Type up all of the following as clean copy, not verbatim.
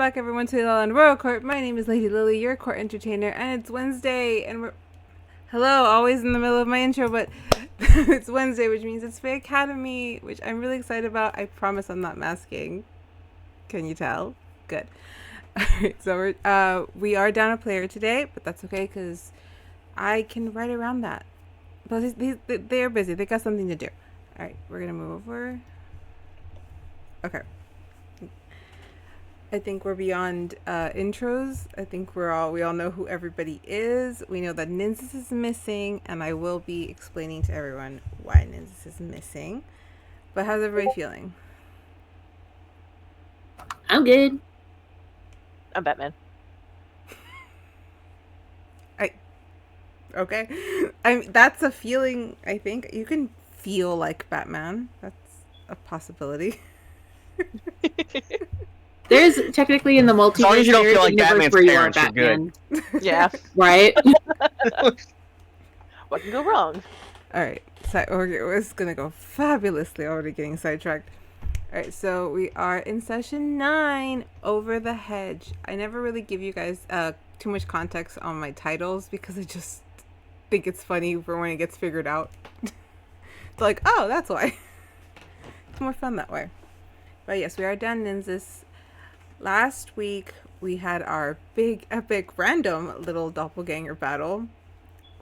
back everyone to Lala Land Royal Court. My name is Lady Lily, your court entertainer, and it's Wednesday, and we're... Hello, always in the middle of my intro, but it's Wednesday, which means it's Fae Academy, which I'm really excited about. I promise I'm not masking. Can you tell? Good. Alright, so we are down a player today, but that's okay, because I can write around that. But they're busy. They got something to do. Alright, we're going to move over. Okay. I think we're beyond intros. I think we all know who everybody is. We know that Nynzus is missing, and I will be explaining to everyone why Nynzus is missing. But how's everybody feeling? I'm good. I'm Batman. Okay. That's a feeling. I think you can feel like Batman. That's a possibility. There's technically in the multiverse, as long as you don't feel like Batman's where you parents, are you're Batman. good. Yeah. Right? What can go wrong? Alright, so it's gonna go fabulously, already getting sidetracked. Alright, so we are in session 9, Over the Hedge. I never really give you guys too much context on my titles because I just think it's funny for when it gets figured out. It's like, oh, that's why. It's more fun that way. But yes, we are down Nynzus. Last week, we had our big, epic, random little doppelganger battle,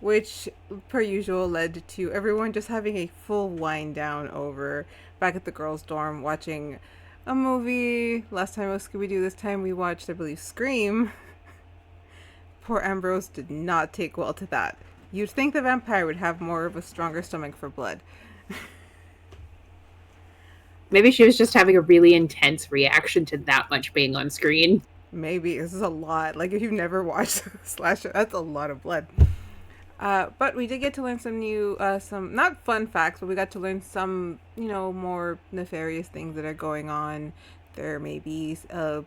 which, per usual, led to everyone just having a full wind down over back at the girls' dorm, watching a movie. Last time it was Scooby-Doo. This time we watched, I believe, Scream. Poor Ambrose did not take well to that. You'd think the vampire would have more of a stronger stomach for blood. Maybe she was just having a really intense reaction to that much being on screen. Maybe. This is a lot. Like, if you've never watched Slasher, that's a lot of blood. But we did get to learn some new, some, not fun facts, but we got to learn some, more nefarious things that are going on. There may be a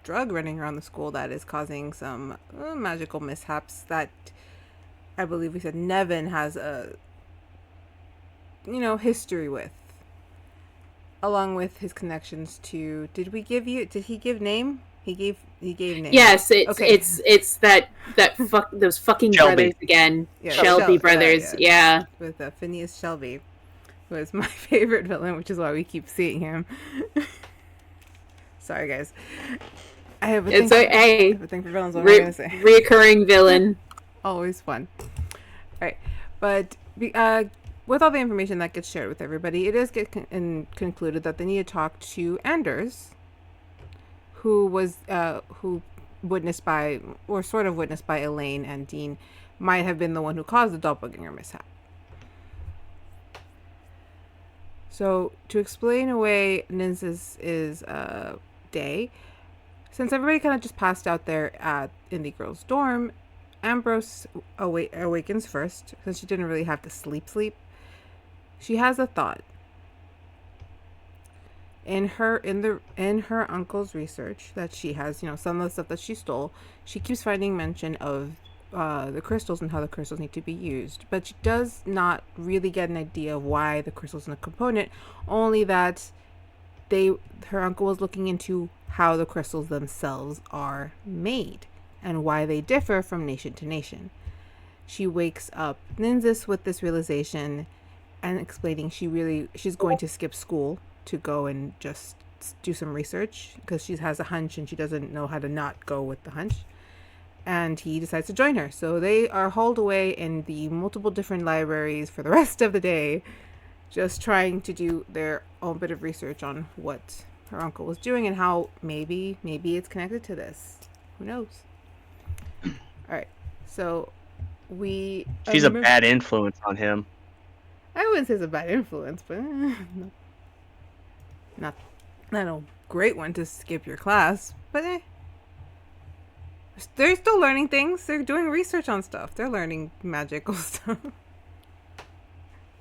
drug running around the school that is causing some magical mishaps that I believe we said Nevin has a, history with. Along with his connections to, did he give name? He gave name. Yes, it's those fucking Shelby. brothers again. Yeah, Shelby brothers, yeah. With Phineas Shelby, who is my favorite villain, which is why we keep seeing him. Sorry, guys. I have a thing for villains. What am I gonna say? Reoccurring villain. Always fun. All right, but with all the information that gets shared with everybody, it is concluded that they need to talk to Anders, who was who witnessed by, or sort of witnessed by, Elaine and Dean, might have been the one who caused the doppelganger mishap. So to explain away Nynzus' day, since everybody kind of just passed out there in the girls' dorm, Ambrose awakens first, since she didn't really have to sleep. She has a thought. In her uncle's research that she has, some of the stuff that she stole, she keeps finding mention of the crystals and how the crystals need to be used. But she does not really get an idea of why the crystals are a component, only that her uncle was looking into how the crystals themselves are made and why they differ from nation to nation. She wakes up Nynzus with this realization and explaining she's going to skip school to go and just do some research because she has a hunch and she doesn't know how to not go with the hunch. And he decides to join her. So they are hauled away in the multiple different libraries for the rest of the day, just trying to do their own bit of research on what her uncle was doing and how maybe it's connected to this. Who knows? All right. So she's a bad influence on him. I wouldn't say it's a bad influence, but not a great one to skip your class. But they're still learning things. They're doing research on stuff. They're learning magical stuff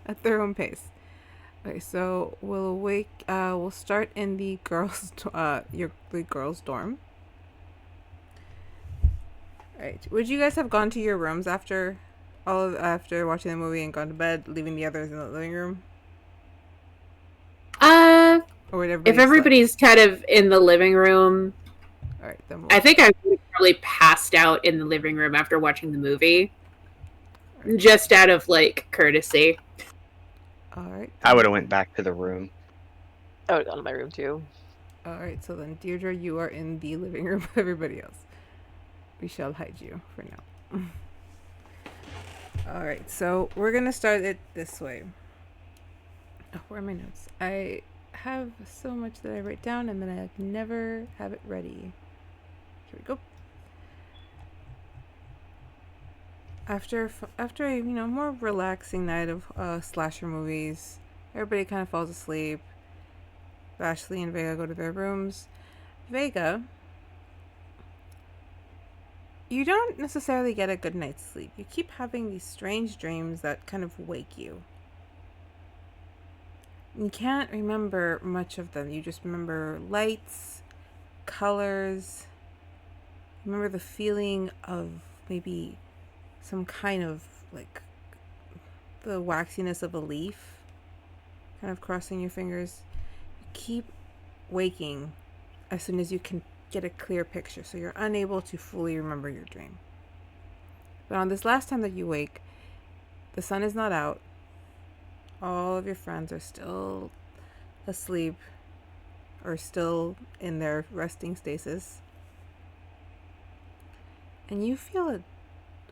at their own pace. Okay, so we'll start in the girls' dorm. All right. Would you guys have gone to your rooms after watching the movie and gone to bed, leaving the others in the living room? Or if everybody's kind of in the living room, All right, then I think I probably passed out in the living room after watching the movie, just out of like courtesy. All right. I would have went back to the room. I would have gone to my room too. All right. So then, Deirdre, you are in the living room with everybody else. We shall hide you for now. All right. So we're gonna start it this way. Oh, where are my notes? I have so much that I write down, and then I never have it ready. Here we go. After a more relaxing night of slasher movies, everybody kind of falls asleep. Vashley and Vega go to their rooms. Vega, you don't necessarily get a good night's sleep. You keep having these strange dreams that kind of wake you. You can't remember much of them. You just remember lights, colors. You remember the feeling of maybe some kind of like the waxiness of a leaf kind of crossing your fingers. You keep waking as soon as you can get a clear picture, so you're unable to fully remember your dream. But on this last time that you wake, the sun is not out. All of your friends are still asleep or still in their resting stasis. And you feel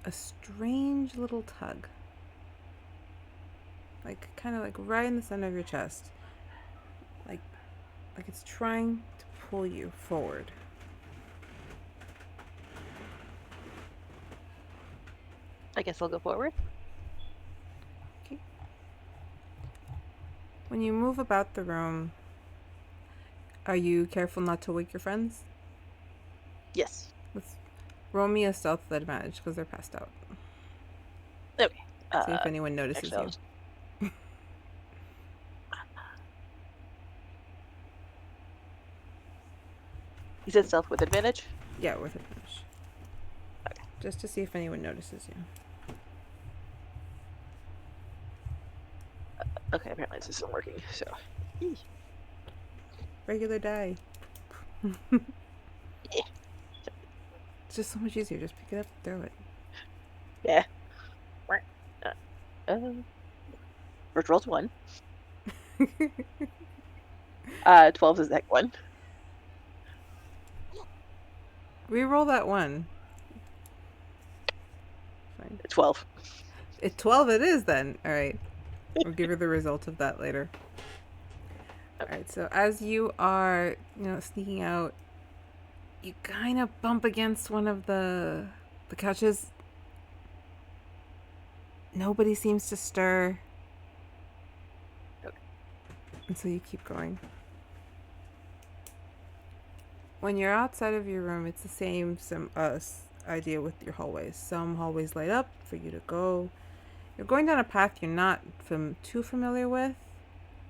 a strange little tug. Like kind of like right in the center of your chest. Like it's trying to pull you forward. I guess I'll go forward. Okay. When you move about the room, are you careful not to wake your friends? Yes. Let's roll me a stealth with advantage because they're passed out. Okay. See if anyone notices actually, you. You said stealth with advantage? Yeah, with advantage. Okay. Just to see if anyone notices you. Okay, apparently this isn't working, so. Regular die. Yeah. It's just so much easier. Just pick it up, throw it. Yeah. First roll's 1. 12 is that one. Reroll that one. Fine. 12. 12 it is then. Alright. We'll give you the result of that later. Alright, so as you are, sneaking out, you kind of bump against one of the couches. Nobody seems to stir. Okay. And so you keep going. When you're outside of your room, it's the same idea with your hallways. Some hallways light up for you to go. You're going down a path you're not too familiar with.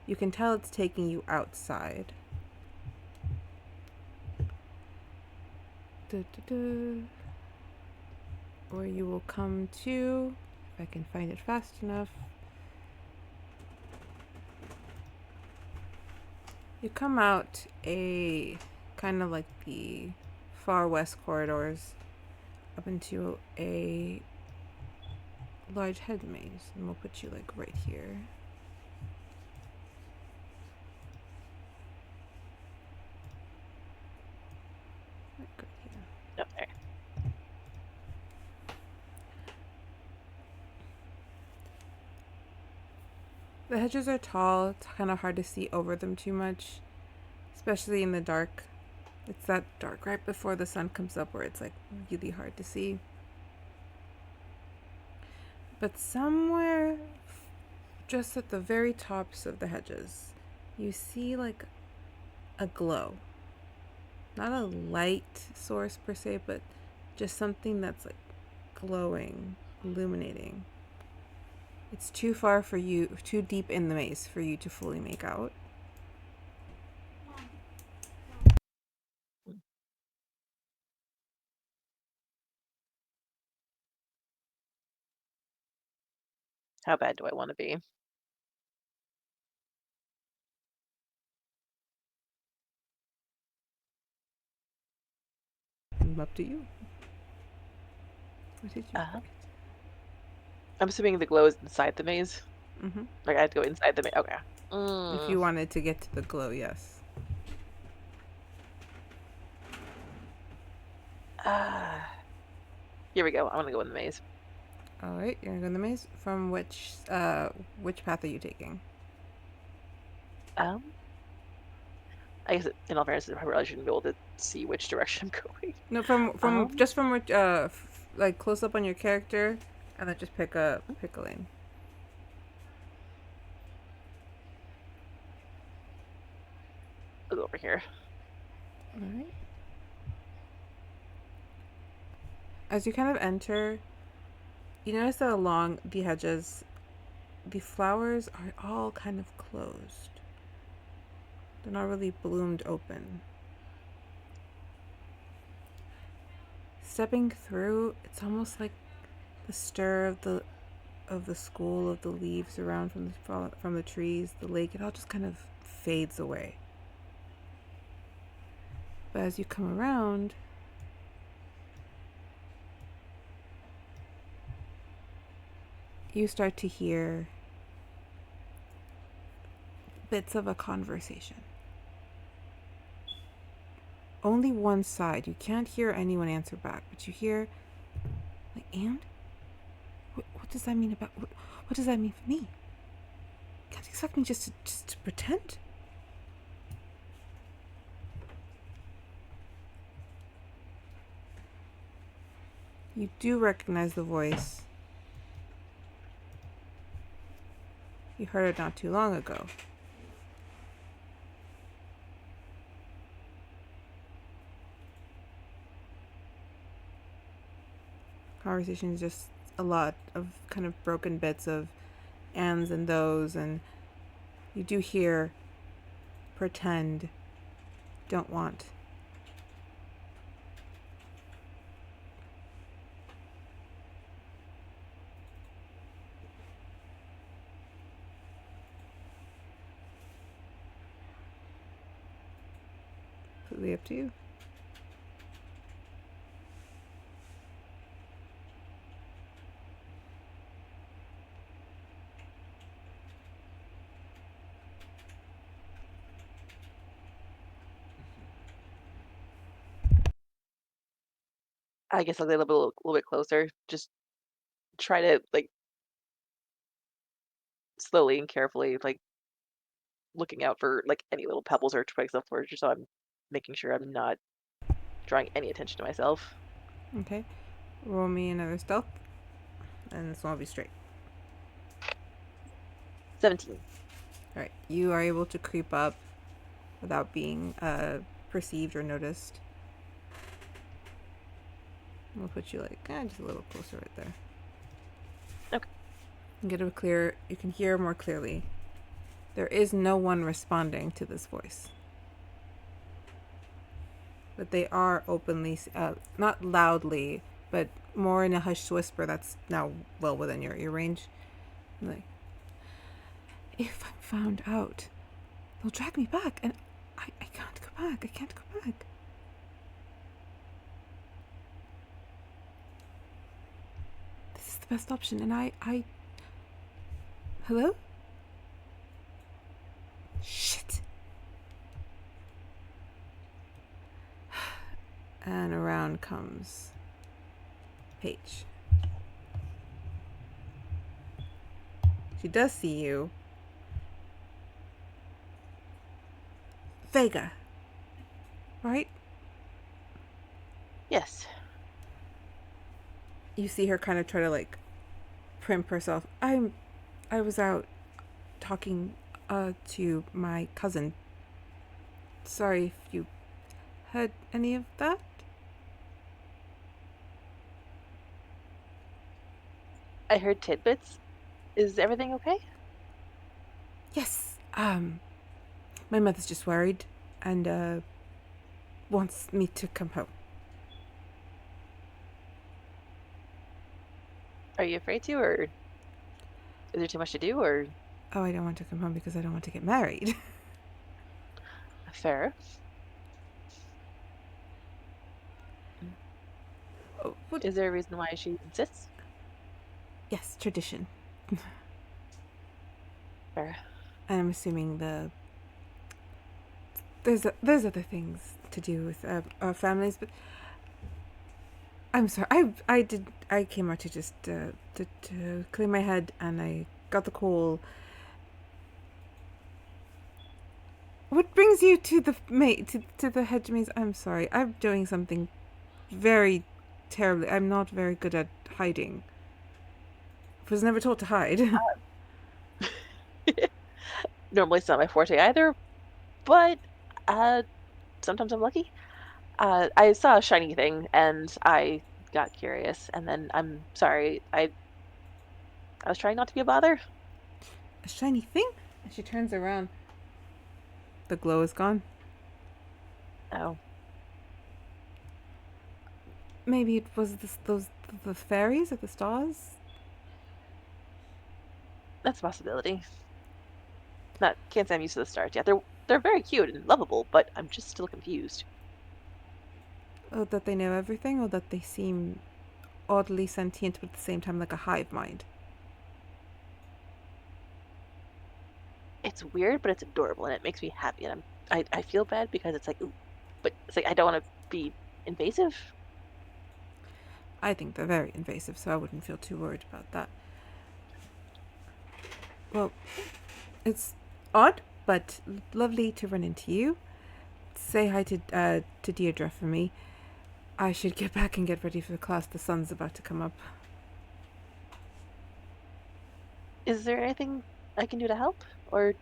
You can tell it's taking you outside. Where you will come to, if I can find it fast enough. You come out a kind of like the far west corridors up into a large head maze, and we'll put you like right here. Like right here. Okay. The hedges are tall. It's kind of hard to see over them too much, especially in the dark. It's that dark right before the sun comes up where it's like really hard to see. But somewhere just at the very tops of the hedges, you see like a glow. Not a light source per se, but just something that's like glowing, illuminating. It's too far for you, too deep in the maze for you to fully make out. How bad do I want to be? Up to you. What did you Uh-huh. forget? I'm assuming the glow is inside the maze. Mm-hmm. Like I had to go inside the maze. Okay. If you wanted to get to the glow, yes. Here we go. I'm gonna go in the maze. All right, you're gonna go in the maze. From which path are you taking? I guess in all fairness, I probably shouldn't be able to see which direction I'm going. No, from just from which like close up on your character, and then just pick a lane. I'll go over here. All right. As you kind of enter, you notice that along the hedges, the flowers are all kind of closed. They're not really bloomed open. Stepping through, it's almost like the stir of the school of the leaves around from the trees, the lake. It all just kind of fades away. But as you come around, you start to hear bits of a conversation. Only one side. You can't hear anyone answer back, but you hear, like, and? What does that mean about, what does that mean for me? Can't you expect me just to pretend? You do recognize the voice. You heard it not too long ago. Conversation is just a lot of kind of broken bits of ands and those, and you do hear pretend, don't want. Completely up to you. I guess I'll get a little bit closer. Just try to like slowly and carefully, like looking out for like any little pebbles or twigs up for just so I'm making sure I'm not drawing any attention to myself. Okay. Roll me another stealth, and this one will be straight. 17. Alright. You are able to creep up without being perceived or noticed. We'll put you like just a little closer right there. Okay. You can hear more clearly. There is no one responding to this voice. But they are openly, not loudly, but more in a hushed whisper that's now well within your ear range. Like, if I'm found out, they'll drag me back, and I can't go back. I can't go back. This is the best option, and I... Hello? Shit. And around comes Paige. She does see you. Vega. Right? Yes. You see her kind of try to like primp herself. I was out talking to my cousin. Sorry if you heard any of that. I heard tidbits. Is everything okay? Yes. My mother's just worried and wants me to come home. Are you afraid to, or is there too much to do, or Oh, I don't want to come home because I don't want to get married. fair? What? Is there a reason why she insists? Yes, tradition. Or And I'm assuming there's other things to do with our families, but I'm sorry. I came out to just to clear my head, and I got the call. What brings you to the to the hedge maze? I'm sorry. I'm doing something very terribly. I'm not very good at hiding. I was never taught to hide. normally it's not my forte either, but sometimes I'm lucky. I saw a shiny thing and I got curious, and then I'm sorry. I was trying not to be a bother. A shiny thing? And she turns around. The glow is gone. Oh, Maybe it was the fairies or the stars. that's a possibility. Can't say I'm used to the stars yet. They're very cute and lovable, but I'm just still confused. Oh, that they know everything, or that they seem oddly sentient, but at the same time like a hive mind. It's weird, but it's adorable, and it makes me happy. And I feel bad because it's like, ooh, but it's like I don't want to be invasive. I think they're very invasive, so I wouldn't feel too worried about that. Well, it's odd, but lovely to run into you. Say hi to Dierdra for me. I should get back and get ready for the class. The sun's about to come up. Is there anything I can do to help, or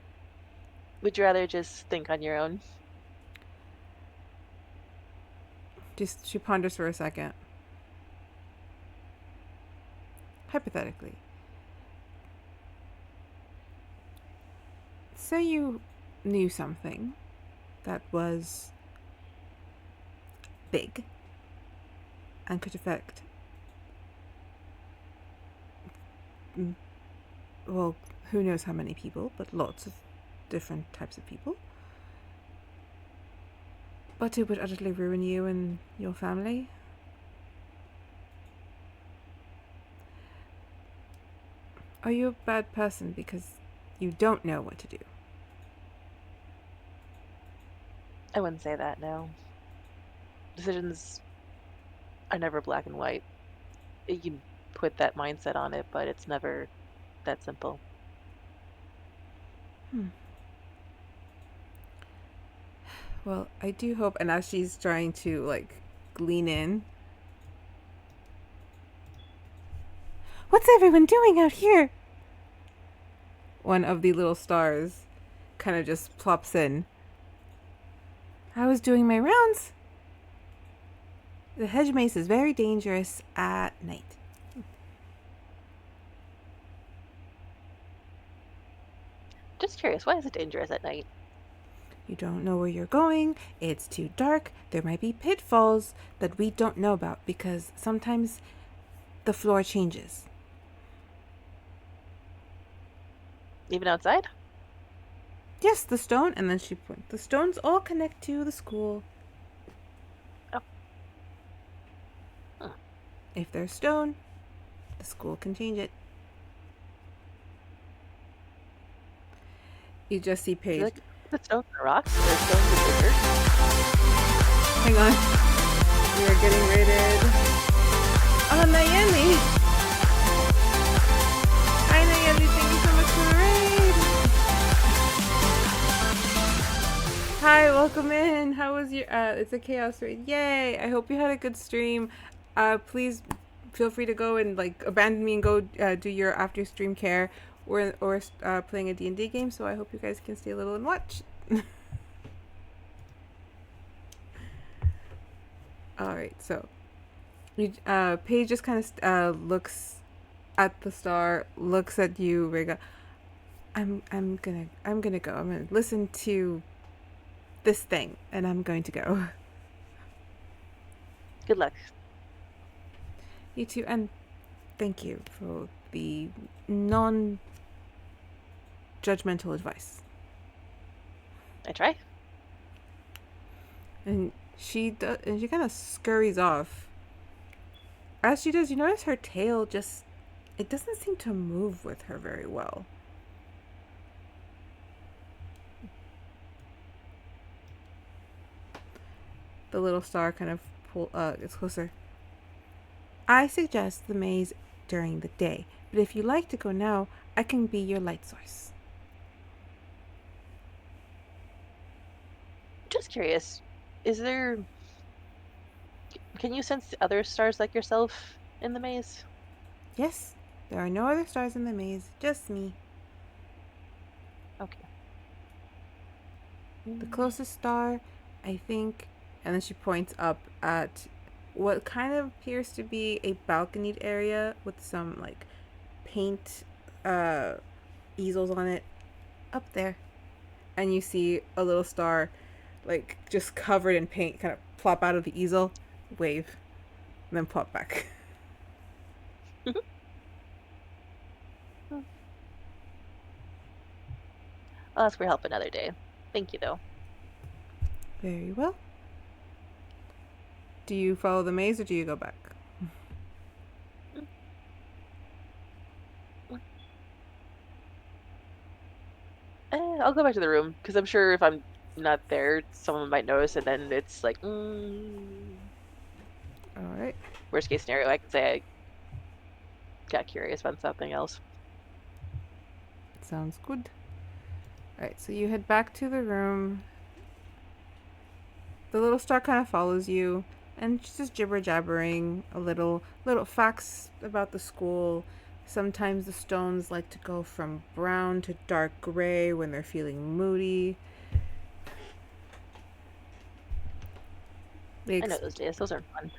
would you rather just think on your own? Just she ponders for a second. Hypothetically, say you knew something that was big and could affect, well, who knows how many people, but lots of different types of people. But it would utterly ruin you and your family. Are you a bad person because you don't know what to do? I wouldn't say that, no. Decisions are never black and white. You can put that mindset on it, but it's never that simple. Well, I do hope, and as she's trying to, like, lean in. What's everyone doing out here? One of the little stars kind of just plops in. I was doing my rounds. The hedge maze is very dangerous at night. Just curious, why is it dangerous at night? You don't know where you're going. It's too dark. There might be pitfalls that we don't know about because sometimes the floor changes. Even outside? Yes, the stone, and then she points. The stones all connect to the school. Oh. Huh. If there's stone, the school can change it. You just see Paige. Like the stones and rocks? There's stones in the dirt? Hang on. We are getting raided. Oh, Nayeli! Hi, Nayeli. Thank you so much for the raid. Hi, welcome in. How was your... it's a chaos raid. Yay! I hope you had a good stream. Please feel free to go and, like, abandon me and go do your after-stream care or playing a D&D game, so I hope you guys can stay a little and watch. Alright, so Paige just kind of looks at the star, looks at you, Vega. I'm gonna go. I'm gonna listen to this thing, and I'm going to go. Good luck. You too, and thank you for the non-judgmental advice. I try. And she kind of scurries off. as she does, you notice her tail just, it doesn't seem to move with her very well. The little star kind of gets closer. I suggest the maze during the day, but if you like to go now, I can be your light source. Just curious, can you sense other stars like yourself in the maze? Yes, there are no other stars in the maze, just me. Okay. The closest star, I think, and then she points up at what kind of appears to be a balconied area with some like paint easels on it up there. And you see a little star like just covered in paint kind of plop out of the easel, wave, and then plop back. I'll ask for help another day. Thank you, though. Very well. Do you follow the maze or do you go back? I'll go back to the room, because I'm sure if I'm not there, someone might notice, and then it's like, Alright. worst case scenario, I can say I got curious about something else. Sounds good. Alright, so you head back to the room. The little star kind of follows you, and she's just jibber jabbering a little facts about the school. Sometimes the stones like to go from brown to dark gray when they're feeling moody. I know those days. Those are fun.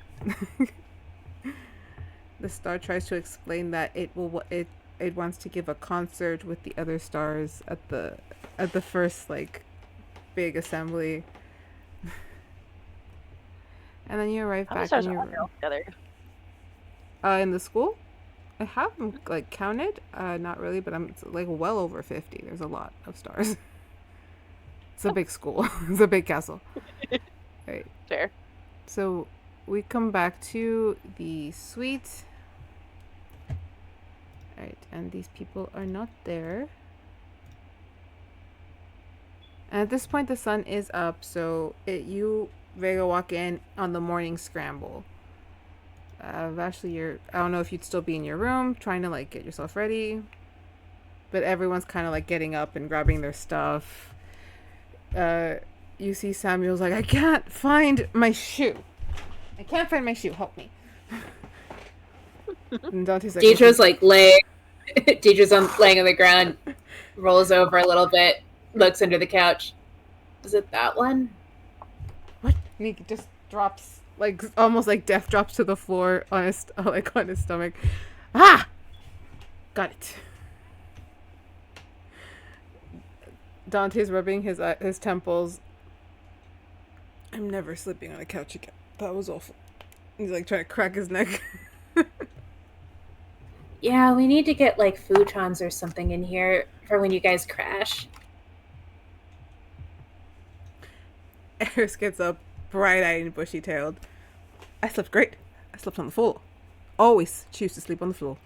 The star tries to explain that it wants to give a concert with the other stars at the first like big assembly. And then you arrive back in your room. Together? In the school? I have them like counted. Not really, but it's like well over 50. There's a lot of stars. It's a big school. It's a big castle. Right. Fair. So we come back to the suite. Right, and these people are not there. And at this point, the sun is up, so you, Vega, walk in on the morning scramble. Vashley, I don't know if you'd still be in your room trying to like get yourself ready, but everyone's kind of like getting up and grabbing their stuff. You see Samuel's like, I can't find my shoe. Help me. And Dante's like, Deirdre's like Deirdre's laying on the ground, rolls over a little bit, looks under the couch. Is it that one? What? And he just drops, like almost like death drops to the floor on his stomach. Ah, got it. Dante's rubbing his temples. I'm never sleeping on a couch again. That was awful. He's like trying to crack his neck. Yeah, we need to get like futons or something in here for when you guys crash. Eris gets up, bright-eyed and bushy-tailed. I slept great. I slept on the floor. Always choose to sleep on the floor.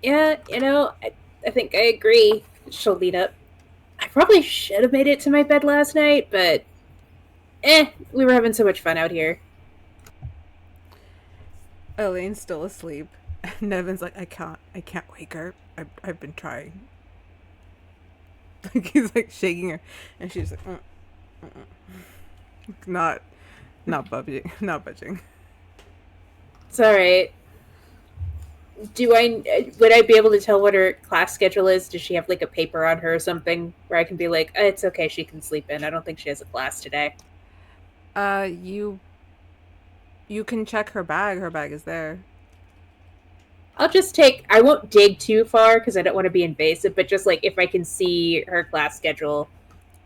Yeah, I think I agree. She'll lead up. I probably should have made it to my bed last night, but we were having so much fun out here. Elaine's still asleep. Nevin's like, I can't wake her. I've been trying. Like he's like shaking her, and she's like, not budging. It's all right. Would I be able to tell what her class schedule is? Does she have like a paper on her or something where I can be like, it's okay, she can sleep in. I don't think she has a class today. You can check her bag. Her bag is there. I won't dig too far because I don't want to be invasive, but just like if I can see her class schedule.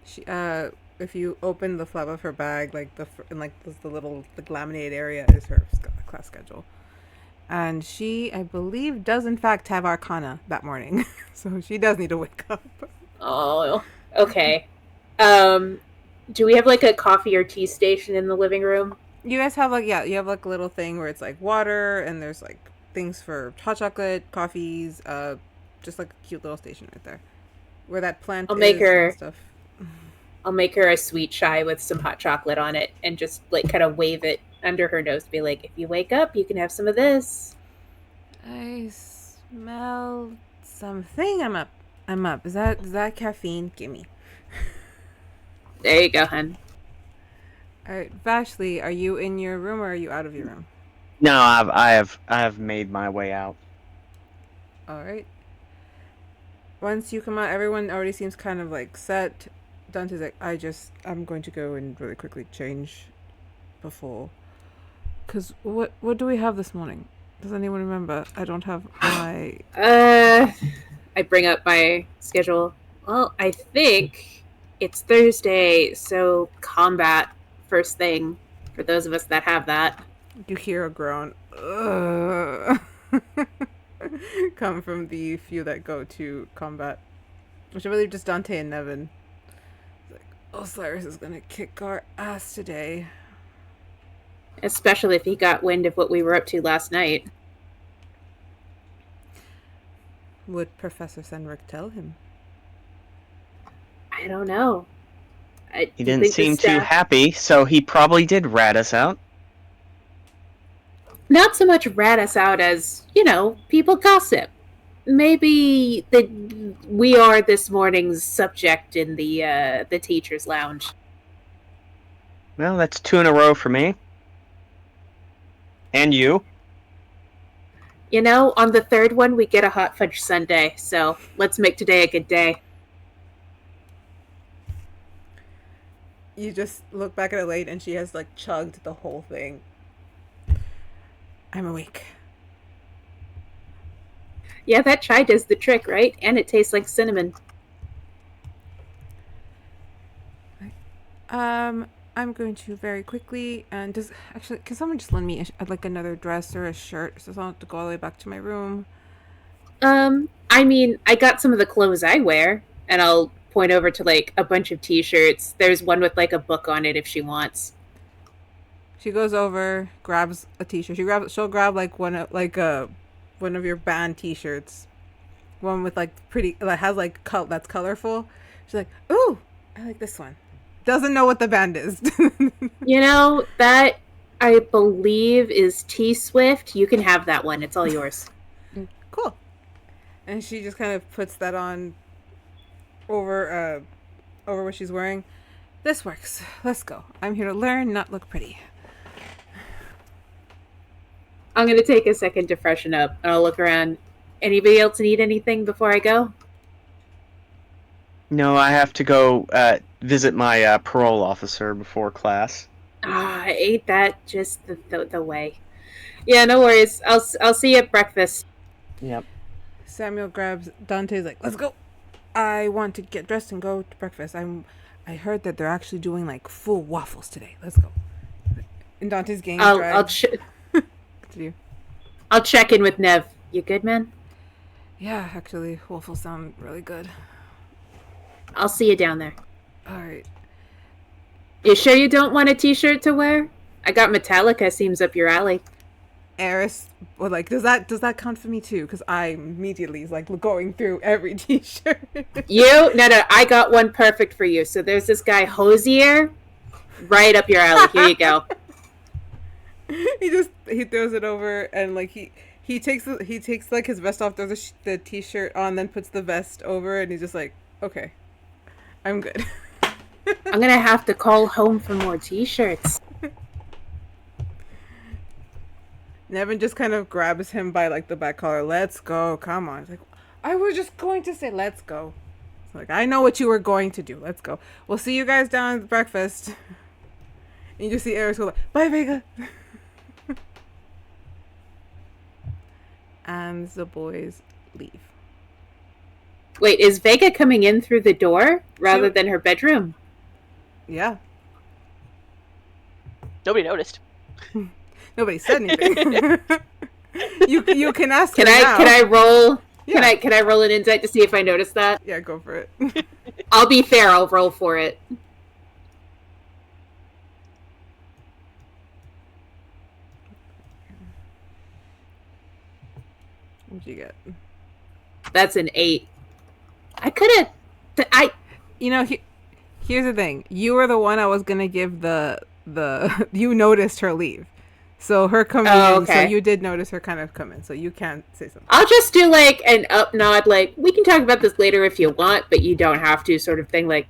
She, if you open the flap of her bag, like the laminated area is her class schedule. And she, I believe, does in fact have Arcana that morning. So she does need to wake up. Oh, okay. Do we have like a coffee or tea station in the living room? You guys have like you have like a little thing where it's like water and there's like things for hot chocolate, coffees, just like a cute little station right there. Where that plant I'll make is her and stuff. I'll make her a sweet chai with some hot chocolate on it and just like kind of wave it under her nose to be like, if you wake up, you can have some of this. I smell something. I'm up. I'm up. Is that caffeine? Gimme. There you go, hun. All right, Vashley, are you in your room or are you out of your room? No, I have made my way out. All right. Once you come out, everyone already seems kind of like set. Dante's like, I'm going to go and really quickly change before. Cause what do we have this morning? Does anyone remember? I don't have my. I bring up my schedule. Well, I think it's Thursday, so combat first thing for those of us that have that. You hear a groan. Come from the few that go to combat, which I believe just Dante and Nevin. It's like, Osiris is gonna kick our ass today. Especially if he got wind of what we were up to last night. Would Professor Senric tell him? I don't know. He didn't seem too happy, so he probably did rat us out. Not so much rat us out as, people gossip. Maybe we are this morning's subject in the teacher's lounge. Well, that's 2 in a row for me. And you. On the third one, we get a hot fudge sundae, so let's make today a good day. You just look back at Elaine and she has like chugged the whole thing. I'm awake. Yeah, that chai does the trick, right? And it tastes like cinnamon. I'm going to very quickly, and can someone just lend me like another dress or a shirt so I don't have to go all the way back to my room? I got some of the clothes I wear, and I'll point over to like a bunch of t-shirts. There's one with like a book on it if she wants. She goes over, grabs a t-shirt. She'll grab like one of your band t-shirts. One with like that has like that's colorful. She's like, "Ooh, I like this one." Doesn't know what the band is. That I believe is T-Swift. You can have that one. It's all yours. Cool. And she just kind of puts that on over what she's wearing. This works. Let's go. I'm here to learn, not look pretty. I'm going to take a second to freshen up, and I'll look around. Anybody else need anything before I go? No, I have to go visit my parole officer before class. Ain't that just the way? Yeah, no worries. I'll see you at breakfast. Yep. Samuel grabs Dante's like, "Let's go. I want to get dressed and go to breakfast. I heard that they're actually doing like full waffles today. Let's go." And Dante's getting dragged. I'll check in with Nev. You good, man? Yeah, actually, waffles sound really good. I'll see you down there. All right. You sure you don't want a t-shirt to wear? I got Metallica seems up your alley. Eris, well, like, does that count for me too? Because I immediately is like going through every t-shirt. No, I got one perfect for you. So there's this guy Hosier, right up your alley. Here you go. he throws it over and like he takes like his vest off, throws the t-shirt on, then puts the vest over, and he's just like, okay, I'm good. I'm gonna have to call home for more t-shirts. Nevin just kind of grabs him by like the back collar. Let's go, come on. He's like, I was just going to say let's go. It's like, I know what you were going to do. Let's go. We'll see you guys down at breakfast. And you just see Eris go like, bye, Vega. And the boys leave. Wait, is Vega coming in through the door rather than her bedroom? Yeah. Nobody noticed. Nobody said anything. you can ask her now. Can I roll? Yeah. Can I roll an insight to see if I noticed that? Yeah, go for it. I'll be fair. I'll roll for it. What'd you get? That's an 8. I could have. You know, here's the thing. You were the one I was gonna give the. You noticed her leave, so her coming in. So you did notice her kind of come in. So you can say something. I'll just do like an up nod, like we can talk about this later if you want, but you don't have to, sort of thing. Like,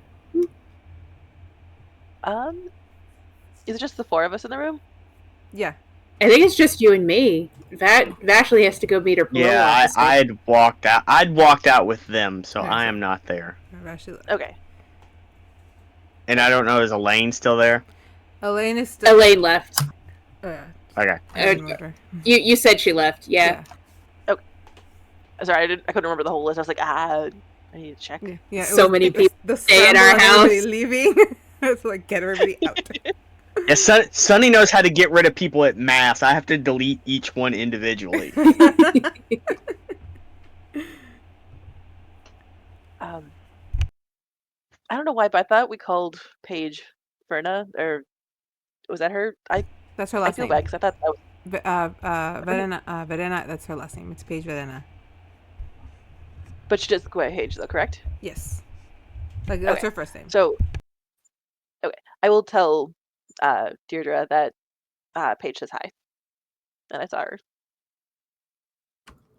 is it just the 4 of us in the room? Yeah. I think it's just you and me. Vashley has to go meet her parole officer. I'd walked out. I'd walked out with them, so I am not there. Okay. And I don't know, is Elaine still there? Elaine is still. Elaine left. Oh yeah. Okay. You said she left. Yeah. Okay. Sorry, I couldn't remember the whole list. I was like, I need to check. Yeah. So many people stay in our house. Leaving. It's like get everybody out. Yeah, Sunny knows how to get rid of people at mass. I have to delete each one individually. I don't know why, but I thought we called Paige Verna, or was that her? That's her last name. I feel bad because I thought that was... Verena, that's her last name. It's Paige Verena. But she does go by Paige, though, correct? Yes. Like that's her first name. So, okay, I will tell Dierdra that Paige says hi, and I saw her.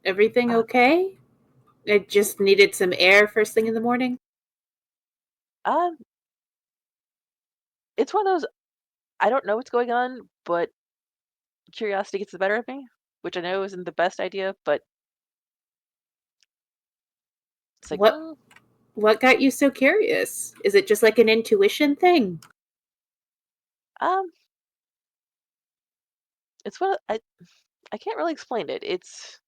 Everything okay? I just needed some air first thing in the morning. It's one of those, I don't know what's going on, but curiosity gets the better of me, which I know isn't the best idea, but it's like, what got you so curious? Is it just like an intuition thing? It's what I can't really explain it. It's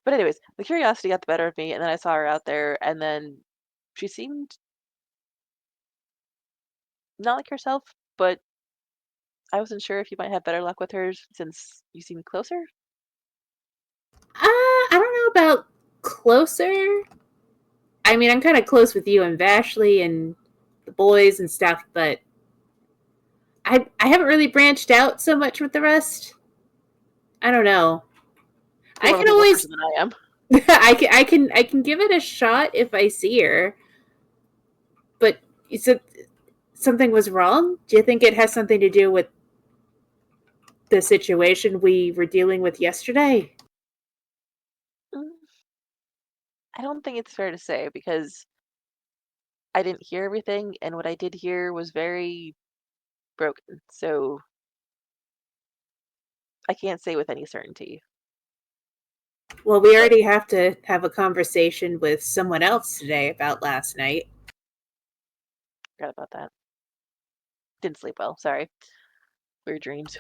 But anyways, the curiosity got the better of me, and then I saw her out there, and then she seemed not like herself, but I wasn't sure if you might have better luck with her since you seem closer. I don't know about closer. I mean, I'm kind of close with you and Vashley and the boys and stuff, but I haven't really branched out so much with the rest. I don't know. I can always. Than I am. I can give it a shot if I see her. But you said something was wrong? Do you think it has something to do with the situation we were dealing with yesterday? I don't think it's fair to say because I didn't hear everything, and what I did hear was very broken. So I can't say with any certainty. Well, we already have to have a conversation with someone else today about last night. Forgot about that. Didn't sleep well. Sorry. Weird dreams.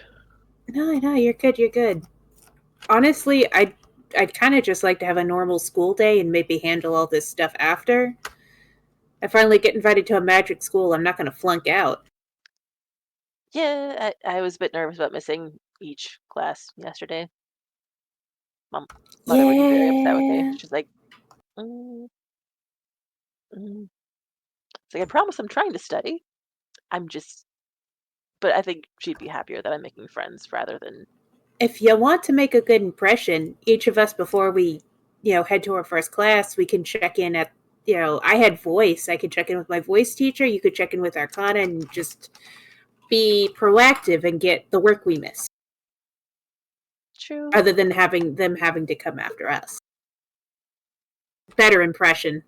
No, you're good. You're good. Honestly, I'd kind of just like to have a normal school day and maybe handle all this stuff after. I finally get invited to a magic school. I'm not going to flunk out. Yeah, I was a bit nervous about missing each class yesterday. Mother would be very upset with me. She's like, It's like, I promise I'm trying to study. But I think she'd be happier that I'm making friends rather than... If you want to make a good impression, each of us before we, head to our first class, we can check in at, I had voice. I could check in with my voice teacher. You could check in with Arcana and just be proactive and get the work we miss. True. Other than having to come after us. Better impression.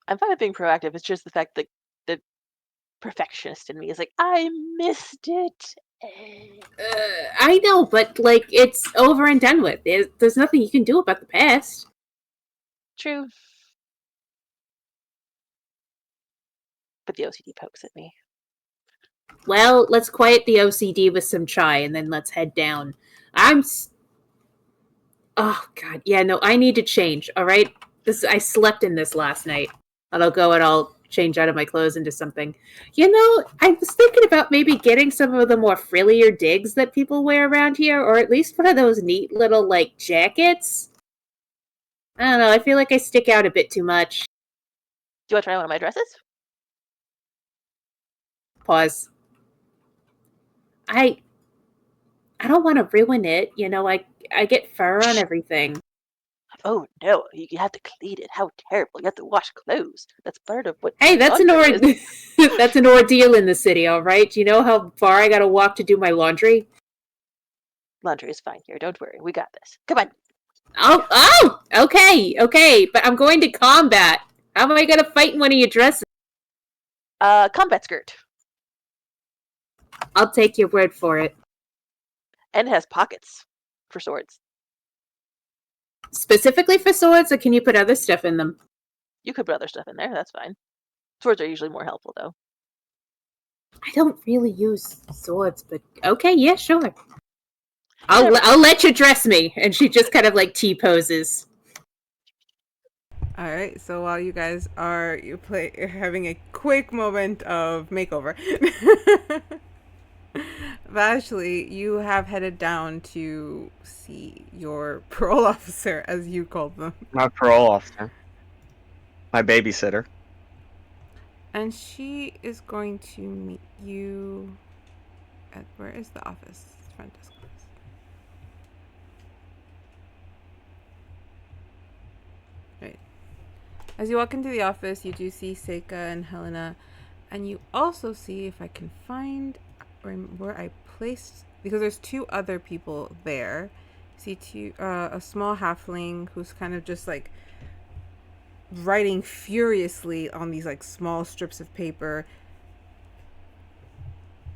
I'm fine with being proactive. It's just the fact that the perfectionist in me is like, I missed it. I know, but it's over and done with. There's nothing you can do about the past. True. But the OCD pokes at me. Well, let's quiet the OCD with some chai, and then let's head down. Oh, God. Yeah, no, I need to change, all right? I slept in this last night. And I'll go and I'll change out of my clothes into something. I was thinking about maybe getting some of the more frillier digs that people wear around here, or at least one of those neat little, jackets. I don't know, I feel like I stick out a bit too much. Do you want to try one of my dresses? Pause. I don't want to ruin it. You know, I get fur on everything. Oh no, you have to clean it. How terrible! You have to wash clothes. That's part of what. Hey, that's an laundry is. that's an ordeal in the city. All right. Do you know how far I got to walk to do my laundry? Laundry is fine here. Don't worry. We got this. Come on. Oh, okay. But I'm going to combat. How am I going to fight in one of your dresses? Combat skirt. I'll take your word for it. And it has pockets for swords. Specifically for swords, or can you put other stuff in them? You could put other stuff in there. That's fine. Swords are usually more helpful, though. I don't really use swords, but okay, yeah, sure. I'll let you dress me. And she just kind of like T-poses. All right. So while you guys are having a quick moment of makeover, Vashley, you have headed down to see your parole officer, as you called them, My parole officer. My babysitter. and she is going to meet you at, where is the office? Front desk office. Right. As you walk into the office, you do see Seika and Helena, and you also see, if I can find where I placed, because there's two other people there. You see a small halfling who's kind of just like writing furiously on these like small strips of paper.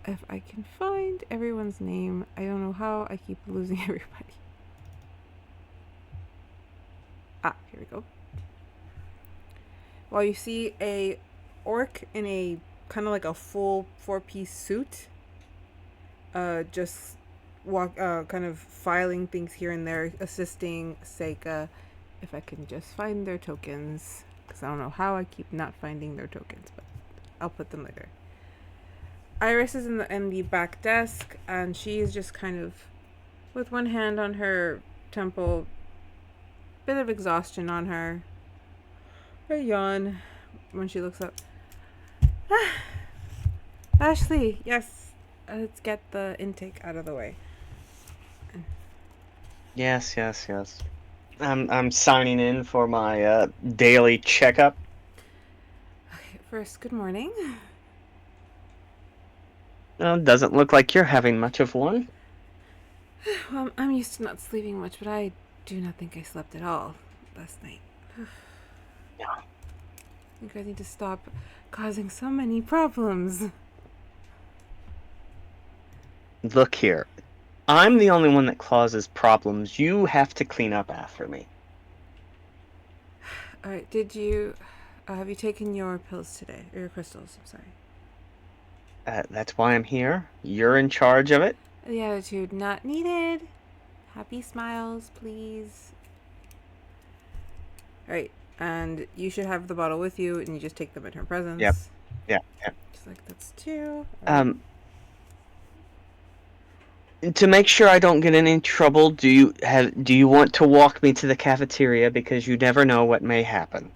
If I can find everyone's name, I don't know how I keep losing everybody. Ah, here we go. While you see a orc in a kind of like a full 4-piece suit, just kind of filing things here and there, assisting Seika. If I can just find their tokens, because I don't know how I keep not finding their tokens, but I'll put them later. Iris is in the back desk, and she is just kind of with one hand on her temple, bit of exhaustion on her. A yawn when she looks up. Ashley, yes, let's get the intake out of the way. Yes. I'm signing in for my daily checkup. Okay, first, good morning. Doesn't look like you're having much of one. Well, I'm used to not sleeping much, but I do not think I slept at all last night. Yeah. You guys need to stop causing so many problems. Look here. I'm the only one that causes problems. You have to clean up after me. Alright, did you... have you taken your pills today? Or your crystals, I'm sorry. That's why I'm here. You're in charge of it. The attitude not needed. Happy smiles, please. Alright, and you should have the bottle with you, and you just take them in her presence. Yep. Just like, that's 2. To make sure I don't get in any trouble, do you want to walk me to the cafeteria, because you never know what may happen?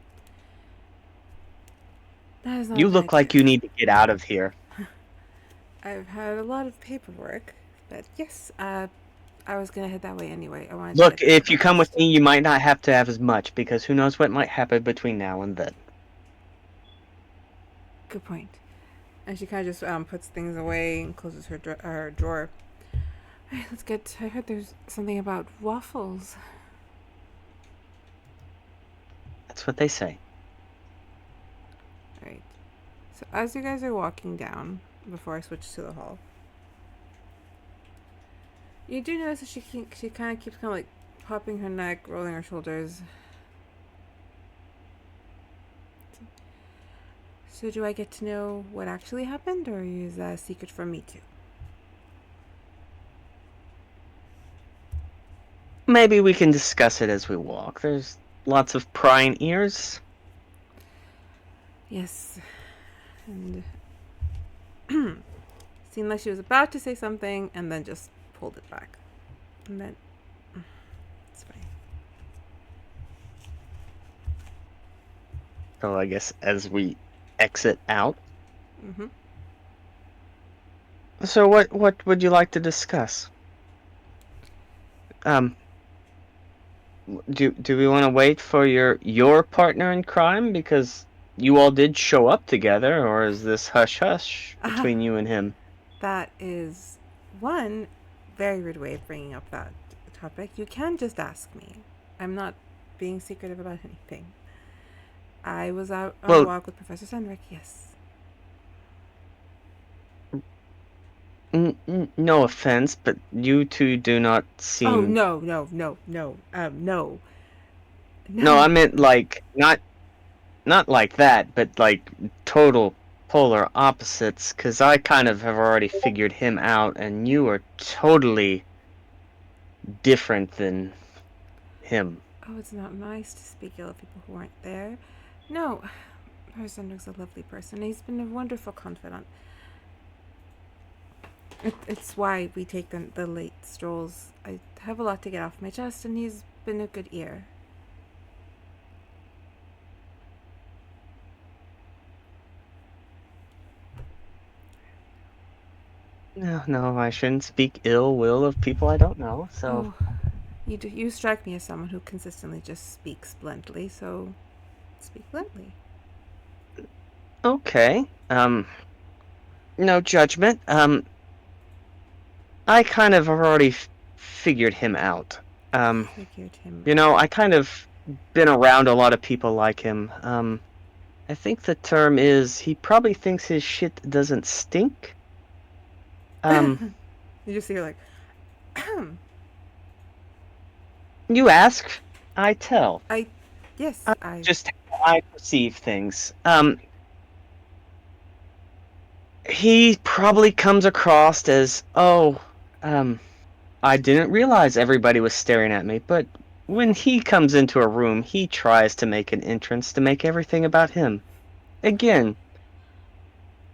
That is not You a look bad like idea. you need to get out of here. I've had a lot of paperwork, but yes, I was gonna head that way anyway. I wanted Look, to get if you come with breakfast. me, you might not have to have as much, because who knows what might happen between now and then. Good point. And she kind of just puts things away and closes her drawer. All right, let's get. I heard there's something about waffles. That's what they say. All right. So as you guys are walking down, before I switch to the hall, you do notice that she kind of keeps like popping her neck, rolling her shoulders. So do I get to know what actually happened, or is that a secret from me too? Maybe we can discuss it as we walk. There's lots of prying ears. Yes. And seemed like she was about to say something and then just pulled it back. And then it's fine. So I guess as we exit out. Mm-hmm. So what would you like to discuss? Do we want to wait for your partner in crime because you all did show up together, or is this hush hush between you and him? That is one very rude way of bringing up that topic. You can just ask me. I'm not being secretive about anything. I was out on a Well, walk with Professor Senric, yes. no offense, but you two do not Oh, seem. no, no, no, no, no, No, I no. meant like not like that, but like total polar opposites. Because I kind of have already figured him out, and you are totally different than him. Oh, it's not nice to speak ill of people who aren't there. No, Professor Senric's a lovely person. He's been a wonderful confidant. It's why we take the late strolls. I have a lot to get off my chest, and he's been a good ear. No, I shouldn't speak ill will of people I don't know. So Oh, you strike me as someone who consistently just speaks bluntly, so speak bluntly. okay. No judgment. I kind of have already figured him out. Figured him You know, out. I kind of been around a lot of people like him. I think the term is he probably thinks his shit doesn't stink. You just hear like, You ask, I tell. yes, I just how I perceive things. He probably comes across as, oh, I didn't realize everybody was staring at me, but when he comes into a room, he tries to make an entrance to make everything about him. Again,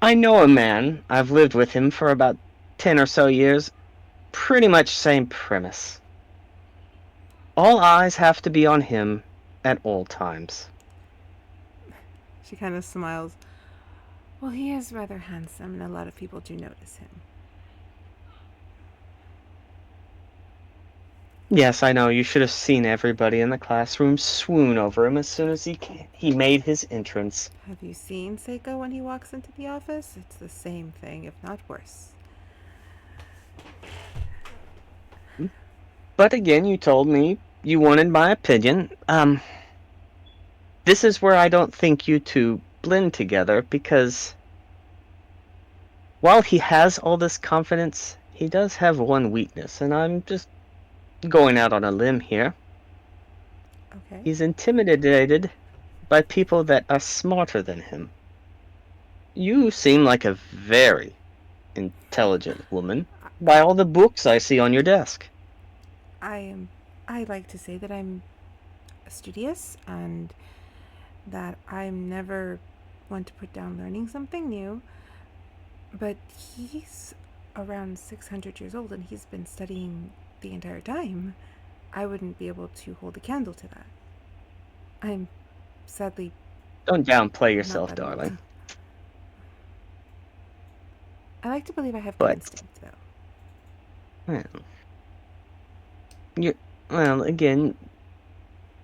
I know a man. I've lived with him for about 10 or so years. Pretty much same premise. All eyes have to be on him at all times. she kind of smiles. Well, he is rather handsome, and a lot of people do notice him. Yes, I know. You should have seen everybody in the classroom swoon over him as soon as he made his entrance. Have you seen Seiko when he walks into the office? It's the same thing, if not worse. But again, you told me you wanted my opinion. This is where I don't think you two blend together because while he has all this confidence, he does have one weakness, and I'm just going out on a limb here. Okay. He's intimidated by people that are smarter than him. You seem like a very intelligent woman by all the books I see on your desk. I like to say that I'm studious and that I'm never one to put down learning something new. But he's around 600 years old and he's been studying the entire time. I wouldn't be able to hold a candle to that. I'm sadly Don't downplay not yourself, that old. darling. I like to believe I have good But instinct, though. again,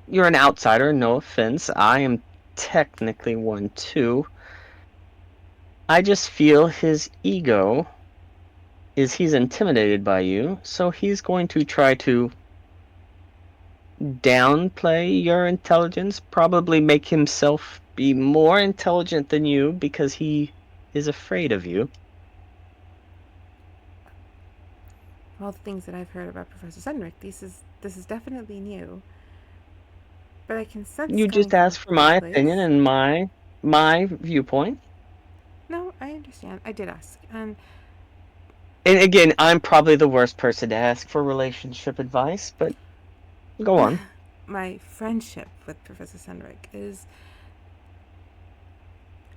you're an outsider, no offense. I am technically one too. I just feel his ego is he's intimidated by you, so he's going to try to downplay your intelligence, probably make himself be more intelligent than you because he is afraid of you. All the things that I've heard about Professor Senric, this is definitely new. But I can sense You coming just from a asked for good my opinion place. and my viewpoint. No, I understand. I did ask. And And again, I'm probably the worst person to ask for relationship advice, but go on. my friendship with Professor Senric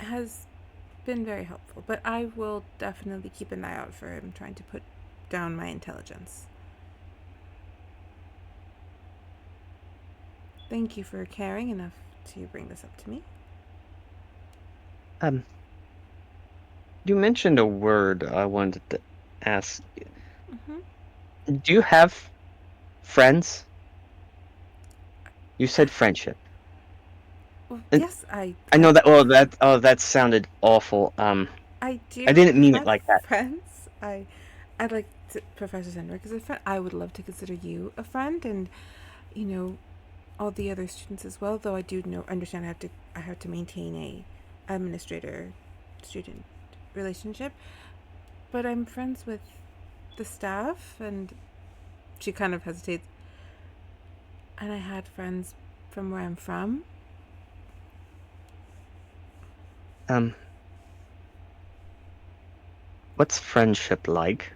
has been very helpful, but I will definitely keep an eye out for him trying to put down my intelligence. Thank you for caring enough to bring this up to me. You mentioned a word I wanted to ask. Mm-hmm. Do you have friends? You said friendship. Well, And yes, I know that. That sounded awful. I I do didn't mean it have like that. friends. I'd like to, Professor Zenrick is a friend. I would love to consider you a friend, and you know all the other students as well. Though I do understand I have to maintain a administrator student relationship. But I'm friends with the staff, and she kind of hesitates. And I had friends from where I'm from. Um, what's friendship like?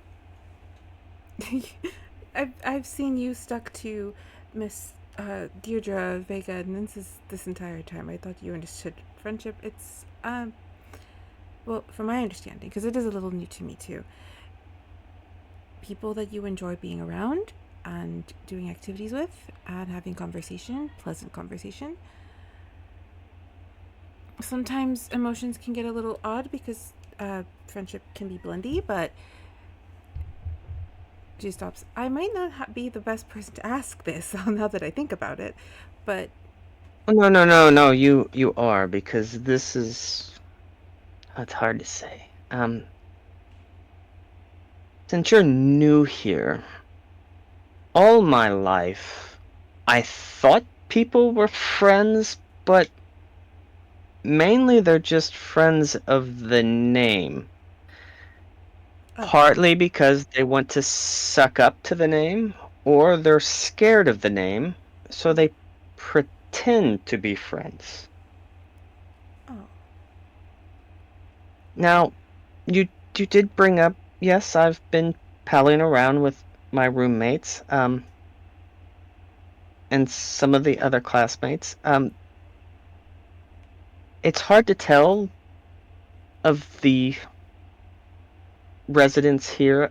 I've seen you stuck to Miss Dierdra, Vega and Nynzus this entire time. I thought you understood friendship. It's well, from my understanding, because it is a little new to me too. People that you enjoy being around and doing activities with and having conversation, pleasant conversation. Sometimes emotions can get a little odd because friendship can be blendy, but she stops. I might not be the best person to ask this now that I think about it, but Oh, no. You are, because this is. It's hard to say. Since you're new here, all my life, I thought people were friends, but mainly they're just friends of the name. oh, Partly because they want to suck up to the name, or they're scared of the name, so they pretend to be friends. oh, Now, you did bring up, yes, I've been palling around with my roommates, and some of the other classmates. It's hard to tell of the residents here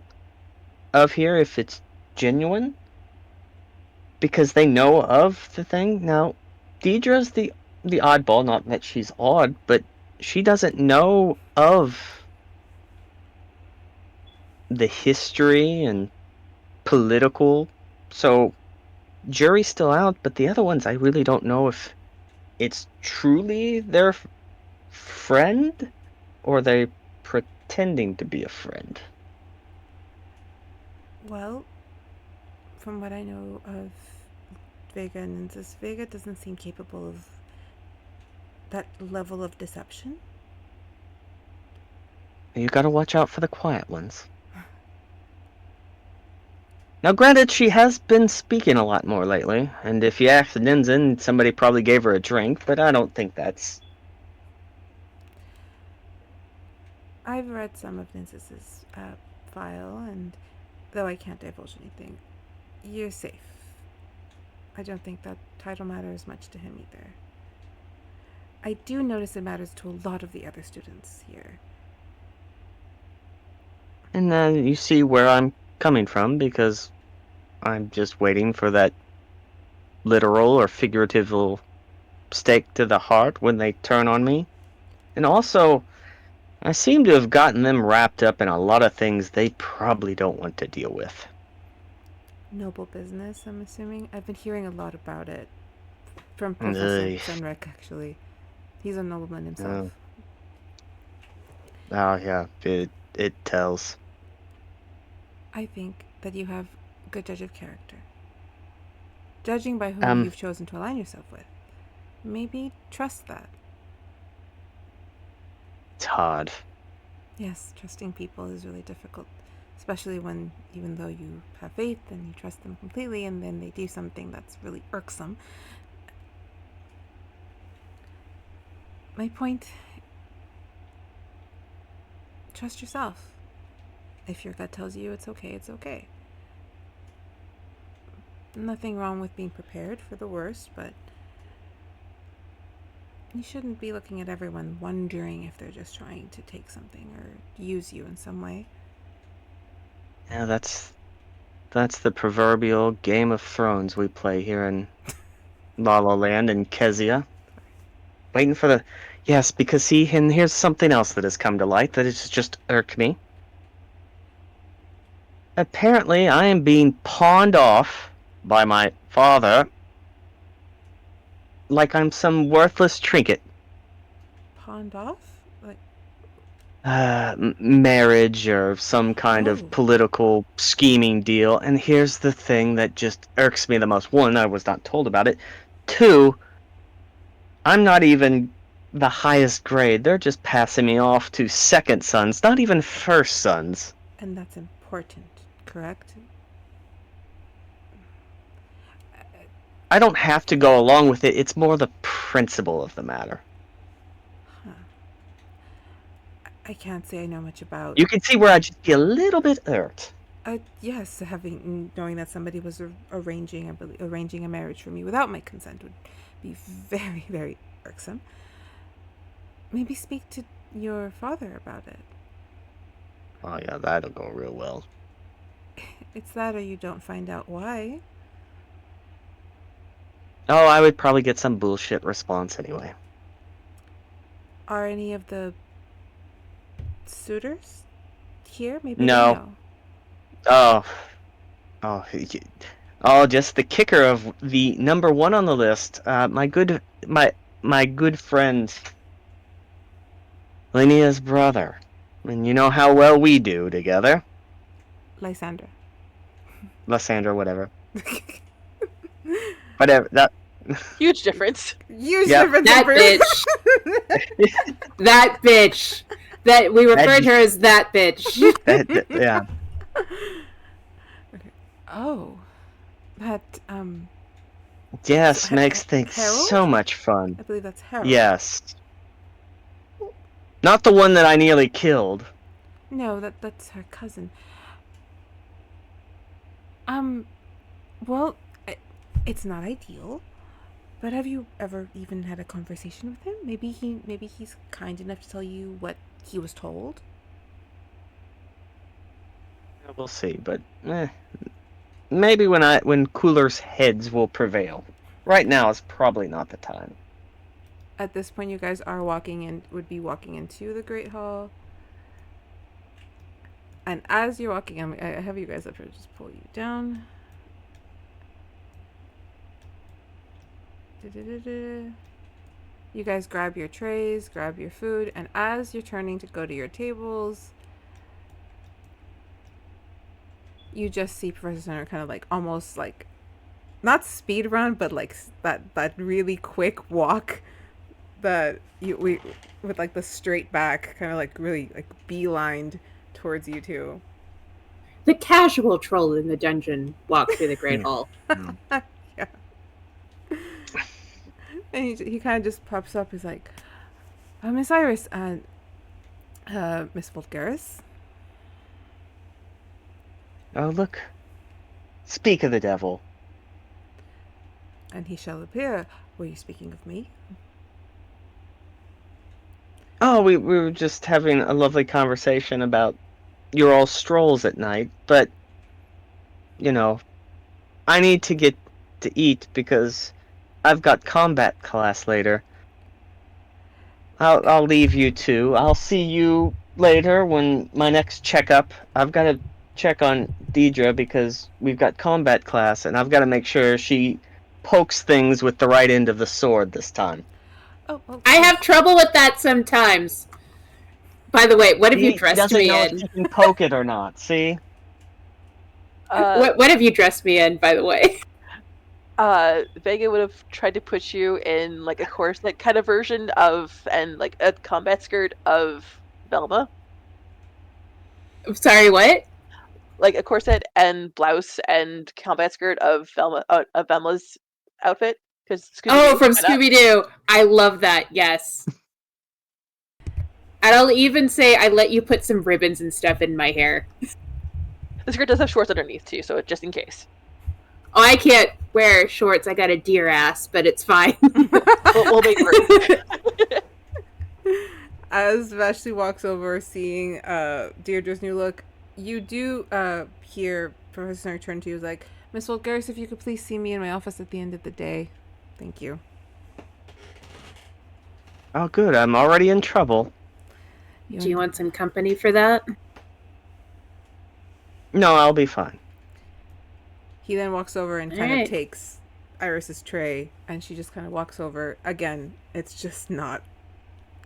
if it's genuine, because they know of the thing. Now, Deidre's the oddball, not that she's odd, but she doesn't know of the history and political. So jury's still out, but the other ones I really don't know if it's truly their friend or they pretending to be a friend. well, from what I know of Vega and Nynzus, Vega doesn't seem capable of that level of deception. You gotta watch out for the quiet ones. Now, granted, she has been speaking a lot more lately, and if you ask Ninzin, somebody probably gave her a drink, but I don't think that's. I've read some of Nynzus's file, and though I can't divulge anything, you're safe. I don't think that title matters much to him either. I do notice it matters to a lot of the other students here. And then you see where I'm coming from, because I'm just waiting for that literal or figurative stake to the heart when they turn on me. And also, I seem to have gotten them wrapped up in a lot of things they probably don't want to deal with. Noble business, I'm assuming. I've been hearing a lot about it from Professor Ugh. Senric, actually. He's a nobleman himself. Oh. Oh yeah, it tells. I think that you have a good judge of character. Judging by whom Um, you've chosen to align yourself with. Maybe trust that. it's hard. Yes, trusting people is really difficult. Especially when, even though you have faith and you trust them completely, and then they do something that's really irksome. My point, trust yourself. If your gut tells you it's okay, it's okay. Nothing wrong with being prepared for the worst, but you shouldn't be looking at everyone wondering if they're just trying to take something or use you in some way. Yeah, that's the proverbial Game of Thrones we play here in Lala Land and Kezia. Waiting for the Yes, because see, and here's something else that has come to light that has just irked me. Apparently, I am being pawned off by my father like I'm some worthless trinket. Pawned off? Like, Marriage or some kind of Oh. political scheming deal. And here's the thing that just irks me the most. One, I was not told about it. Two, I'm not even the highest grade. They're just passing me off to second sons, not even first sons. and that's important, correct? I don't have to go along with it. It's more the principle of the matter. Huh. I can't say I know much about. You can see where I'd just be a little bit irked. Yes, knowing that somebody was arranging a marriage for me without my consent would be very, very irksome. Maybe speak to your father about it. Oh yeah, that'll go real well. It's that, or you don't find out why. Oh, I would probably get some bullshit response anyway. Are any of the suitors here? Maybe No. they know. Oh, just the kicker of the number one on the list. My good friend, Lynia's brother. And you know how well we do together. Lysandra. Lysandra, whatever. Whatever. That. Huge difference. Huge Yep. difference. That bitch. That bitch. That we referred to her as that bitch. Yeah. Oh, that Yes, So, makes things Harold? so much fun. I believe that's Harold. Yes. Not the one that I nearly killed. No, that's her cousin. Well, it's not ideal, but have you ever even had a conversation with him? Maybe he's kind enough to tell you what he was told. We'll see, but maybe when cooler's heads will prevail. Right now is probably not the time. At this point, you guys would be walking into the Great Hall. And as you're walking, I have you guys up here, just pull you down. You guys grab your trays, grab your food, and as you're turning to go to your tables, you just see Professor Center kind of like almost like not speed run, but like that really quick walk that we with like the straight back, kind of like really like beelined towards you two. The casual troll in the dungeon walked through the Great Hall. Yeah. And he kind of just pops up. He's like, Miss Iris, Miss Vulgaris. Oh, look. Speak of the devil. And he shall appear. Were you speaking of me? Oh, we were just having a lovely conversation about your all strolls at night, but, you know, I need to get to eat because I've got combat class later. I'll leave you two. I'll see you later when my next checkup. I've got to check on Dierdra because we've got combat class, and I've got to make sure she pokes things with the right end of the sword this time. Oh, I have trouble with that sometimes. By the way, what have you dressed me know in? if you can poke it or not. See? What have you dressed me in, by the way? Vega would have tried to put you in like a corset kind of version of, and like a combat skirt of Velma. I'm sorry, what? Like a corset and blouse and combat skirt of Velma's outfit. Oh, from Scooby-Doo. I love that, yes. And I'll even say I let you put some ribbons and stuff in my hair. The skirt does have shorts underneath too, so just in case. Oh, I can't wear shorts. I got a deer ass, but it's fine. We'll make room. As Vashley walks over, seeing Deirdre's new look, you do hear Professor Snark turn to you, like, Miss Vulgaris, if you could please see me in my office at the end of the day. Thank you. Oh, good. I'm already in trouble. Do you want some company for that? No, I'll be fine. He then walks over and kind of Alright. takes Iris's tray, and she just kind of walks over. Again, it's just not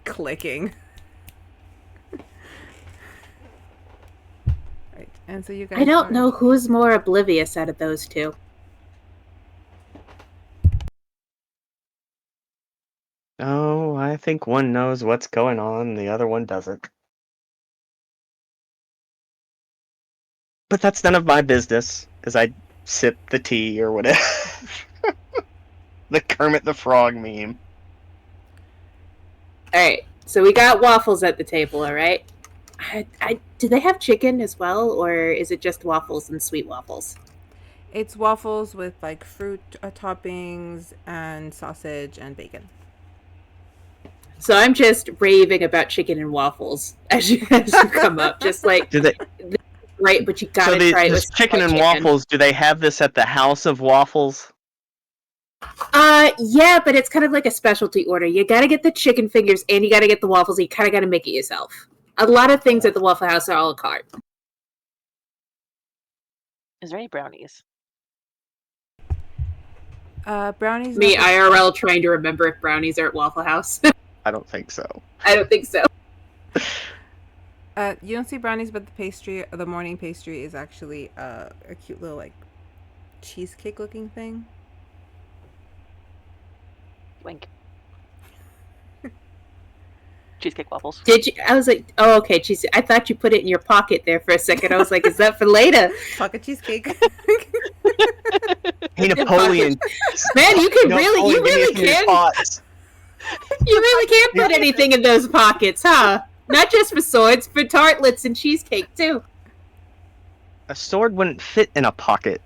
clicking. Right, and so you guys. I don't know who's more oblivious out of those two. Oh, I think one knows what's going on, the other one doesn't. But that's none of my business, as I sip the tea or whatever. The Kermit the Frog meme. Alright, so we got waffles at the table, alright? Do they have chicken as well, or is it just waffles and sweet waffles? It's waffles with like fruit toppings and sausage and bacon. So I'm just raving about chicken and waffles as you come up. Just like, Do they? right, but you So gotta try it this with chicken and chicken. waffles. Do they have this at the House of Waffles? Yeah, but it's kind of like a specialty order. You gotta get the chicken fingers and you gotta get the waffles. You kind of gotta make it yourself. A lot of things at the Waffle House are a la carte. Is there any brownies? Brownies. Me, not- IRL, trying to remember if brownies are at Waffle House. I don't think so. I don't think so. You don't see brownies, but the pastry, the morning pastry, is actually a cute little like cheesecake-looking thing. Wink. Cheesecake waffles. Did you? I was like, oh, okay, cheese. I thought you put it in your pocket there for a second. I was like, is that for later? Pocket cheesecake. Hey, Napoleon. Man, you can Napoleon, you really give me some can. pots. You really can't put anything in those pockets, huh? Not just for swords, for tartlets and cheesecake too. A sword wouldn't fit in a pocket.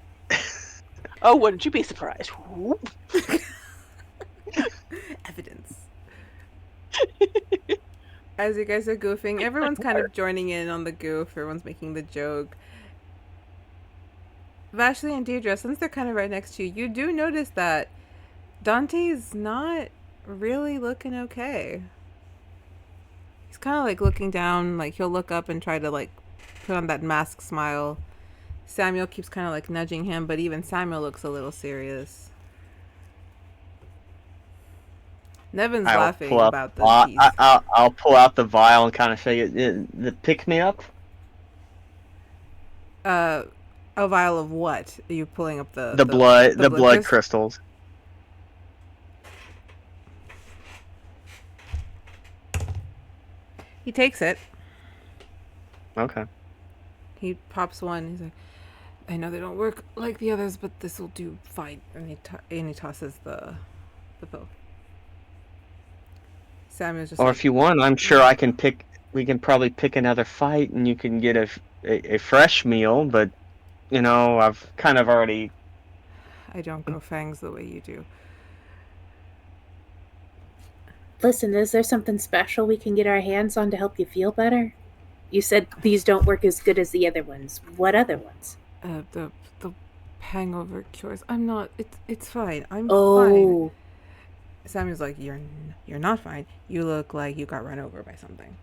Oh, wouldn't you be surprised? Whoop. Evidence. As you guys are goofing, everyone's kind of joining in on the goof. Everyone's making the joke. Vashley and Dierdra, since they're kind of right next to you, you do notice that Dante's not really looking okay. He's kind of like looking down, like he'll look up and try to like put on that mask smile. Samuel keeps kind of like nudging him, but even Samuel looks a little serious. Nevin's laughing about the tease. I'll pull out the vial and kind of shake it. The pick me up. A vial of what? Are you pulling up the blood crystals. He takes it. Okay. He pops one. He's like, I know they don't work like the others, but this will do fine. And he tosses the pill. Samuel's just Or like, if you want, I'm sure I can pick. We can probably pick another fight, and you can get a fresh meal. But you know, I've kind of already. I don't grow fangs the way you do. Listen, is there something special we can get our hands on to help you feel better? You said these don't work as good as the other ones. What other ones? The hangover cures. I'm not. It's fine. I'm fine. Oh, Samuel's like, you're not fine. You look like you got run over by something.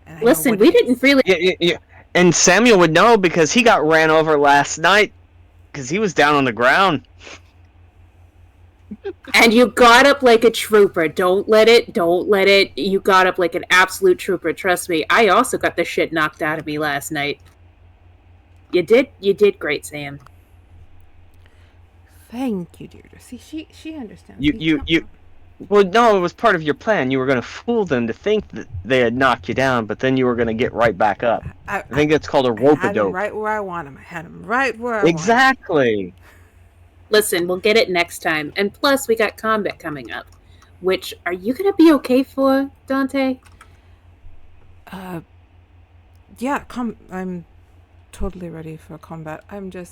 And I know listen, what we it is. didn't really. Yeah. And Samuel would know because he got ran over last night because he was down on the ground. And you got up like a trooper. Don't let it. You got up like an absolute trooper. Trust me. I also got the shit knocked out of me last night. You did great, Sam. Thank you, Deirdre. See, she understands. You. Well, no, it was part of your plan. You were going to fool them to think that they had knocked you down, but then you were going to get right back up. I think that's called a I had him rope-a-dope. right where I want him. I had him right where I want him. Exactly. Listen, we'll get it next time. And plus, we got combat coming up. Which, are you going to be okay for, Dante? Yeah, I'm totally ready for combat.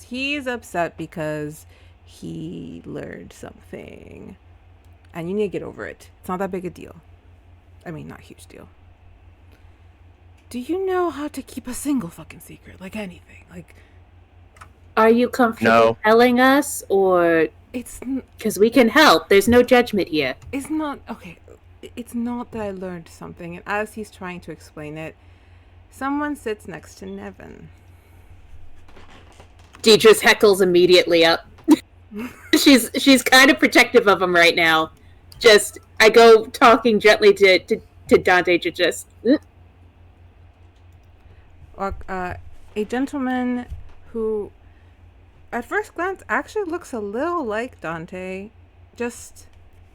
He's upset because he learned something. And you need to get over it. It's not that big a deal. I mean, not a huge deal. Do you know how to keep a single fucking secret? Like anything. Like, Are you comfortable No. telling us, or Because we can help. There's no judgment here. It's not okay. It's not that I learned something, and as he's trying to explain it, someone sits next to Nevin. Deidre's heckles immediately up. she's kind of protective of him right now. I go talking gently to Dante to just. A gentleman who, at first glance, actually looks a little like Dante. Just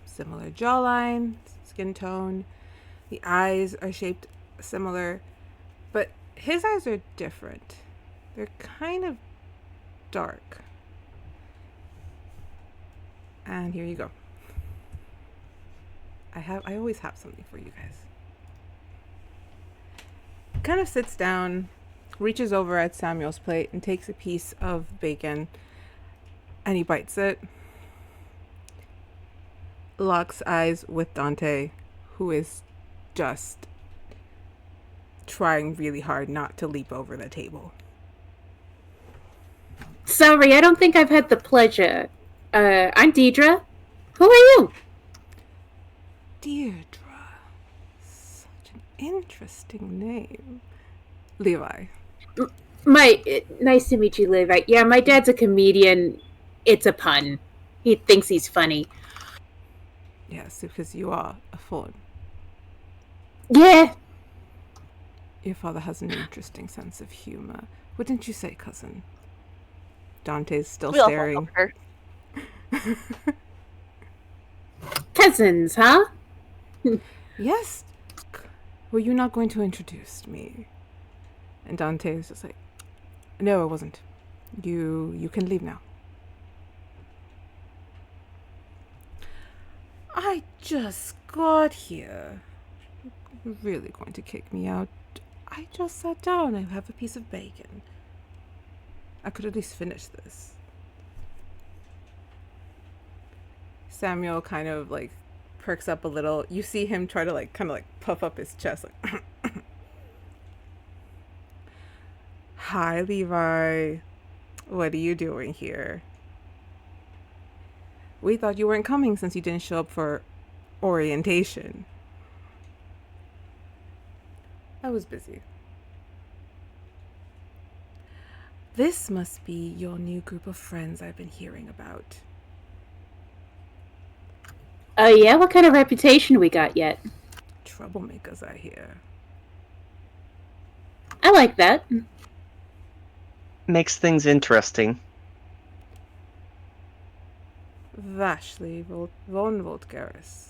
similar jawline, skin tone. The eyes are shaped similar, but his eyes are different. They're kind of dark. And here you go. I always have something for you guys. Kind of sits down, reaches over at Samuel's plate and takes a piece of bacon, and he bites it. Locks eyes with Dante, who is just trying really hard not to leap over the table. Sorry, I don't think I've had the pleasure. I'm Dierdra. Who are you? Dierdra. Such an interesting name. Levi. Nice to meet you, Levi. Yeah, my dad's a comedian. It's a pun. He thinks he's funny. Yes, because you are a fawn. Yeah. Your father has an interesting sense of humor. Wouldn't you say, cousin? Dante's still We all staring. her. Cousins, huh? Yes. Were you not going to introduce me? And Dante is just like, no, I wasn't. You can leave now. I just got here. You're really going to kick me out? I just sat down. I have a piece of bacon. I could at least finish this. Samuel kind of like perks up a little. You see him try to like kind of like puff up his chest like Hi, Levi. What are you doing here? We thought you weren't coming since you didn't show up for orientation. I was busy. This must be your new group of friends I've been hearing about. Yeah, what kind of reputation we got yet? Troublemakers, I hear. I like that. Makes things interesting. Vashley von Voltgaris.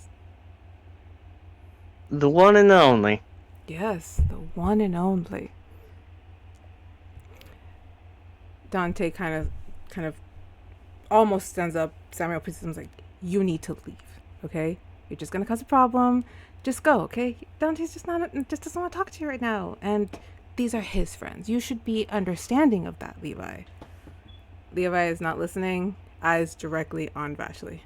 The one and only. Yes, the one and only. Dante kind of almost stands up. Samuel pushes him like, you need to leave, okay? You're just gonna cause a problem. Just go, okay? Dante's just doesn't want to talk to you right now. And these are his friends. You should be understanding of that, Levi. Levi is not listening. Eyes directly on Vashley.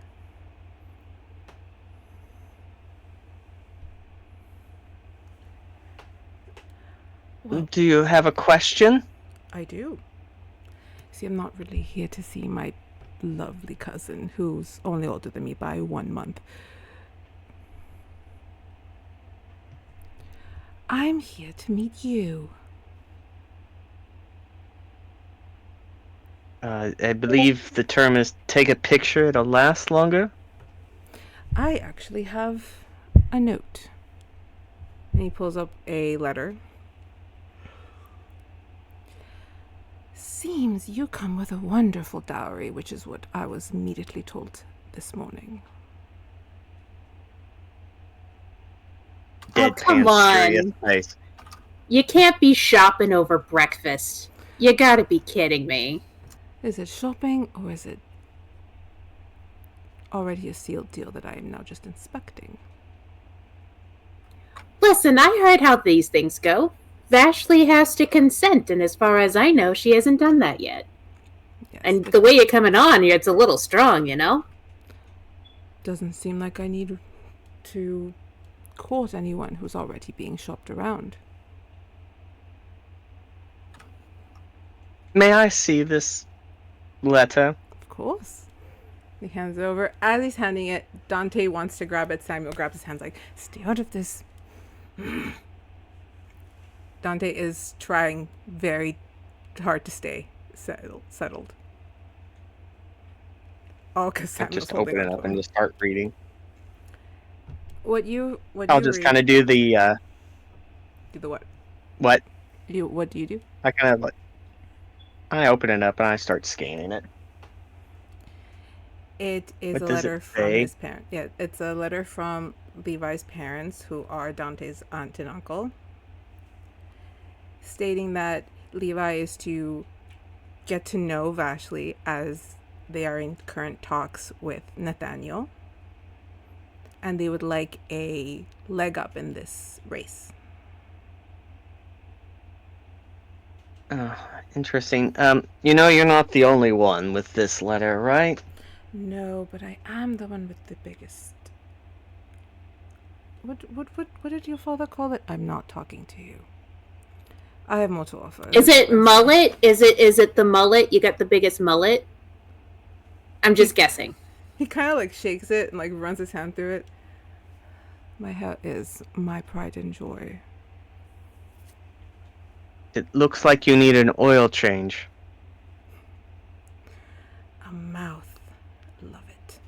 Well, Do you have a question? I do. See, I'm not really here to see my lovely cousin, who's only older than me by 1 month. I'm here to meet you. I believe the term is take a picture, it'll last longer. I actually have a note. And he pulls up a letter. Seems you come with a wonderful dowry, which is what I was immediately told this morning. Come serious on. face. You can't be shopping over breakfast. You gotta be kidding me. Is it shopping, or is it already a sealed deal that I am now just inspecting? Listen, I heard how these things go. Vashley has to consent, and as far as I know, she hasn't done that yet. Yes, And the way you're coming on, it's a little strong, you know? doesn't seem like I need to court anyone who's already being shopped around. May I see this letter? Of course. He hands it over. As he's handing it, Dante wants to grab it. Samuel grabs his hands like, stay out of this. Dante is trying very hard to stay settled. Oh, because I'll Samuel's just open it up and just start reading. I'll just kind of do the... Do the what? What? What do you do? I kind of like... I open it up and I start scanning it. It is What a does letter it from say? his parents. Yeah, it's a letter from Levi's parents, who are Dante's aunt and uncle, stating that Levi is to get to know Vashley as they are in current talks with Nathaniel, and they would like a leg up in this race. Interesting. You know you're not the only one with this letter, right? No, but I am the one with the biggest. What did your father call it? I'm not talking to you. I have more to offer. Is it mullet? Is it the mullet? You got the biggest mullet? I'm just guessing. He kind of like shakes it and like runs his hand through it. My hair is my pride and joy. It looks like you need an oil change. A mouth. Love it.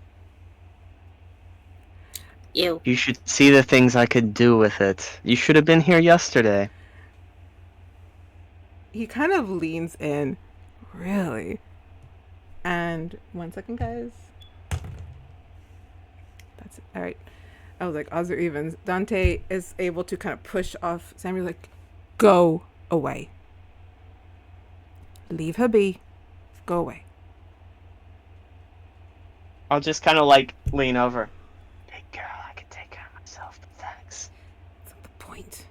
Ew. You should see the things I could do with it. You should have been here yesterday. He kind of leans in. Really? And 1 second, guys. That's it. All right. I was like, odds or evens. Dante is able to kind of push off Samuel, like, go away. Leave her be. Go away. I'll just kind of like lean over. Hey girl, I can take care of myself, but thanks. That's not the point.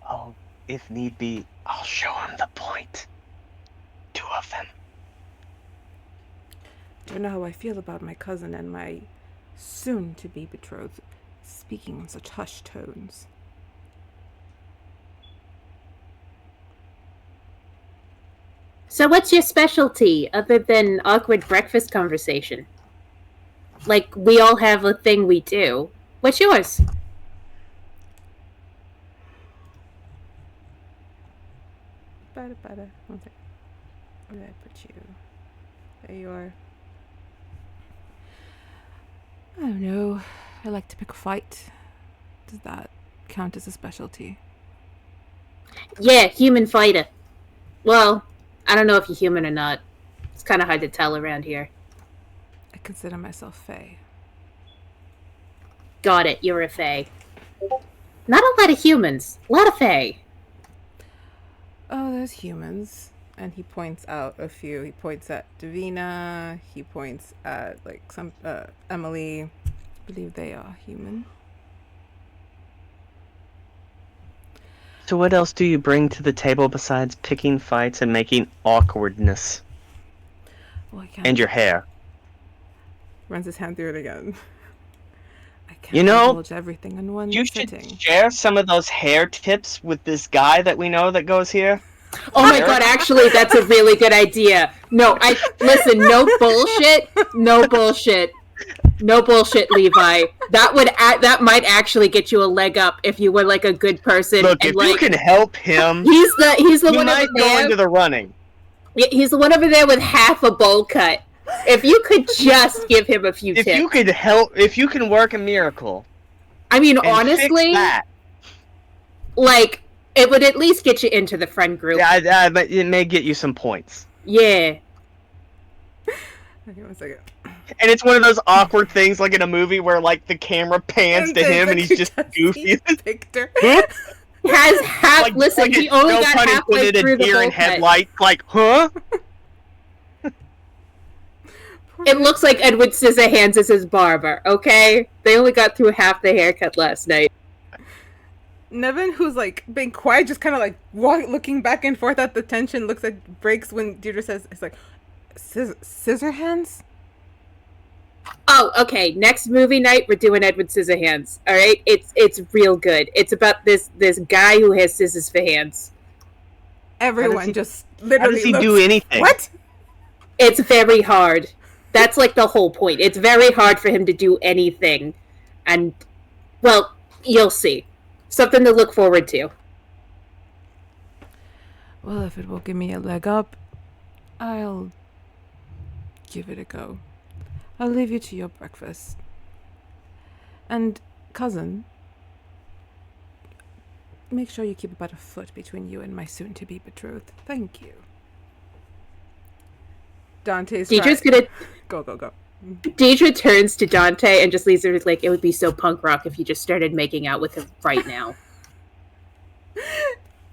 Oh, if need be, I'll show him the point. 2 of them. Don't know how I feel about my cousin and my soon-to-be betrothed speaking in such hushed tones. So what's your specialty other than awkward breakfast conversation? Like, we all have a thing we do. What's yours? One second. Where did I put you? There you are. I don't know. I like to pick a fight. Does that count as a specialty? Yeah, human fighter. Well, I don't know if you're human or not. It's kind of hard to tell around here. I consider myself Fae. Got it, you're a Fae. Not a lot of humans. A lot of Fae. Oh, there's humans. And he points out a few. He points at Davina. He points at, like, some, Emily. I believe they are human. So what else do you bring to the table besides picking fights and making awkwardness? Well, I can't. And your hair. Runs his hand through it again. I can't You know, indulge everything in one You sitting. should share some of those hair tips with this guy that we know that goes here. Oh my god, actually, that's a really good idea. No, listen, no bullshit. No bullshit. No bullshit, Levi. That might actually get you a leg up if you were like a good person. Look, and if like, you can help him, he's the he one might over go there. into the running. He's the one over there with half a bowl cut. If you could just give him a few If tips. you could help, if you can work a miracle. I mean, And honestly, fix that. like, it would at least get you into the friend group. Yeah, but it may get you some points. Yeah. Okay, 1 second. And it's one of those awkward things, like in a movie where like the camera pans to him and he's just goofy. Victor. Has half. Like, Listen, like he only no got pun halfway intended, through a the deer bowl in cut. headlights. Like, huh? It looks like Edward Scissorhands is his barber, okay? They only got through half the haircut last night. Nevin, who's like being quiet, just kind of like looking back and forth at the tension, looks like breaks when Dierdra says, "It's like scissor hands." Oh, okay. Next movie night, we're doing Edward Scissorhands. All right, it's real good. It's about this guy who has scissors for hands. Everyone he- just How literally. does he looks, do anything? What? It's very hard. That's like the whole point. It's very hard for him to do anything. And, well, you'll see. Something to look forward to. Well, if it will give me a leg up, I'll give it a go. I'll leave you to your breakfast. And, cousin, make sure you keep about a foot between you and my soon-to-be betrothed. Thank you. Dante's Deidre's gonna... Go. Deidre turns to Dante and just leaves her with, like, it would be so punk rock if you just started making out with him right now.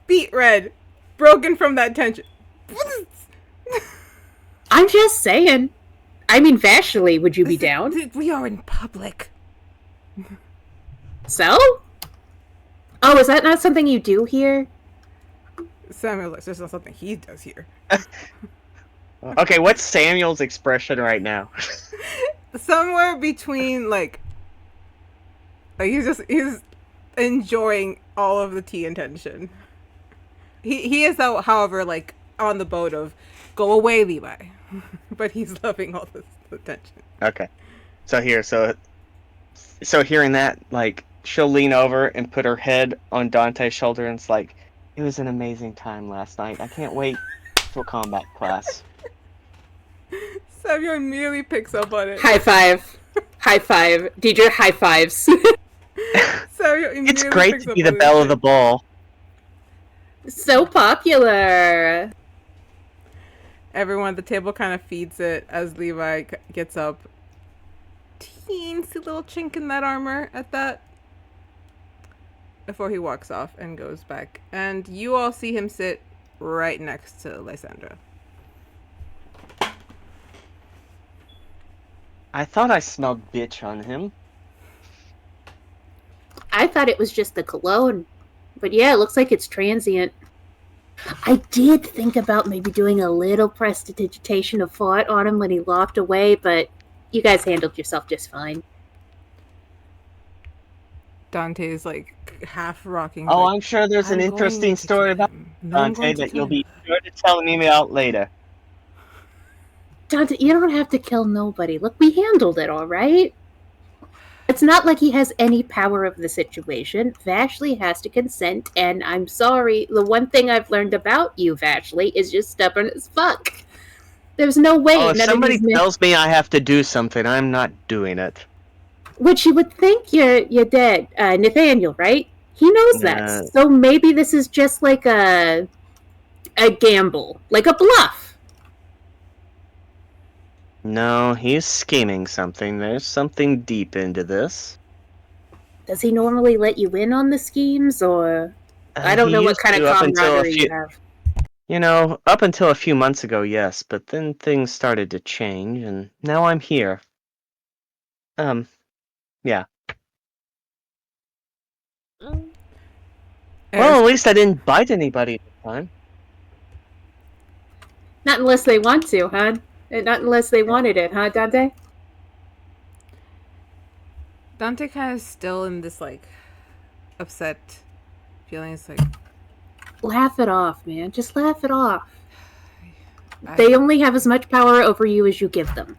Beat red. Broken from that tension. I'm just saying. I mean, Vashley, would you be down? We are in public. So? Oh, is that not something you do here? Samuel, it's just not something he does here. Okay, what's Samuel's expression right now? Somewhere between, like he's enjoying all of the tea and tension. He is, however, like, on the boat of, go away, Levi. But he's loving all this attention. Okay. So hearing that, like, she'll lean over and put her head on Dante's shoulder and it's like, it was an amazing time last night. I can't wait for combat class. Samuel immediately picks up on it. High five. High five. Deidre, high fives. Samuel immediately It's great picks to up be the on belle it. of the ball. So popular. Everyone at the table kind of feeds it as Levi gets up. Teensy little chink in that armor at that. Before he walks off and goes back. And you all see him sit right next to Lysandra. I thought I smelled bitch on him. I thought it was just the cologne. But yeah, it looks like it's transient. I did think about maybe doing a little prestidigitation of thought on him when he lopped away, but you guys handled yourself just fine. Dante's like half rocking. Oh, like, I'm sure there's an "I'm interesting going to story tell about him. And then I'm Dante going to that tell you'll him." be sure to tell me about later. Dante, you don't have to kill nobody. Look, we handled it, all right? It's not like he has any power of the situation. Vashley has to consent, and I'm sorry, the one thing I've learned about you, Vashley, is just stubborn as fuck. There's no way Oh, if none somebody of these men... tells me I have to do something, I'm not doing it. Which you would think you're dead. Nathaniel, right? He knows that. So maybe this is just like a gamble. Like a bluff. No, he's scheming something. There's something deep into this. Does he normally let you in on the schemes, or... I don't He know what used kind of to up until camaraderie you have. You know, up until a few months ago, yes, but then things started to change, and now I'm here. Yeah. Mm, Well, at least I didn't bite anybody at the time. Not unless they want to, huh? Not unless they wanted it, huh, Dante? Dante kind of still in this like upset feeling. It's like, Laugh it off, man. Just laugh it off. They only have as much power over you as you give them.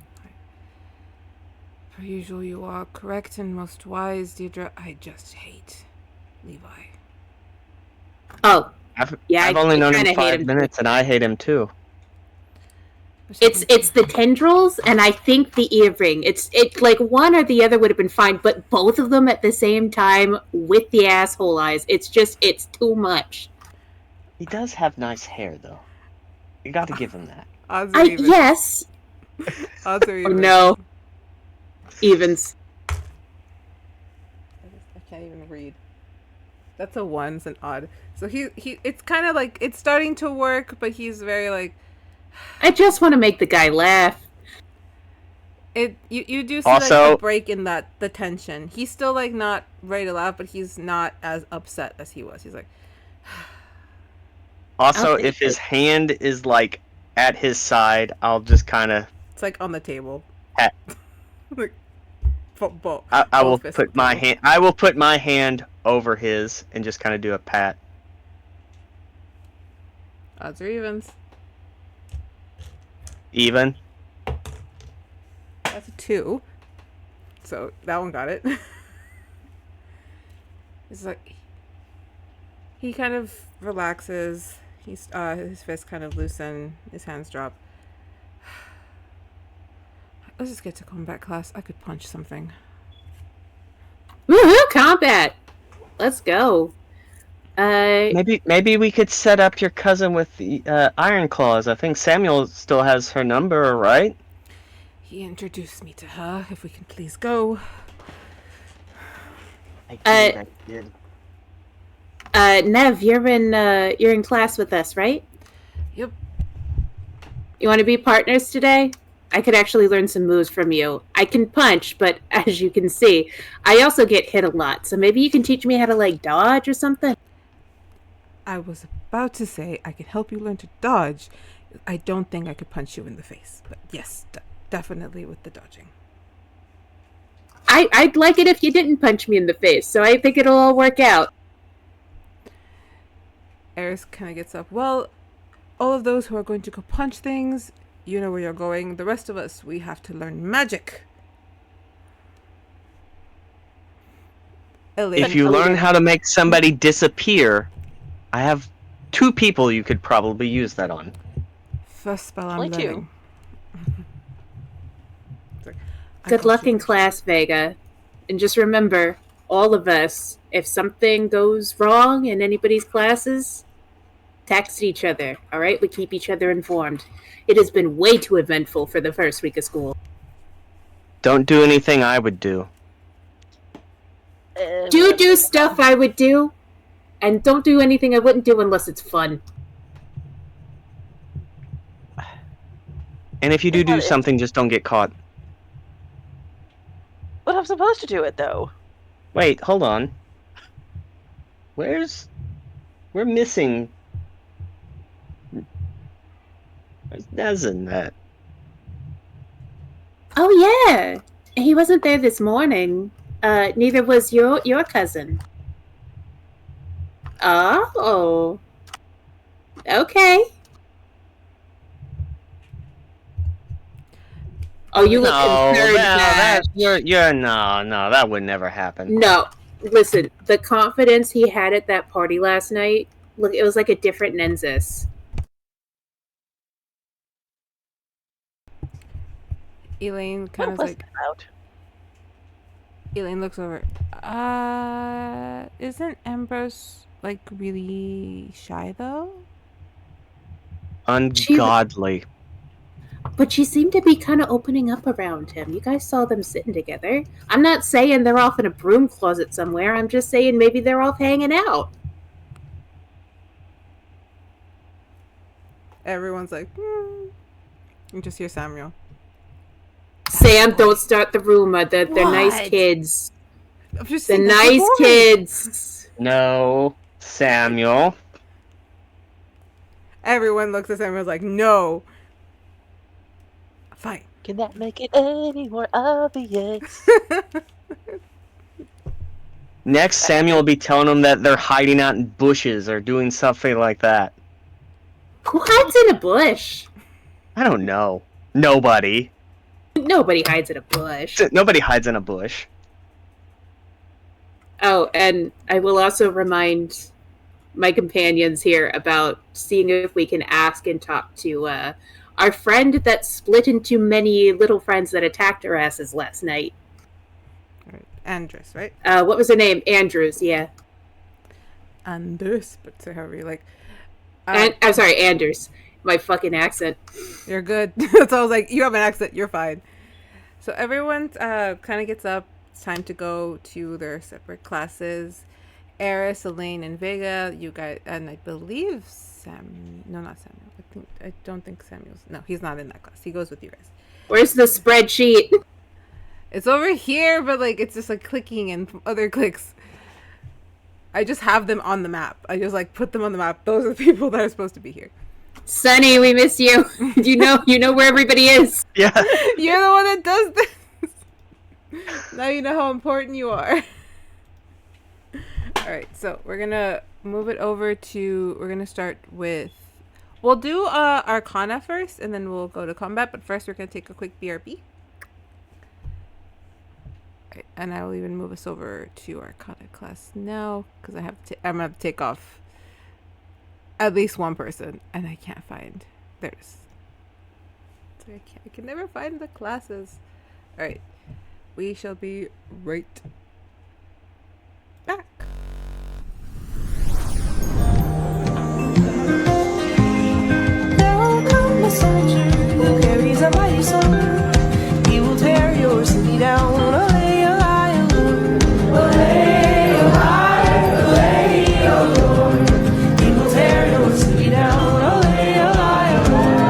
Per usual, you are correct and most wise, Dierdra. I just hate Levi. Oh, I've yeah, only I known kinda him hate 5 him. minutes, and I hate him too. it's the tendrils, and I think the earring. It's like one or the other would have been fine, but both of them at the same time with the asshole eyes. It's too much. He does have nice hair, though. You got to give him that. Odds are even. Yes. Odds are Oh, even. no. Evens. I can't even read. That's a one. It's an odd. So he. It's kind of like it's starting to work, but he's very like. I just want to make the guy laugh. You do see Also- like a break in the tension. He's still like not ready to laugh, but he's not as upset as he was. He's like. Also, Okay. if his hand is, like, at his side, I'll just kind of... It's like on the table. Pat. Like, I will both fists put on the my table. hand... I will put my hand over his and just kind of do a pat. Odds are evens. Even. That's a 2. So that one got it. It's like he kind of relaxes. He's his fists kind of loosen, his hands drop. Let's just get to combat class. I could punch something. Woohoo! Combat. Let's go. Maybe we could set up your cousin with the Iron Claws. I think Samuel still has her number, right? He introduced me to her. If we can please go. I did. Nev, you're in class with us, right? Yep. You want to be partners today? I could actually learn some moves from you. I can punch, but as you can see, I also get hit a lot. So maybe you can teach me how to, like, dodge or something? I was about to say I can help you learn to dodge. I don't think I could punch you in the face. But yes, definitely with the dodging. I'd like it if you didn't punch me in the face, so I think it'll all work out. Eris kind of gets up. Well, all of those who are going to go punch things, you know where you're going. The rest of us, we have to learn magic. If you learn how to make somebody disappear, I have 2 people you could probably use that on. First spell I'm Only 2. learning. Good luck in class, Vega. And just remember, all of us, if something goes wrong in anybody's classes, text each other, all right? We keep each other informed. It has been way too eventful for the first week of school. Don't do anything I would do. Do stuff I would do, and don't do anything I wouldn't do unless it's fun. And if you do something, just don't get caught. But I'm supposed to do it, though. Wait, hold on. We're missing... Where's Nez in that? Oh, yeah. He wasn't there this morning. Neither was your cousin. Oh. Okay. Oh, you look concerned. No, that would never happen. No, listen, the confidence he had at that party last night, look, it was like a different Nynzus. Elaine kind of like... Elaine looks over. Isn't Ambrose, like, really shy, though? Ungodly. But she seemed to be kind of opening up around him. You guys saw them sitting together. I'm not saying they're off in a broom closet somewhere. I'm just saying maybe they're off hanging out. Everyone's like, You just hear Samuel. Sam, don't start the rumor that they're nice kids. They're nice kids. No, Samuel. Everyone looks at Samuel's like, no. Fine. Can that make it any more obvious? Next, Samuel will be telling them that they're hiding out in bushes or doing something like that. Who hides in a bush? I don't know. Nobody. Nobody hides in a bush. Nobody hides in a bush. Oh, and I will also remind my companions here about seeing if we can ask and talk to our friend that split into many little friends that attacked our asses last night. All right. Andres, right? What was her name? Andrews, yeah. Andres, but so however you like. I'm sorry, Anders. My fucking accent. You're good. So I was like, you have an accent, you're fine. So everyone kind of gets up. It's time to go to their separate classes. Eris, Elaine, and Vega, you guys, and I believe not Samuel. I don't think Samuel's. No, he's not in that class. He goes with you guys. Where's the spreadsheet? It's over here, but like it's just like clicking and other clicks. I just have them on the map. I just like put them on the map. Those are the people that are supposed to be here. Sunny, we miss you. You know where everybody is. Yeah. You're the one that does this. Now you know how important you are. Alright, so we're gonna move it over to, we're gonna start with We'll do Arcana first, and then we'll go to combat. But first, we're gonna take a quick BRB. Right, and I will even move us over to Arcana class now because I'm gonna have to take off at least one person, and I can't find. There's. So I can never find the classes. All right, we shall be right back. Now come the soldier who carries a mighty sword. He will tear your city down. Olay, olay, olay, olay, olay, olay. He will tear your city down. Olay, olay, olay.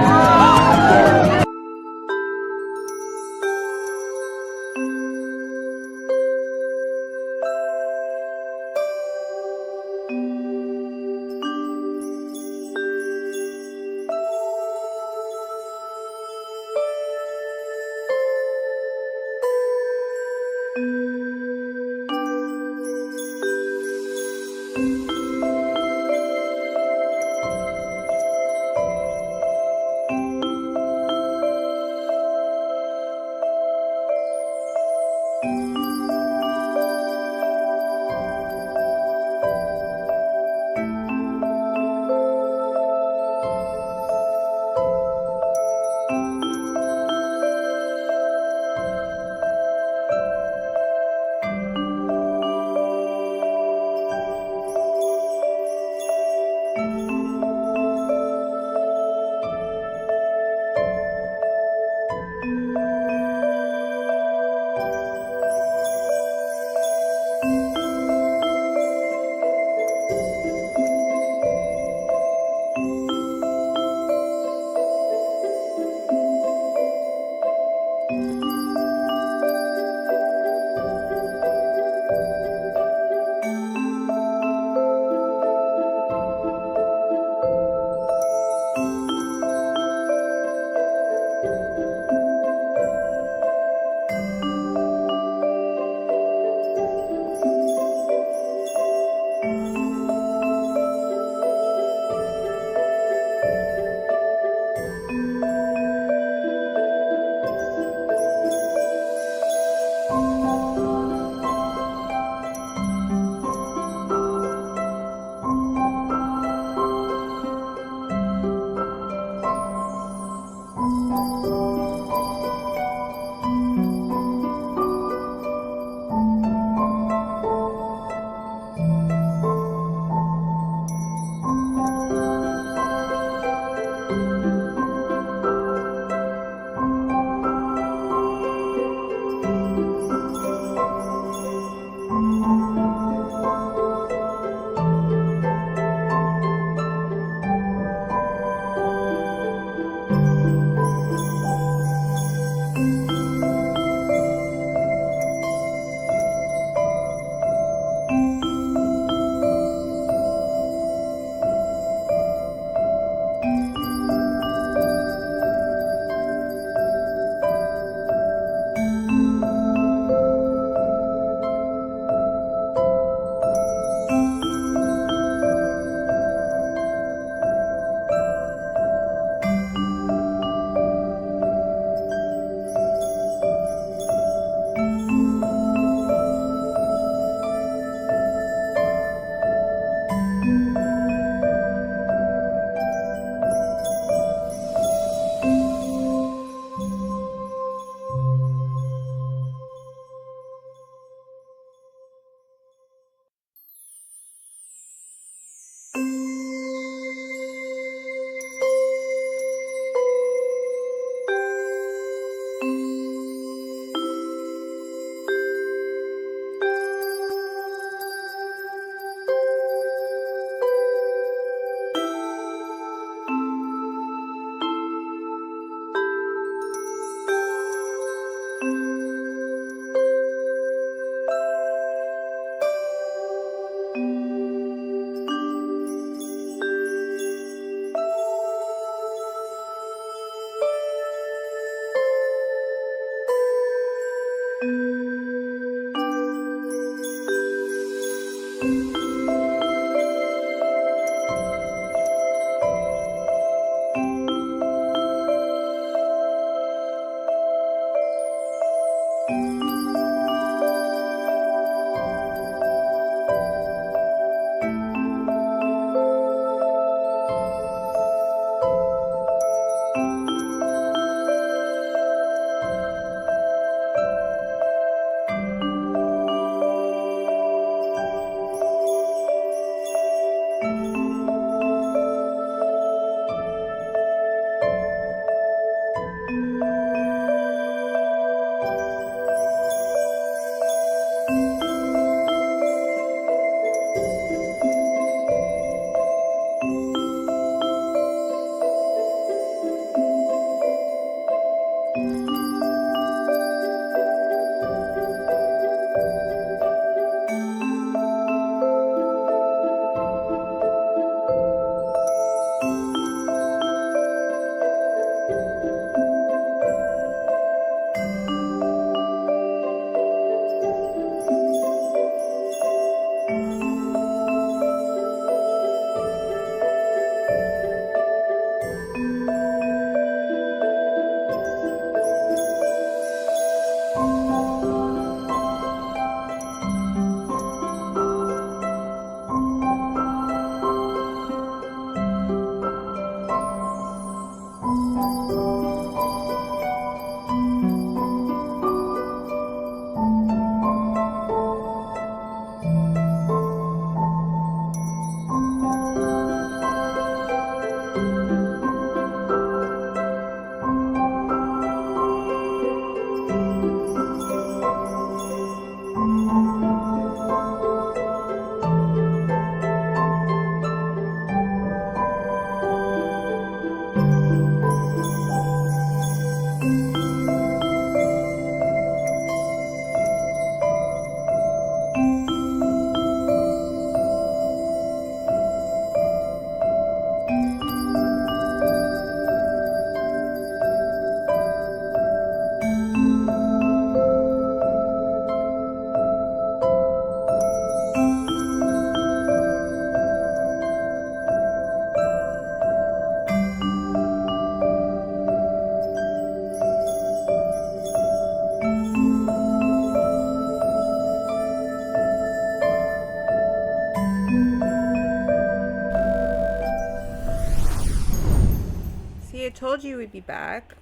See, I told you we'd be back.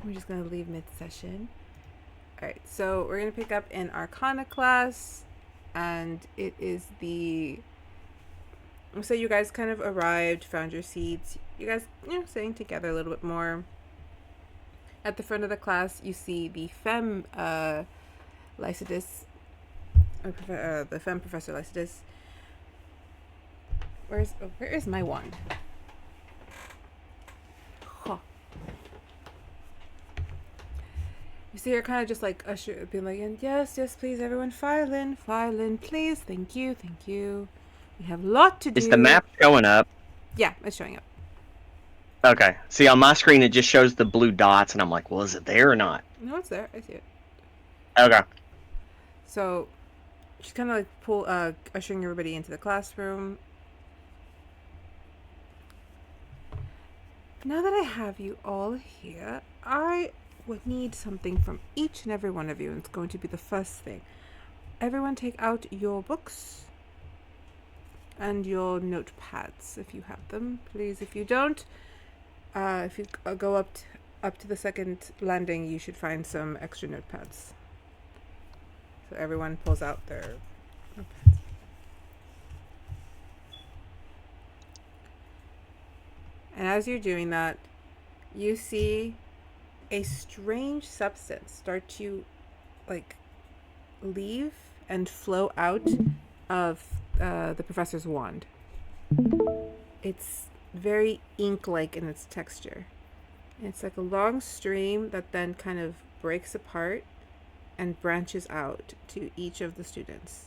We're just gonna leave mid-session. Alright, so we're gonna pick up in Arcana class, and it is the... So you guys kind of arrived, found your seats. You guys, sitting together a little bit more. At the front of the class, you see the Femme Lycidus, the Femme Professor Lycidus. Where is my wand? Huh. You see her kind of just like usher, being like, and yes, please, everyone, file in, please. Thank you. We have a lot to do. Is the map showing up? Yeah, it's showing up. Okay. See, on my screen, it just shows the blue dots, and I'm like, well, is it there or not? No, it's there. I see it. Okay. So she's kind of like ushering everybody into the classroom. Now that I have you all here, I would need something from each and every one of you, and it's going to be the first thing. Everyone take out your books and your notepads if you have them, please. If you don't, if you go up to the second landing, you should find some extra notepads. So everyone pulls out their notepads. And as you're doing that, you see a strange substance start to leave and flow out of the professor's wand. It's very ink-like in its texture. It's like a long stream that then kind of breaks apart and branches out to each of the students.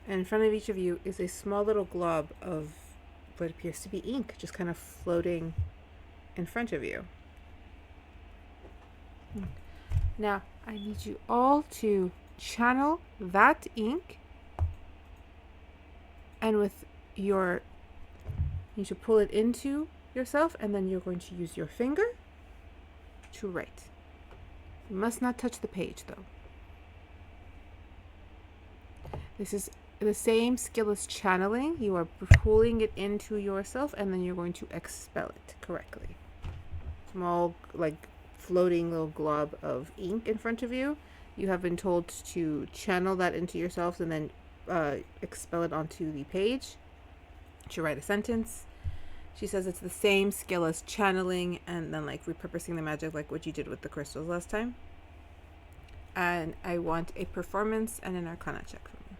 And in front of each of you is a small little glob of what appears to be ink, just kind of floating in front of you. Now, I need you all to channel that ink, and you need to pull it into yourself, and then you're going to use your finger to write. You must not touch the page, though. This is the same skill as channeling. You are pulling it into yourself, and then you're going to expel it correctly. Small, like, floating little glob of ink in front of you. You have been told to channel that into yourself and then expel it onto the page to write a sentence. She says it's the same skill as channeling and then like repurposing the magic like what you did with the crystals last time. And I want a performance and an arcana check from you.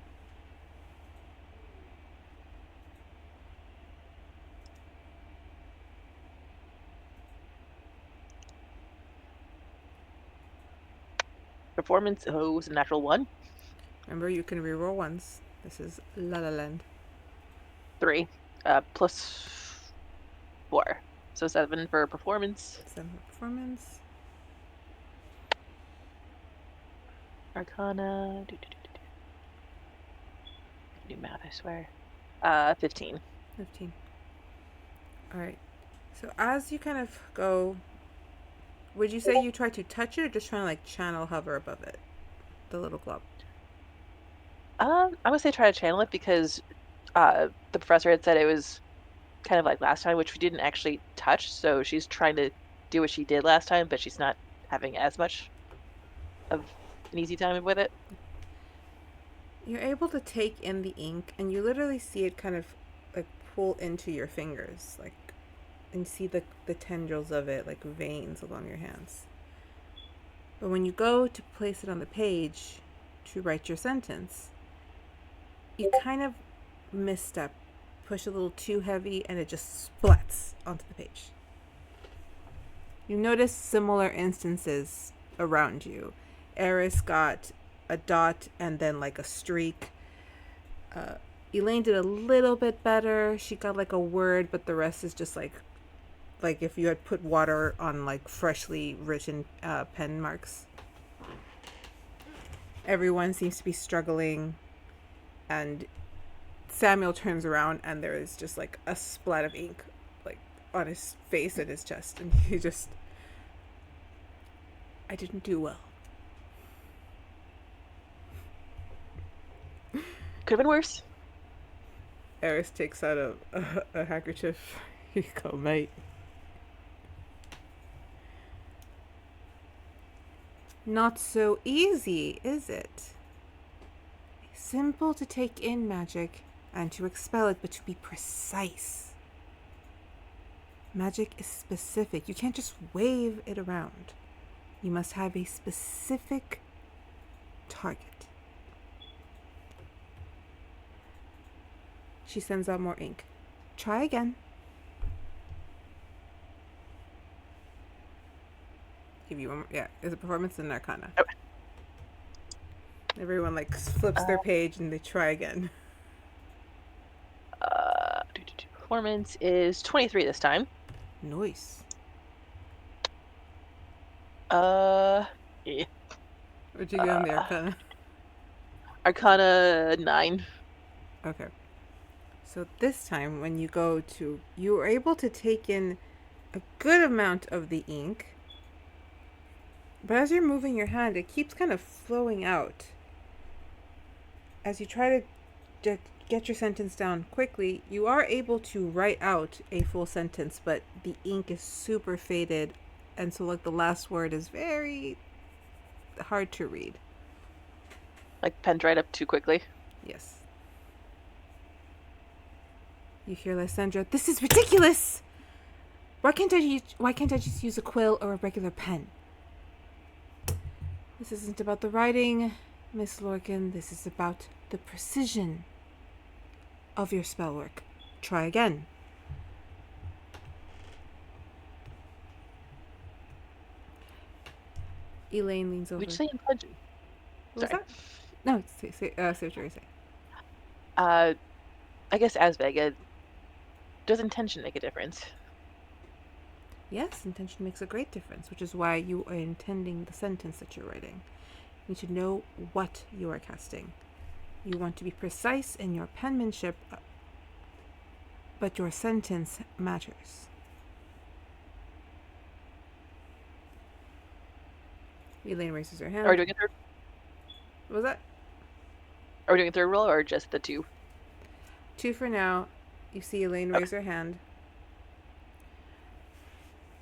Performance, oh, it's a natural 1. Remember, you can reroll once. This is Lala Land. 3. Plus 4. So 7 for performance. 7 for performance. Arcana. I can do math, I swear. 15. 15. Alright. So as you kind of go, would you say you try to touch it or just trying to like channel hover above it? The little glob. I would say try to channel it because the professor had said it was kind of like last time, which we didn't actually touch. So she's trying to do what she did last time, but she's not having as much of an easy time with it. You're able to take in the ink and you literally see it kind of like pull into your fingers, like, and see the tendrils of it like veins along your hands. But when you go to place it on the page to write your sentence, you kind of misstep, push a little too heavy, and it just splats onto the page. You notice similar instances around you. Eris got a dot and then like a streak. Elaine did a little bit better. She got like a word, but the rest is just like if you had put water on like freshly written pen marks. Everyone seems to be struggling, and Samuel turns around and there is just like a splat of ink like on his face and his chest, and he just, I didn't do well. Could have been worse. Eris takes out a handkerchief. Here you go, mate. Not so easy, is it? Simple to take in magic and to expel it, but to be precise. Magic is specific. You can't just wave it around. You must have a specific target. She sends out more ink. Try again. Give you one more. Yeah, it's a performance and an arcana. Okay. Everyone like flips their page and they try again. Performance is 23 this time. Nice. Yeah. What'd you get on the arcana? Arcana 9. Okay. So this time when you go to, you were able to take in a good amount of the ink, but as you're moving your hand, it keeps kind of flowing out. As you try to get your sentence down quickly, you are able to write out a full sentence, but the ink is super faded, and so like the last word is very hard to read. Like pen dried up too quickly. Yes. You hear Lysandra, "This is ridiculous! Why can't I just use a quill or a regular pen? This isn't about the writing, Miss Lorcan. This is about the precision of your spell work. Try again." Elaine leans over. Would you say intention? What was Sorry. that? No, say what you were saying. I guess as Vega, does intention make a difference? Yes, intention makes a great difference, which is why you are intending the sentence that you're writing. You need to know what you are casting. You want to be precise in your penmanship, but your sentence matters. Elaine raises her hand. Are we doing a third? What was that? Are we doing a third roll or just the 2? 2 for now. You see Elaine raise her hand.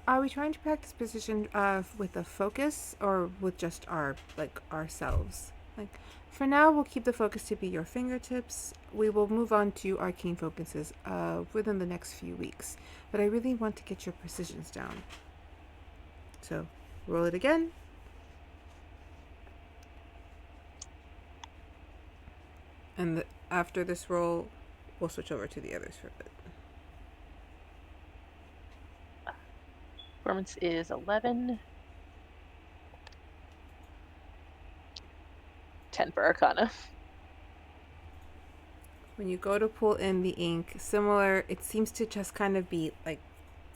Are we trying to practice precision with a focus or with just ourselves? For now, we'll keep the focus to be your fingertips. We will move on to arcane focuses within the next few weeks. But I really want to get your precisions down. So, roll it again. And after this roll, we'll switch over to the others for a bit. Performance is 11. 10 for Arcana. When you go to pull in the ink, similar, it seems to just kind of be like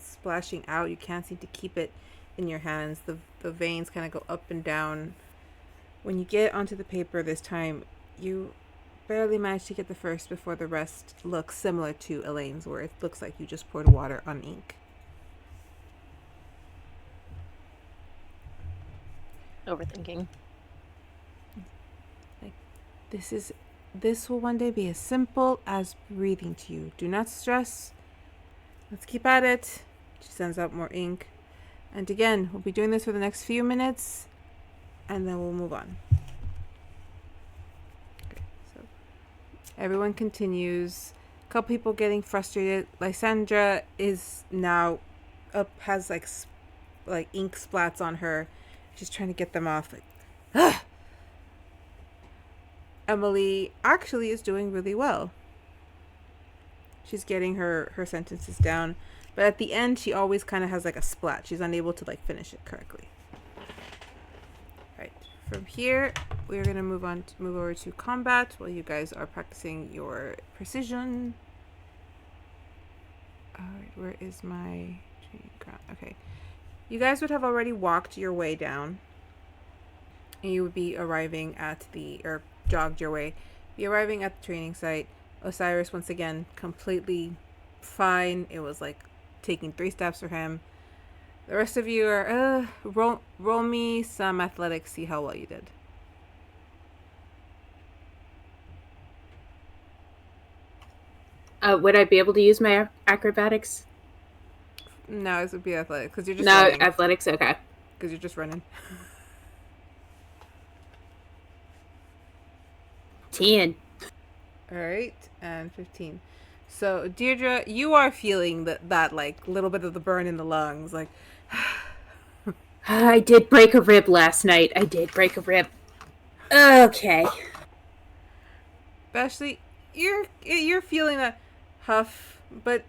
splashing out. You can't seem to keep it in your hands. The veins kind of go up and down. When you get onto the paper this time, you barely manage to get the first before the rest looks similar to Elaine's, where it looks like you just poured water on ink. Overthinking. This will one day be as simple as breathing to you. Do not stress. Let's keep at it. She sends out more ink. And again, we'll be doing this for the next few minutes, and then we'll move on. Okay, so everyone continues. A couple people getting frustrated. Lysandra is now has like ink splats on her. She's trying to get them off. Ugh! Emily actually is doing really well. She's getting her sentences down. But at the end, she always kind of has like a splat. She's unable to like finish it correctly. Right. From here, we're going to move over to combat while you guys are practicing your precision. Alright, where is my training ground? Okay. You guys would have already walked your way down. And you would be arriving at or jogged your way. Be arriving at the training site. Osiris, once again, completely fine. It was like taking 3 steps for him. The rest of you are, roll me some athletics, see how well you did. Would I be able to use my acrobatics? No, this would be athletics, because you're just No, running. athletics, okay. Because you're just running. 10. Alright, and 15. So, Dierdra, you are feeling that like, little bit of the burn in the lungs, like... I did break a rib last night. I did break a rib. Okay. Vashley, you're feeling that huff, but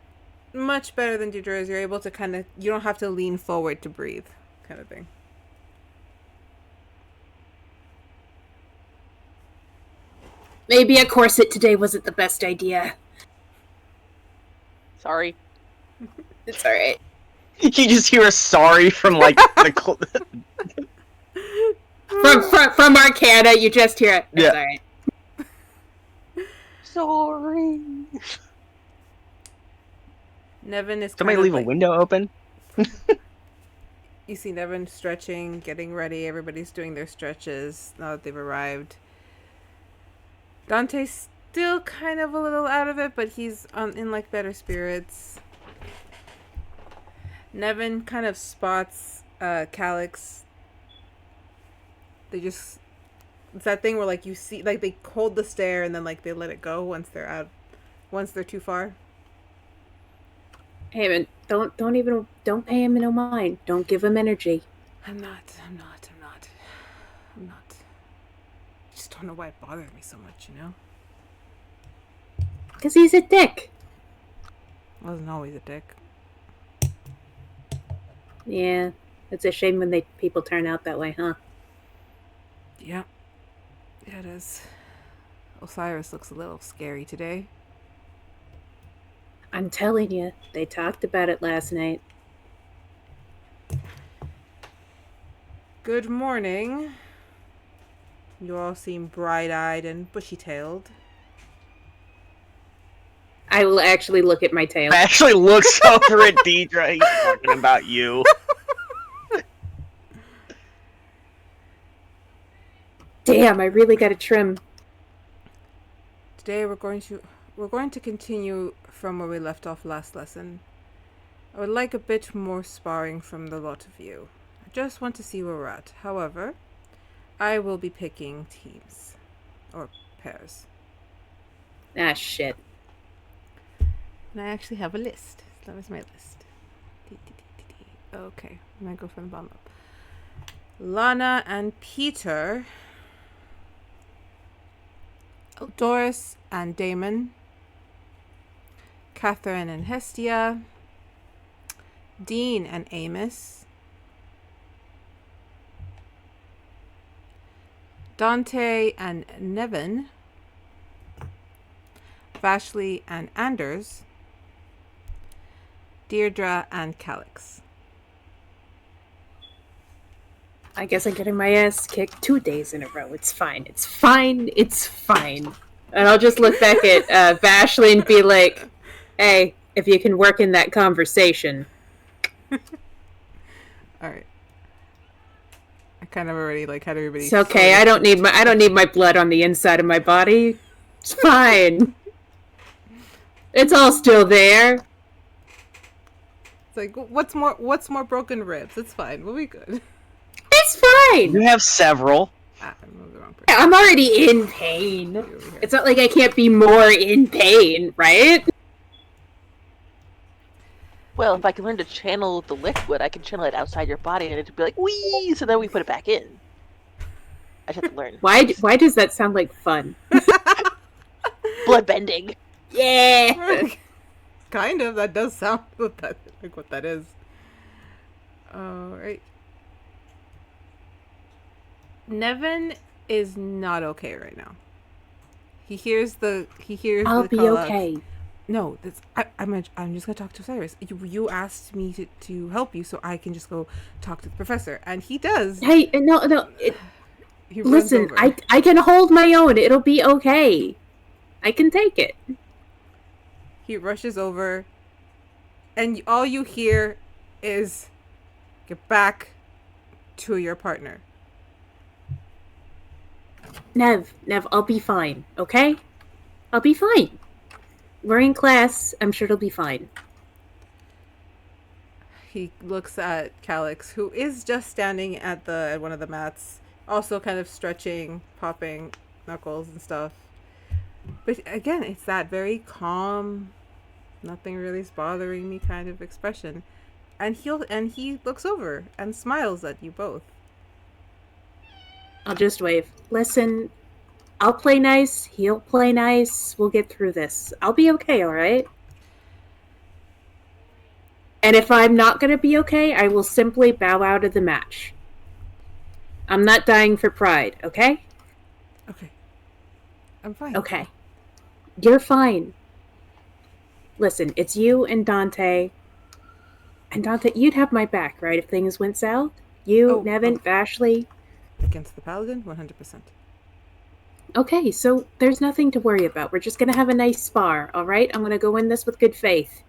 much better than Dierdra is. You're able to kind of... You don't have to lean forward to breathe, kind of thing. Maybe a corset today wasn't the best idea. Sorry. It's alright. You just hear a sorry from like the From Arcana, you just hear it. It's Yeah. alright. Sorry. Nevin is Somebody kind of leave like, a window open? You see Nevin stretching, getting ready. Everybody's doing their stretches now that they've arrived. Dante's still kind of a little out of it, but he's in like better spirits. Nevin kind of spots Calyx. It's that thing where like you see, like they hold the stare and then like they let it go once they're too far. Hey man, don't pay him no mind. Don't give him energy. I'm not. I just don't know why it bothered me so much, you know? Because he's a dick. Wasn't always a dick. Yeah, it's a shame when people turn out that way, huh? Yeah. Yeah, it is. Osiris looks a little scary today. I'm telling you, they talked about it last night. Good morning. You all seem bright-eyed and bushy-tailed. I will actually look at my tail. Actually looks over at Dierdra. He's talking about you. Damn, I really gotta trim. Today we're going to continue from where we left off last lesson. I would like a bit more sparring from the lot of you. I just want to see where we're at. However, I will be picking teams or pairs. Ah, shit. And I actually have a list. So that was my list. Okay, I'm gonna go from the bottom up. Lana and Peter. Doris and Damon. Catherine and Hestia. Dean and Amos. Dante and Nevin. Vashley and Anders. Dierdra and Calix. I guess I'm getting my ass kicked 2 days in a row. It's fine. It's fine. It's fine. And I'll just look back at Vashley and be like, hey, if you can work in that conversation. Alright. I kind of already had everybody. It's okay. I don't need my blood on the inside of my body. It's fine. It's all still there. It's like, what's more broken ribs? It's fine. We'll be good. It's fine. You have several. I moved the wrong person. I'm already in pain. Over here. It's not like I can't be more in pain, right? Well, if I can learn to channel the liquid, I can channel it outside your body and it'd be like, wee! So then we put it back in. I just have to learn. Why does that sound like fun? Blood bending. Yeah. Kind of. That does sound what that is. Alright. Nevin is not okay right now. He hears I'll the be call out. okay. No, I'm just gonna talk to Cyrus. You asked me to help you, so I can just go talk to the professor, and he does. Hey, no. He runs Listen, over. I can hold my own. It'll be okay. I can take it. He rushes over, and all you hear is, "Get back to your partner." Nev, I'll be fine, okay? I'll be fine. We're in class. I'm sure it'll be fine. He looks at Calix, who is just standing at one of the mats, also kind of stretching, popping knuckles and stuff. But again, it's that very calm, nothing really is bothering me kind of expression. And he looks over and smiles at you both. I'll just wave. Listen, I'll play nice. He'll play nice. We'll get through this. I'll be okay, alright? And if I'm not going to be okay, I will simply bow out of the match. I'm not dying for pride, okay? Okay. I'm fine. Okay. You're fine. Listen, it's you and Dante. And Dante, you'd have my back, right, if things went south? You, Nevin, Vashley. Against the paladin, 100%. Okay, so there's nothing to worry about. We're just going to have a nice spar, alright? I'm going to go in this with good faith.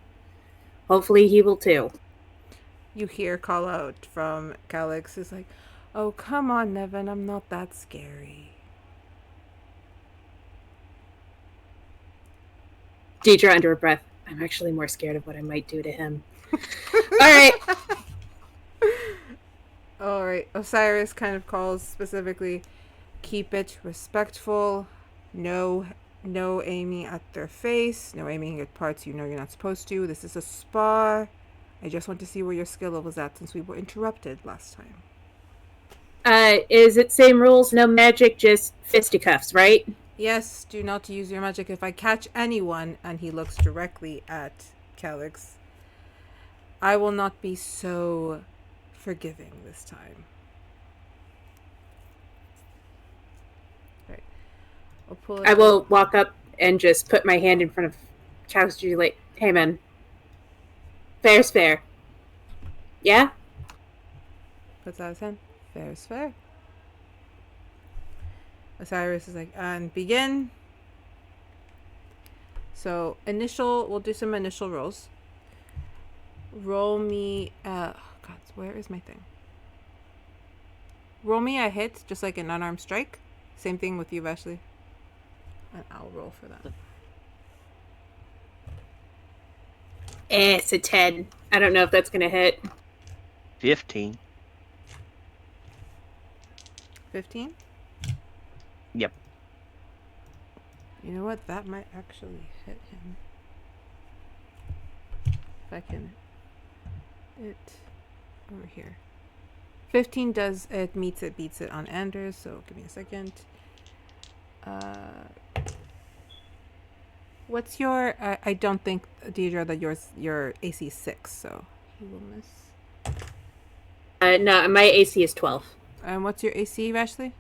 Hopefully he will too. You hear call out from Calix, who's like, "Oh, come on, Nevin, I'm not that scary." Dierdra under her breath. I'm actually more scared of what I might do to him. Alright. Alright, Osiris kind of calls specifically, keep it respectful, no aiming at their face, no aiming at parts you know you're not supposed to. This is a spar. I just want to see where your skill level's at since we were interrupted last time. Is it same rules? No magic, just fisticuffs, right? Yes, do not use your magic. If I catch anyone, and he looks directly at Calix, I will not be so forgiving this time. Right. I'll pull it I will walk up and just put my hand in front of Calix, like, hey man, fair's fair. Yeah? Puts out his hand. Fair is fair. Osiris is like, and begin. So we'll do some initial rolls. Roll me, God, where is my thing? Roll me a hit, just like an unarmed strike. Same thing with you, Vashley. And I'll roll for that. It's a 10. I don't know if that's going to hit. 15. 15? Yep. You know what? That might actually hit him. If I can... It... Over here. 15 does... It meets it, beats it on Anders, so give me a second. What's your... I don't think, Dierdra, that your AC is 6, so he will miss. No, my AC is 12. And what's your AC, Vashley?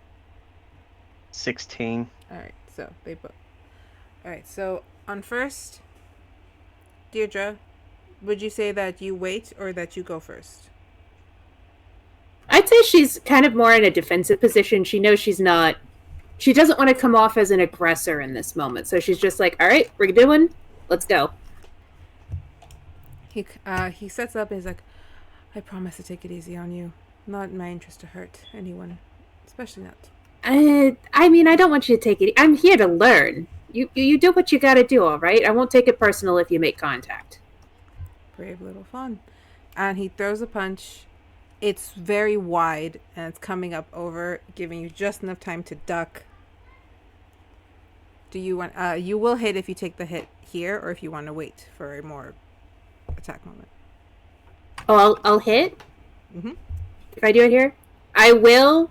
16. Alright, so they both... Alright, so on first, Dierdra, would you say that you wait or that you go first? I'd say she's kind of more in a defensive position. She knows she's not... She doesn't want to come off as an aggressor in this moment. So she's just like, all right, we're doing. Let's go. He sets up and he's like, I promise to take it easy on you. Not in my interest to hurt anyone. Especially not. I mean, I don't want you to take it... I'm here to learn. You do what you gotta do, all right? I won't take it personal if you make contact. Brave little fawn. And he throws a punch. It's very wide and it's coming up over, giving you just enough time to duck. Do you want... you will hit if you take the hit here, or if you want to wait for a more attack moment. Oh, I'll hit? Mm-hmm. If I do it here? I will,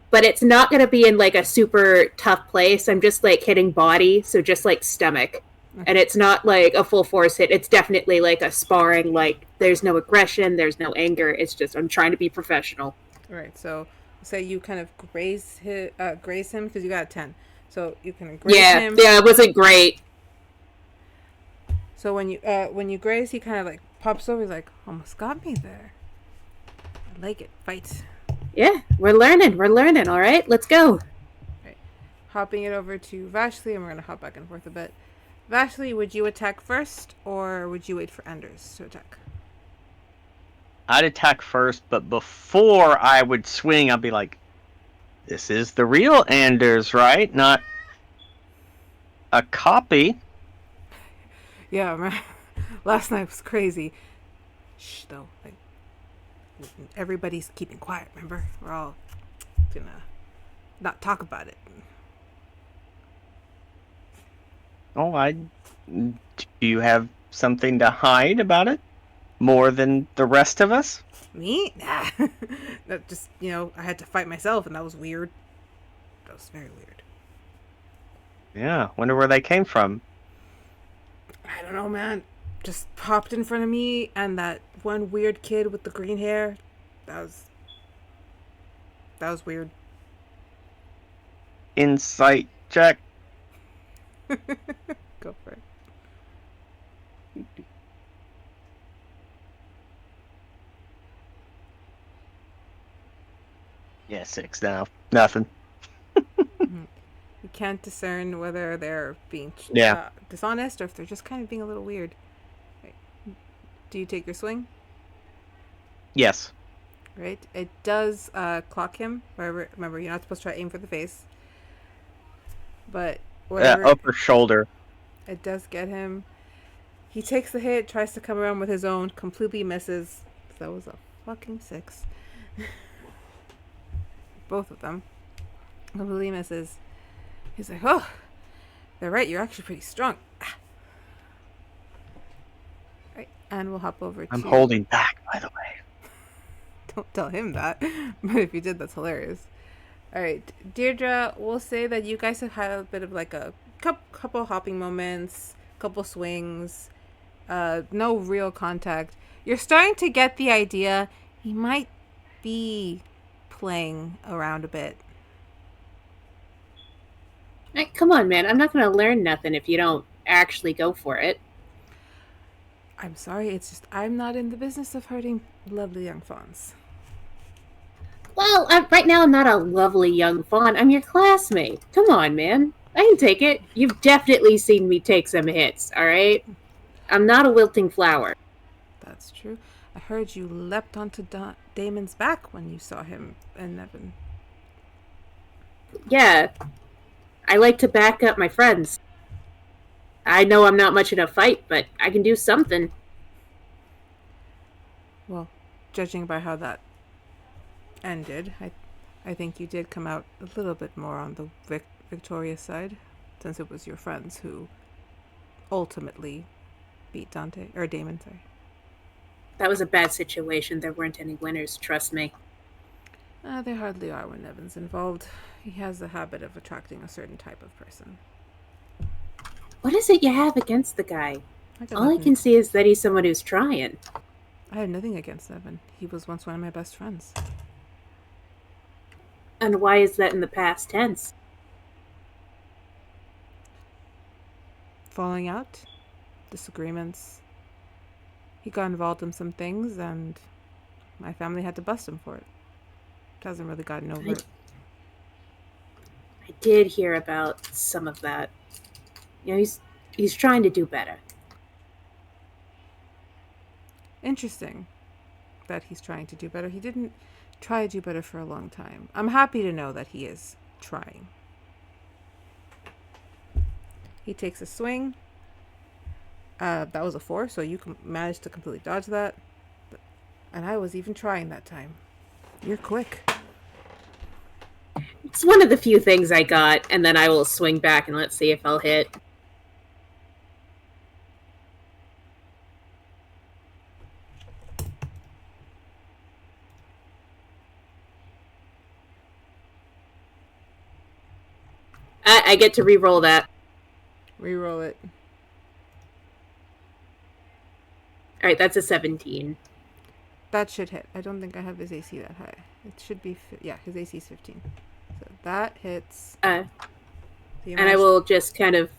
but it's not going to be in, like, a super tough place. I'm just, like, hitting body, so just, like, stomach. Okay. And it's not, like, a full force hit. It's definitely, like, a sparring, like, there's no aggression, there's no anger. It's just, I'm trying to be professional. All right, so say you kind of graze him, because you got a 10. So you can graze him. Yeah, it wasn't great. So when you graze, he kind of like pops over. He's like, almost got me there. I like it. Fight. Yeah, we're learning. All right, let's go. All right. Hopping it over to Vashley, and we're gonna hop back and forth a bit. Vashley, would you attack first, or would you wait for Anders to attack? I'd attack first, but before I would swing, I'd be like, this is the real Anders, right? Not a copy. Yeah, man. Last night was crazy. Shh, though. Like, everybody's keeping quiet, remember? We're all gonna not talk about it. Oh, do you have something to hide about it? More than the rest of us? Me? Nah. That just, I had to fight myself, and that was weird. That was very weird. Yeah, wonder where they came from. I don't know, man. Just popped in front of me, and that one weird kid with the green hair. That was weird. Insight check. Go for it. Yeah, 6 now. Nothing. You can't discern whether they're being dishonest or if they're just kind of being a little weird. Right. Do you take your swing? Yes. Right. It does clock him. Remember, you're not supposed to try to aim for the face. But upper shoulder. It does get him. He takes the hit, tries to come around with his own, completely misses. That was a fucking 6. Both of them. Completely misses. He's like, oh, they're right, you're actually pretty strong. Right, and we'll hop over to... I'm holding back, by the way. Don't tell him that. But if you did, that's hilarious. Alright, Dierdra, we'll say that you guys have had a bit of like a couple hopping moments, couple swings, no real contact. You're starting to get the idea he might be playing around a bit. Hey, come on, man. I'm not going to learn nothing if you don't actually go for it. I'm sorry, it's just I'm not in the business of hurting lovely young fawns. Well, right now I'm not a lovely young fawn. I'm your classmate. Come on, man. I can take it. You've definitely seen me take some hits, all right? I'm not a wilting flower. That's true. I heard you leapt onto Damon's back when you saw him and Nevin. Yeah, I like to back up my friends. I know I'm not much in a fight, but I can do something. Well, judging by how that ended, I think you did come out a little bit more on the victorious side, since it was your friends who ultimately beat Dante, or Damon, sorry. That was a bad situation. There weren't any winners, trust me. There hardly are when Evan's involved. He has the habit of attracting a certain type of person. What is it you have against the guy? got All I nothing- can see is that he's someone who's trying. I have nothing against Evan. He was once one of my best friends. And why is that in the past tense? Falling out, disagreements. He got involved in some things, and my family had to bust him for it. Hasn't really gotten over it. I did hear about some of that. You know, he's trying to do better. Interesting that he's trying to do better. He didn't try to do better for a long time. I'm happy to know that he is trying. He takes a swing. That was a 4, so you managed to completely dodge that. And I was even trying that time. You're quick. It's one of the few things I got, and then I will swing back and let's see if I'll hit. I get to re-roll that. Reroll it. Alright, that's a 17. That should hit. I don't think I have his AC that high. It should be, yeah, his AC is 15. So that hits. And I will just kind of,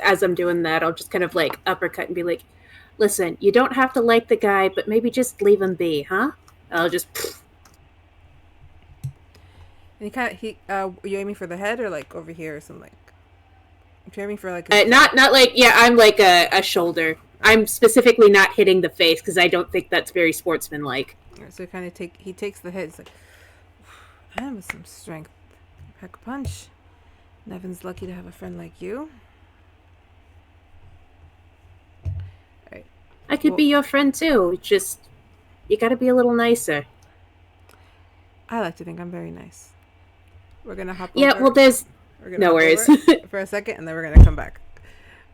as I'm doing that, I'll just kind of like uppercut and be like, listen, you don't have to like the guy, but maybe just leave him be, huh? I'll just... And are you aiming for the head or like over here or something like? If you're aiming for like not like, I'm like a shoulder. I'm specifically not hitting the face because I don't think that's very sportsmanlike. So he takes the hit. It's like, I am with some strength. Pack a punch. Nevin's lucky to have a friend like you. Alright. I could be your friend too. Just, you gotta be a little nicer. I like to think I'm very nice. We're gonna hop over. Yeah, well, there's no worries. For a second, and then we're gonna come back.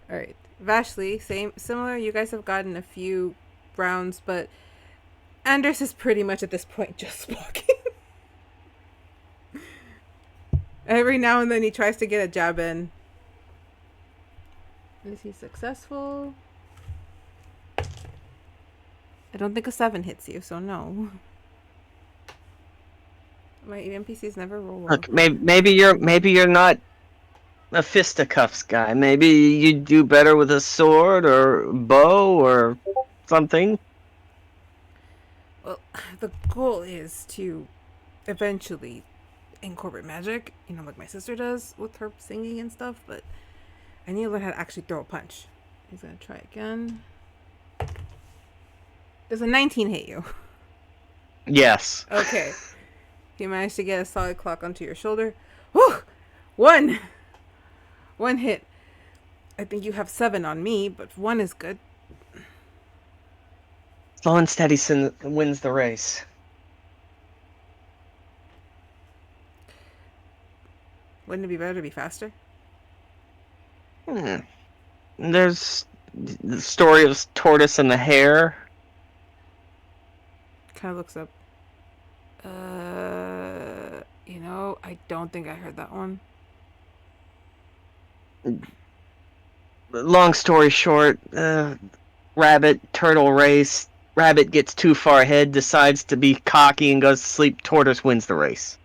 All right, Vashley, similar. You guys have gotten a few rounds, but Anders is pretty much at this point just walking. Every now and then he tries to get a jab in. Is he successful? I don't think a 7 hits you, so no. My NPCs never roll well. Look, maybe you're not a fisticuffs guy. Maybe you do better with a sword or bow or something. Well, the goal is to eventually incorporate magic, like my sister does with her singing and stuff, but I need to learn how to actually throw a punch. He's gonna try again. Does a 19 hit you? Yes. Okay. You managed to get a solid clock onto your shoulder. Whew! One hit. I think you have 7 on me, but 1 is good. Slow and steady wins the race. Wouldn't it be better to be faster? There's the story of Tortoise and the Hare. Kind of looks up. I don't think I heard that one. Long story short, rabbit, turtle race. Rabbit gets too far ahead, decides to be cocky and goes to sleep. Tortoise wins the race.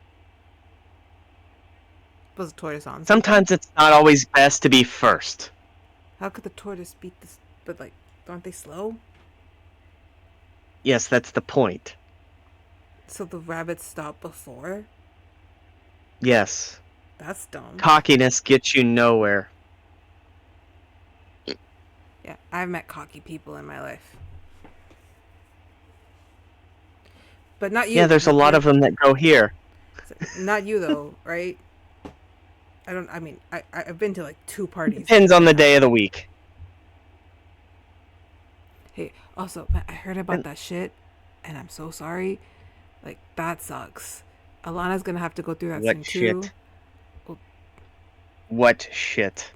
Was the tortoise on? Sometimes it's not always best to be first. How could the tortoise beat this? But aren't they slow? Yes, that's the point. So the rabbit stopped before? Yes. That's dumb. Cockiness gets you nowhere. Yeah, I've met cocky people in my life. But not you. Yeah, there's a lot of them that go here. Not you, though, right? I mean, I've been to like 2 parties. Depends on the day of the week. Hey, also, I heard about that shit, and I'm so sorry. Like, that sucks. Alana's gonna have to go through that What soon too. shit? Well, What shit?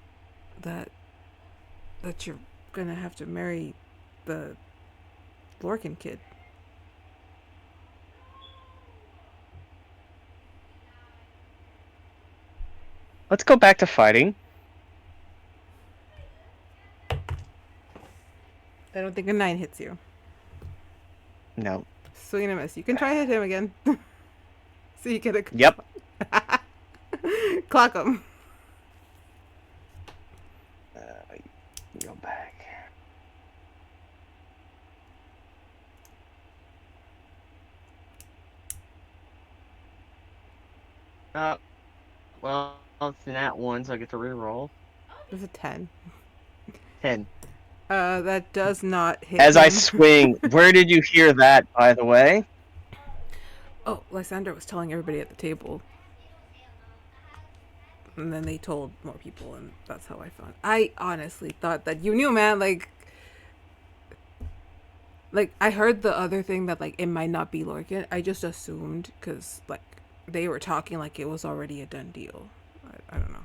that you're gonna have to marry the Lorcan kid. Let's go back to fighting. I don't think a 9 hits you. No. Swing and a miss. You can try hit him again. So you get a Yep. clock him. Go back. Well, it's an at 1, so I get to reroll. There's a 10. 10. That does not hit As him. I swing, where did you hear that, by the way? Oh, Lysander was telling everybody at the table. And then they told more people, and that's how I found. I honestly thought that you knew, man. Like I heard the other thing that like it might not be Lorcan. I just assumed because like they were talking like it was already a done deal. I don't know.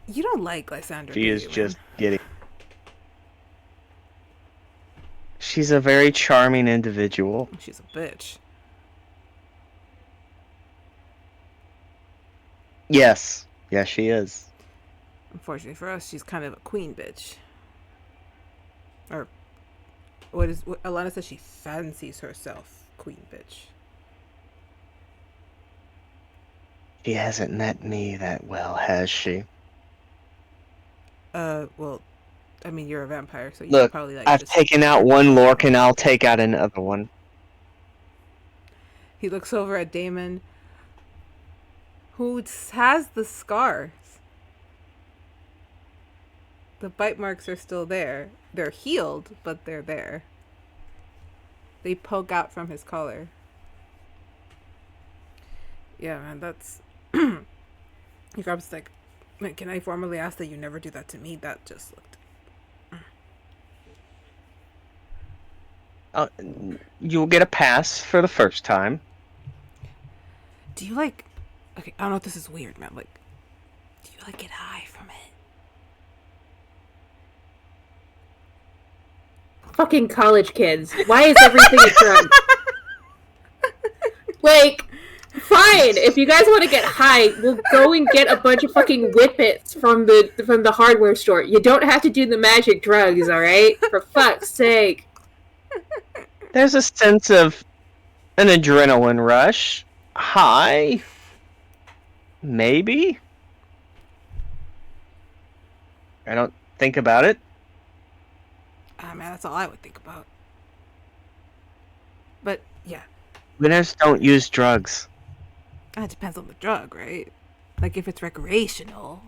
You don't like Lysander. She do is you, just man? getting... She's a very charming individual. She's a bitch. Yes. Yes, she is. Unfortunately for us, she's kind of a queen bitch. Or what Alana says she fancies herself queen bitch. She hasn't met me that well, has she? Well, I mean, you're a vampire, so you Look, probably like. I've just... taken out one Lorcan, I'll take out another one. He looks over at Damon, who has the scars. The bite marks are still there. They're healed, but they're there. They poke out from his collar. Yeah, man, that's... He grabs like, can I formally ask that you never do that to me? That just looked... You'll get a pass for the first time. Do you like... Okay, I don't know if this is weird, man. Like, do you like get high from it? Fucking college kids. Why is everything a drug? Like, fine. If you guys want to get high, we'll go and get a bunch of fucking whippets from the hardware store. You don't have to do the magic drugs, all right? For fuck's sake. There's a sense of an adrenaline rush. High. Maybe. I don't think about it. Ah, man, that's all I would think about. But, yeah. Winners don't use drugs. It depends on the drug, right? Like, if it's recreational.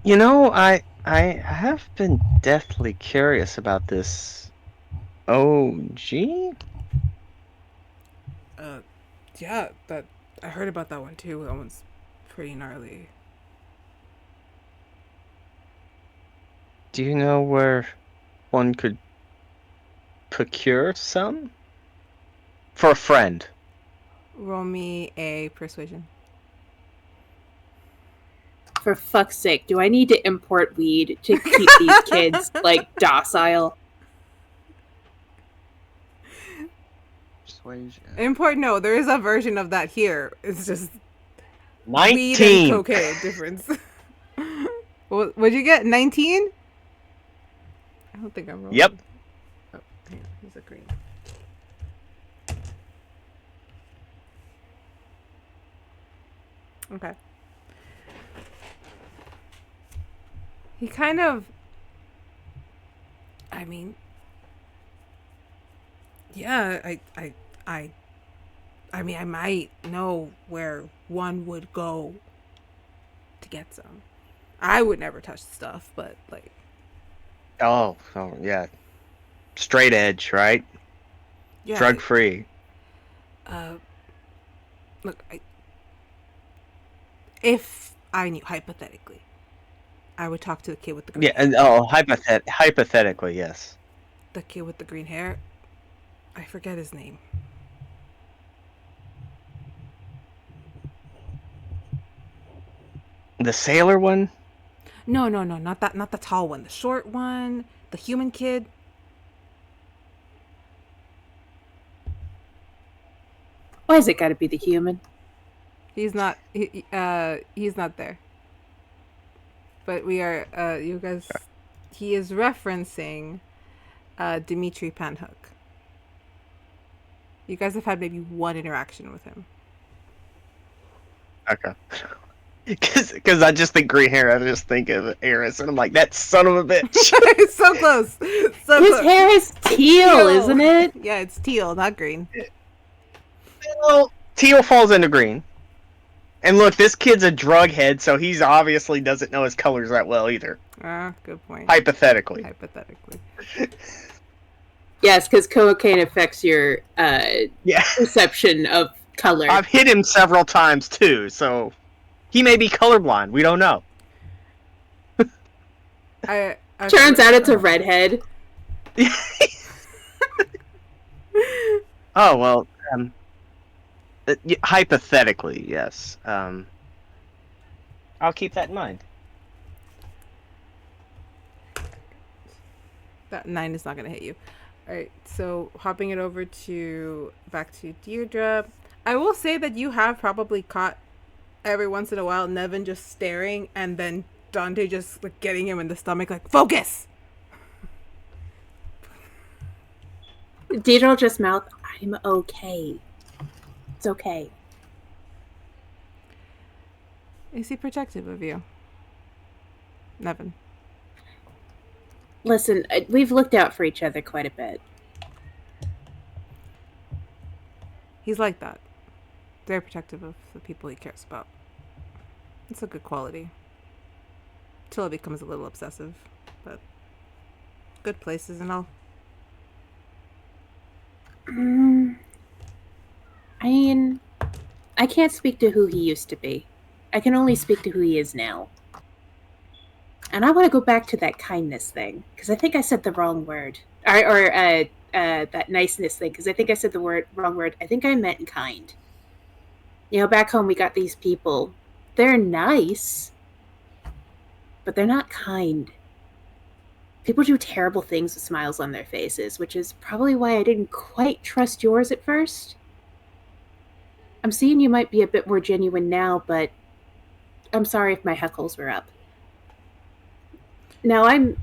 You know, I have been deathly curious about this OG? Yeah, that I heard about that one too. That one's pretty gnarly. Do you know where one could procure some? For a friend. Roll me a persuasion. For fuck's sake, do I need to import weed to keep these kids, like, docile? Persuasion. Import? No, there is a version of that here. It's just 19! weed and cocaine difference. What'd you get? 19? I don't think I'm rolling. Yep. Oh, hang on. He's agreeing. Okay. He kind of... I mean... Yeah, I mean, I might know where one would go to get some. I would never touch the stuff, but, like... Oh, yeah. straight edge, right? Yeah. Drug free. Look, if I knew, hypothetically, I would talk to the kid with the green Yeah, and hypothetically, yes. the kid with the green hair. I forget his name. The sailor one? No, not that. Not the tall one. The short one. The human kid. Why is it got to be the human? He's not. He's not there. But we are. You guys. He is referencing, Dimitri Panhook. You guys have had maybe one interaction with him. Okay. Because I just think green hair, I just think of Eris, and I'm like, that son of a bitch. So close. So His close. hair is teal, isn't it? Yeah, it's teal, not green. Well, teal falls into green. And look, this kid's a drug head, so he's obviously doesn't know his colors that well either. Ah, good point. Hypothetically. Hypothetically. Yes, because cocaine affects your Yeah. perception of color. I've hit him several times too, so he may be colorblind. We don't know. I Turns out it's a redhead. Oh well. Hypothetically, yes. I'll keep that in mind. That 9 is not going to hit you. All right, so hopping it over back to Dierdra. I will say that you have probably caught every once in a while Nevin just staring, and then Dante just like getting him in the stomach, like, focus. Deidre will just mouth, "I'm okay. It's okay." Is he protective of you, Nevin? Listen, we've looked out for each other quite a bit. He's like that. Very protective of the people he cares about. It's a good quality. Till it becomes a little obsessive, but good places and all. I mean, I can't speak to who he used to be. I can only speak to who he is now. And I want to go back to that kindness thing, because I think I said the wrong word. Or that niceness thing, because I think I said the wrong word. I think I meant kind. You know, back home we got these people. They're nice, but they're not kind. People do terrible things with smiles on their faces, which is probably why I didn't quite trust yours at first. I'm seeing you might be a bit more genuine now, but I'm sorry if my heckles were up. Now, I'm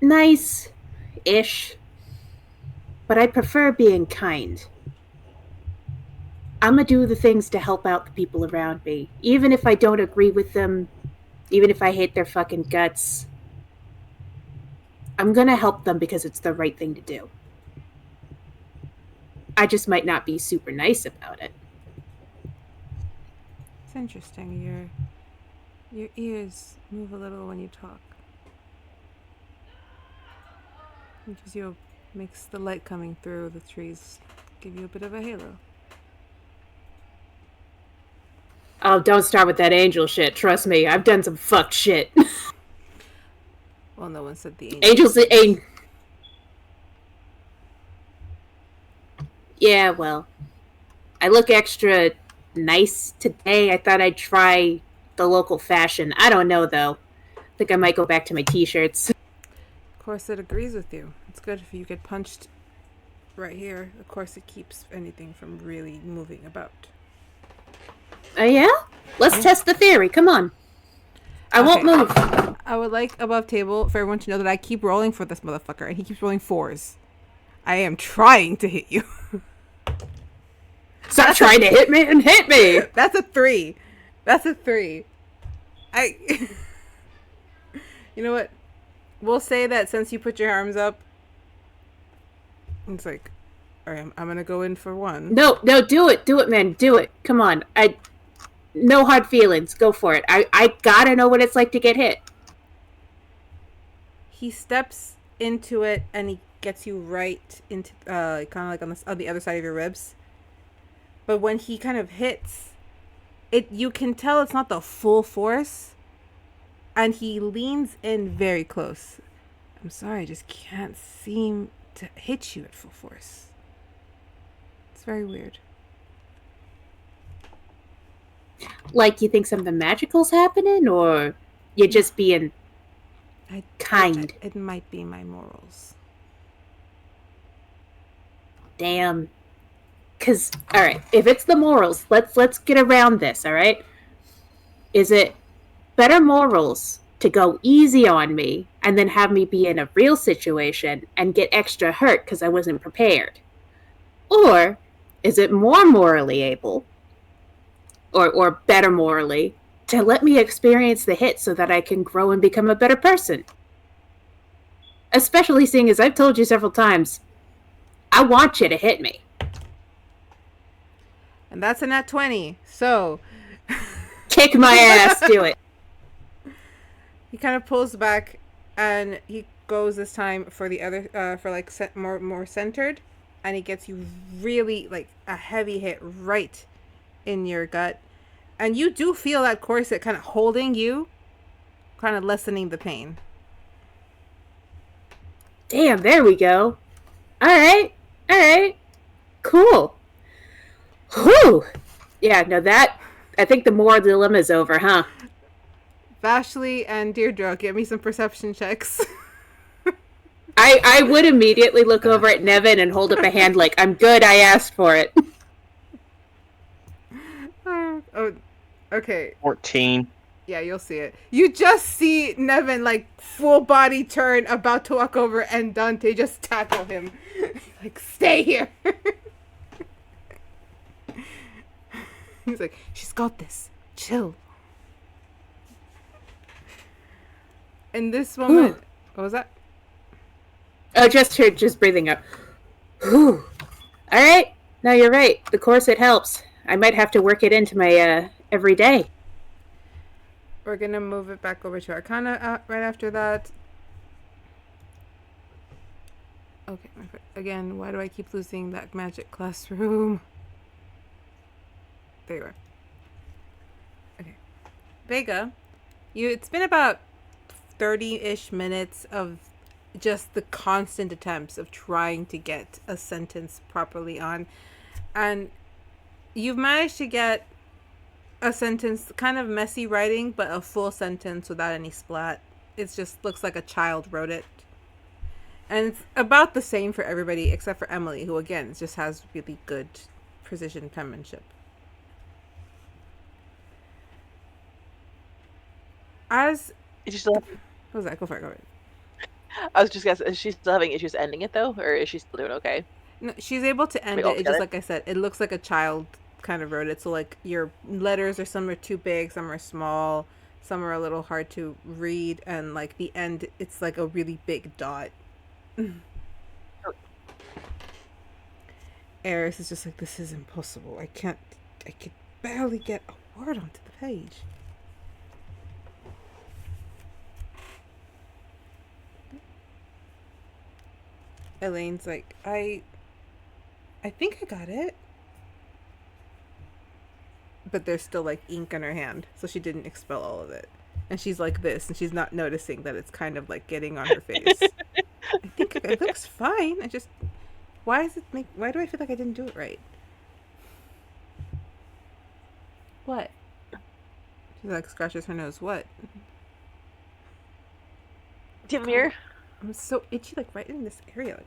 nice-ish, but I prefer being kind. I'm gonna do the things to help out the people around me, even if I don't agree with them, even if I hate their fucking guts. I'm gonna help them because it's the right thing to do. I just might not be super nice about it. It's interesting. Your ears move a little when you talk. It makes the light coming through the trees give you a bit of a halo. Oh, don't start with that angel shit. Trust me, I've done some fucked shit. Well, no one said the Angels. Yeah, well, I look extra nice today. I thought I'd try the local fashion. I don't know, though. I think I might go back to my t-shirts. Of course, it agrees with you. It's good if you get punched right here. Of course, it keeps anything from really moving about. Oh, yeah? Let's test the theory. Come on. I won't move. I would like above table for everyone to know that I keep rolling for this motherfucker, and he keeps rolling 4s. I am trying to hit you. Stop trying to hit me and hit me! That's a 3. That's a 3. You know what? We'll say that since you put your arms up, it's like, all right, I'm gonna go in for 1. No, do it, man, do it. Come on, no hard feelings. Go for it. I gotta know what it's like to get hit. He steps into it, and gets you right into kind of like on the other side of your ribs. But when he kind of hits, you can tell it's not the full force, and he leans in very close. I'm sorry, I just can't seem to hit you at full force. It's very weird. Like, you think something magical's happening, or you're just being kind? It might be my morals. Damn. Because, all right, if it's the morals, let's get around this, all right? Is it better morals to go easy on me and then have me be in a real situation and get extra hurt because I wasn't prepared? Or is it more morally able, or better morally, to let me experience the hit so that I can grow and become a better person? Especially seeing as I've told you several times, I want you to hit me. And that's a nat 20. So Kick my ass, do it. he kind of pulls back, and he goes this time for the other for like more centered, and he gets you really like a heavy hit right in your gut, and you do feel that corset kind of holding you, kind of lessening the pain. Damn, there we go. All right, cool. Whew. Yeah, no, I think the moral dilemma's over, huh? Vashley and Dierdra, give me some perception checks. I would immediately look over at Nevin and hold up a hand like, I'm good, I asked for it. Oh, okay. 14. Yeah, you'll see it. You just see Nevin, like, full body turn, about to walk over, and Dante just tackle him. Like, stay here. He's like, she's got this. Chill. In this moment... What was that? Oh, just breathing up. Whew. All right. No, you're right. The corset helps. I might have to work it into my every day. We're going to move it back over to Arcana right after that. Okay. Again, why do I keep losing that magic classroom? There you are. Okay. Vega, it's been about 30-ish minutes of just the constant attempts of trying to get a sentence properly on. And you've managed to get a sentence, kind of messy writing, but a full sentence without any splat. It just looks like a child wrote it. And it's about the same for everybody except for Emily, who again just has really good precision penmanship. As Is she still? what was that? Go for it. I was just guessing. Is she still having issues ending it though, or is she still doing okay? No, she's able to end Wait, it. It just, altogether? like I said, it looks like a child kind of wrote it. So like your letters some are too big, some are small, some are a little hard to read, and like the end, it's like a really big dot. Eris is just like, this is impossible. I could barely get a word onto the page. Elaine's like, I think I got it. But there's still like ink on her hand, so she didn't expel all of it. And she's like this, and she's not noticing that it's kind of like getting on her face. I think it looks fine. Why do I feel like I didn't do it right? What? She like scratches her nose. What? Do you have a mirror? I'm so itchy, like right in this area.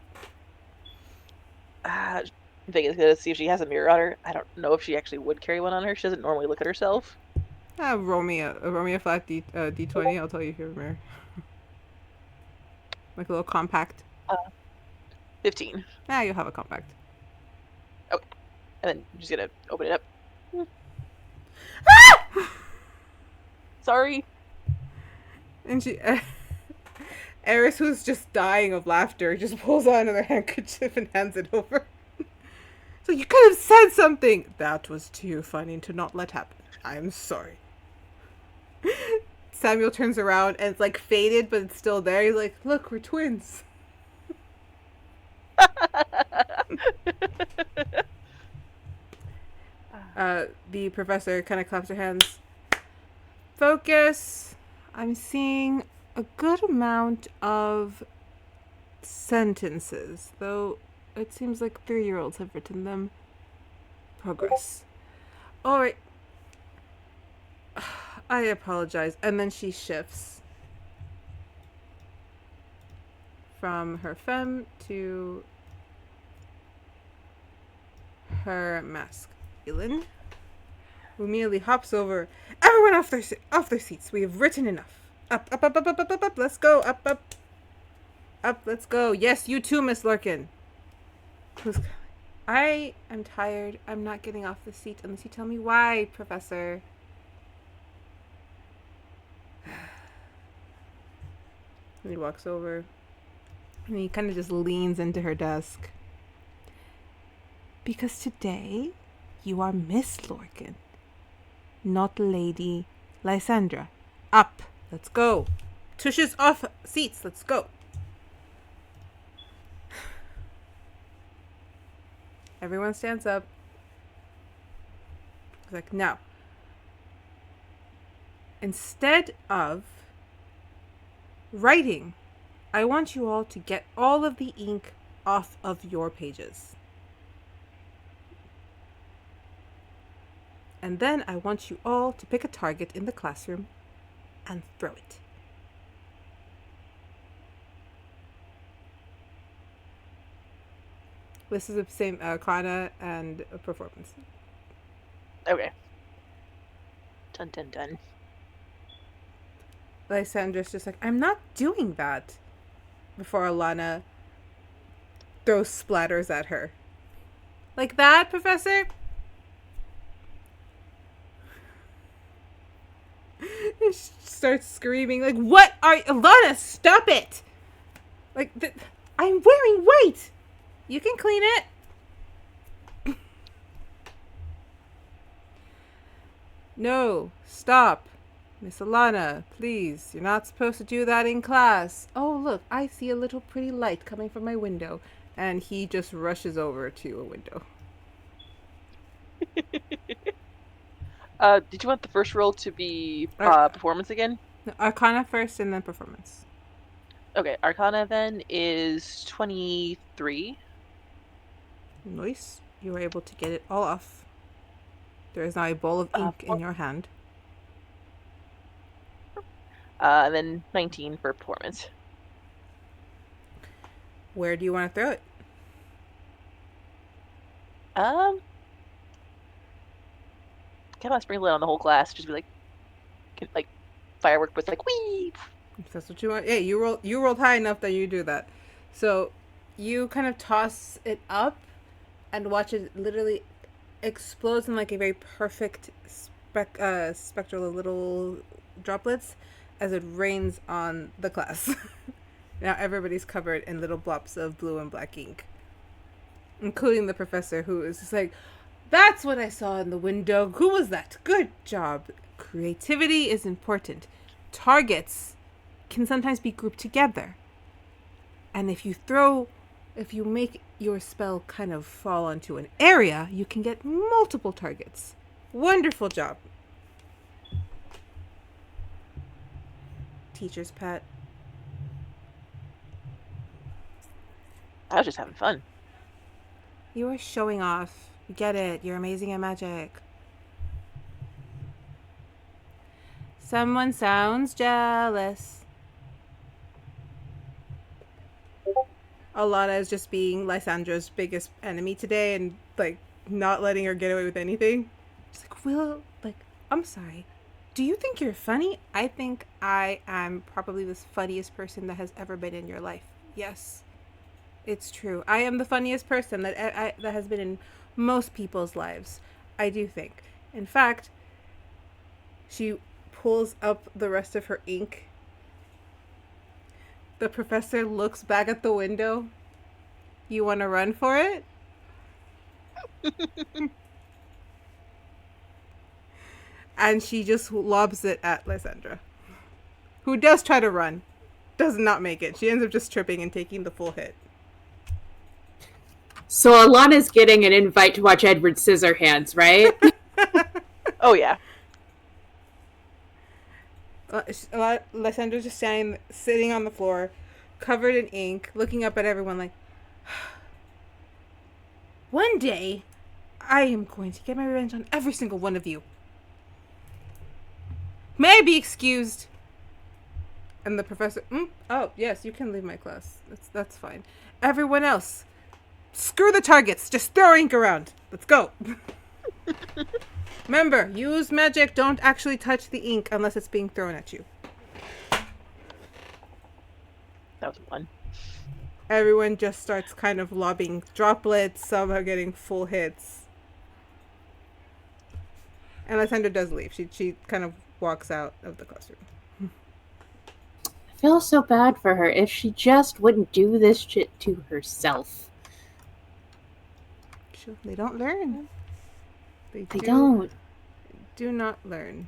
Vega's gonna see if she has a mirror on her. I don't know if she actually would carry one on her. She doesn't normally look at herself. Roll me a flat D20. I'll tell you if you have a mirror. Like a little compact. 15. You'll have a compact. Okay. And then I'm just gonna open it up. Sorry. And she, Eris, who's just dying of laughter, just pulls out another handkerchief and hands it over. So you could have said something. That was too funny to not let happen. I'm sorry. Samuel turns around and it's like faded, but it's still there. He's like, look, we're twins. The professor kind of claps her hands. Focus. I'm seeing a good amount of sentences, though it seems like 3-year-olds have written them. Progress. Alright. I apologize. And then she shifts from her femme to her masculine, who immediately hops over. Everyone off their seats. We have written enough. Up, up, up, up, up, up, up, up. Let's go. Up, up. Up, let's go. Yes, you too, Miss Larkin. I am tired. I'm not getting off the seat unless you tell me why, Professor. And he walks over and he kind of just leans into her desk. Because today you are Miss Larkin, not Lady Lysandra. Up. Let's go. Tushes off seats. Let's go. Everyone stands up. It's like, now, instead of writing, I want you all to get all of the ink off of your pages. And then I want you all to pick a target in the classroom and throw it. This is the same Arcana and performance. Okay. Dun dun dun. Lysandra's just like, I'm not doing that. Before Alana throws splatters at her. Like that, Professor? She starts screaming, like, what are you? Alana, stop it! Like, I'm wearing white! You can clean it. No, stop. Miss Alana, please. You're not supposed to do that in class. Oh, look, I see a little pretty light coming from my window. And he just rushes over to a window. Did you want the first roll to be performance again? Arcana first and then performance. Okay, Arcana then is 23. Nice. You were able to get it all off. There is now a bowl of ink in your hand. And then 19 for performance. Where do you want to throw it? Kind of want to sprinkle it on the whole class. Just be like firework with like wee. If that's what you want. Yeah, you rolled high enough that you do that. So you kind of toss it up and watch it literally explodes in like a very perfect spectral of little droplets as it rains on the class. Now everybody's covered in little blobs of blue and black ink, including the professor, who is just like, that's what I saw in the window. Who was that? Good job. Creativity is important. Targets can sometimes be grouped together. And if you make your spell kind of fall onto an area, you can get multiple targets. Wonderful job. Teacher's pet. I was just having fun. You are showing off. We get it. You're amazing at magic. Someone sounds jealous. Alana is just being Lysandra's biggest enemy today and, like, not letting her get away with anything. She's like, Will, like, I'm sorry. Do you think you're funny? I think I am probably the funniest person that has ever been in your life. Yes, it's true. I am the funniest person that that has been in most people's lives. I do think. In fact, she pulls up the rest of her ink. The professor looks back at the window. You want to run for it? And she just lobs it at Lysandra, who does try to run. Does not make it. She ends up just tripping and taking the full hit. So Alana's getting an invite to watch Edward Scissorhands, right? Oh yeah. Lysandra's just sitting on the floor, covered in ink, looking up at everyone like, one day, I am going to get my revenge on every single one of you. May I be excused? And the professor, oh, yes, you can leave my class. That's fine. Everyone else, screw the targets. Just throw ink around. Let's go. Remember, use magic. Don't actually touch the ink unless it's being thrown at you. That was one. Everyone just starts kind of lobbing droplets. Some are getting full hits. And Lysandra does leave. She kind of walks out of the classroom. I feel so bad for her. If she just wouldn't do this shit to herself. They don't learn. They don't. Do not learn.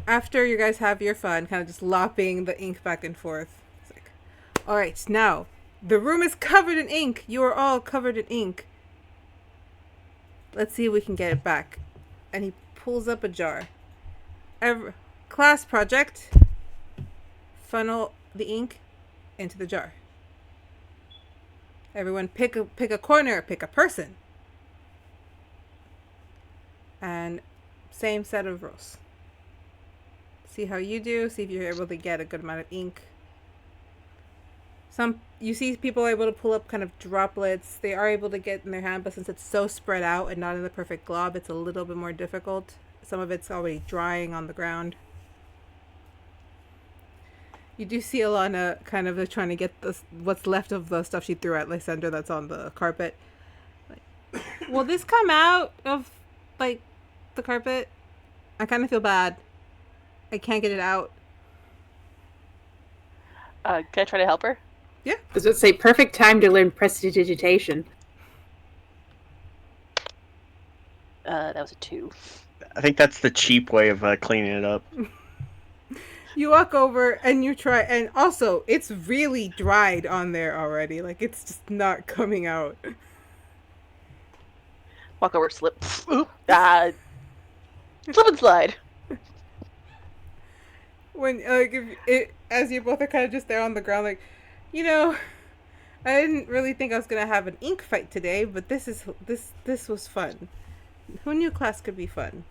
After you guys have your fun, kind of just lopping the ink back and forth. It's like, all right, now the room is covered in ink. You are all covered in ink. Let's see if we can get it back. And he pulls up a jar. Class project. Funnel the ink into the jar. Everyone pick a corner, pick a person. And same set of rules. See how you do. See if you're able to get a good amount of ink. You see people are able to pull up kind of droplets. They are able to get in their hand, but since it's so spread out and not in the perfect glob, it's a little bit more difficult. Some of it's already drying on the ground. You do see Alana kind of trying to get what's left of the stuff she threw at Lysandra that's on the carpet. Like, will this come out of, like, the carpet? I kind of feel bad. I can't get it out. Can I try to help her? Yeah. Does it say perfect time to learn prestidigitation? That was a 2. I think that's the cheap way of cleaning it up. You walk over and you try, and also it's really dried on there already. Like, it's just not coming out. Walk over, slip. Oop. Slip and slide. When as you both are kind of just there on the ground, like, I didn't really think I was gonna have an ink fight today, but this was fun. Who knew class could be fun?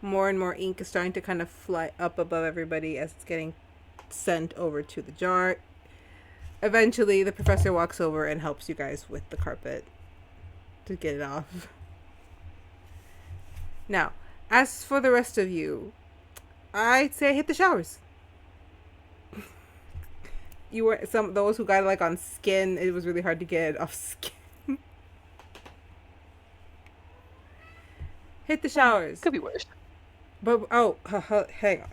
More and more ink is starting to kind of fly up above everybody as it's getting sent over to the jar. Eventually, the professor walks over and helps you guys with the carpet to get it off. Now, as for the rest of you, I'd say hit the showers. You were those who got like on skin. It was really hard to get it off skin. Hit the showers. Could be worse. But hang on.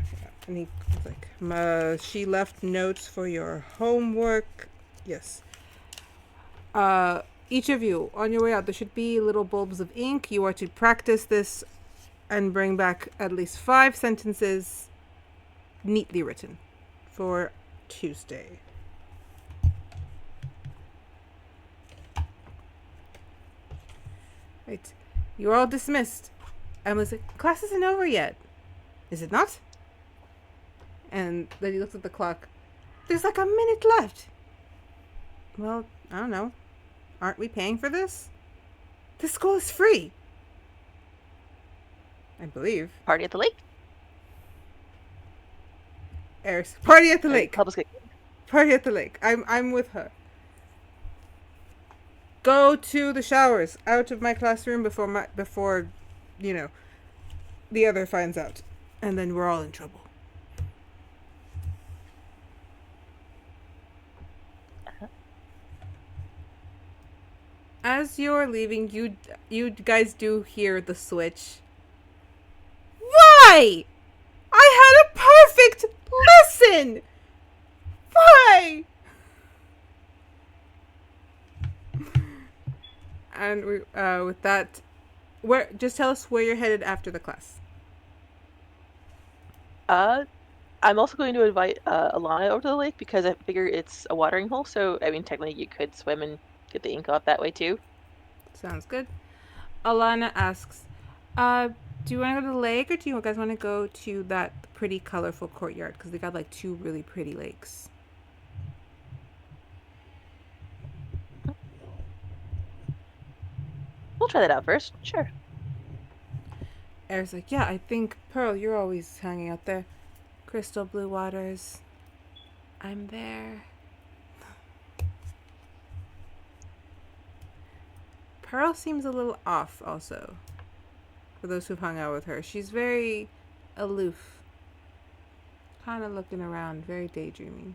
And he like, she left notes for your homework. Yes. Each of you on your way out, there should be little bulbs of ink. You are to practice this and bring back at least 5 sentences neatly written for Tuesday. Right. You're all dismissed. Emily's like, class isn't over yet. Is it not? And then he looks at the clock. There's like a minute left. Well, I don't know. Aren't we paying for this? This school is free. I believe. Party at the lake? Eris, party at the lake. Help us get... Party at the lake. I'm with her. Go to the showers. Out of my classroom before the other finds out. And then we're all in trouble. As you're leaving, you guys do hear the switch. Why? I had a perfect lesson! Why? And we, with that, just tell us where you're headed after the class. I'm also going to invite Alana over to the lake because I figure it's a watering hole. So, I mean, technically you could swim and get the ink off that way too. Sounds good. Alana asks, do you want to go to the lake or do you guys want to go to that pretty colorful courtyard? Because they got like 2 really pretty lakes. We'll try that out first. Sure. Air's like, yeah, I think, Pearl, you're always hanging out there. Crystal blue waters. I'm there. Pearl seems a little off also. For those who've hung out with her. She's very aloof. Kind of looking around, very daydreaming.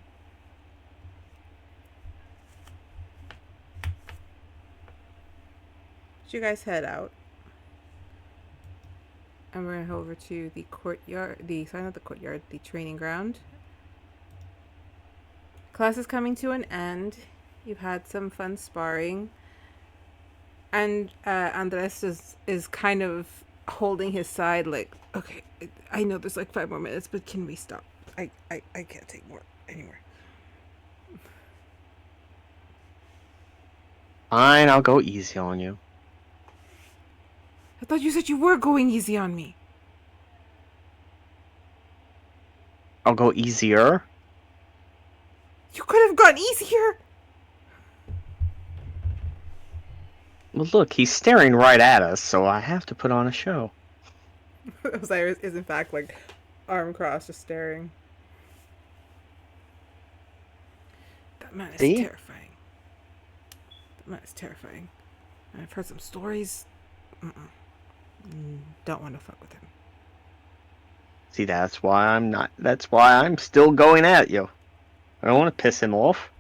So you guys head out. And we're gonna head over to the courtyard, the training ground. Class is coming to an end. You've had some fun sparring. And Andres is kind of holding his side like, okay, I know there's like 5 more minutes, but can we stop? I can't take more anymore. Fine, I'll go easy on you. I thought you said you were going easy on me. I'll go easier. You could have gone easier. Well, look, he's staring right at us, so I have to put on a show. Osiris is in fact like arm crossed, just staring. That man is terrifying. That man is terrifying. I've heard some stories. Don't want to fuck with him. See, that's why I'm still going at you. I don't want to piss him off.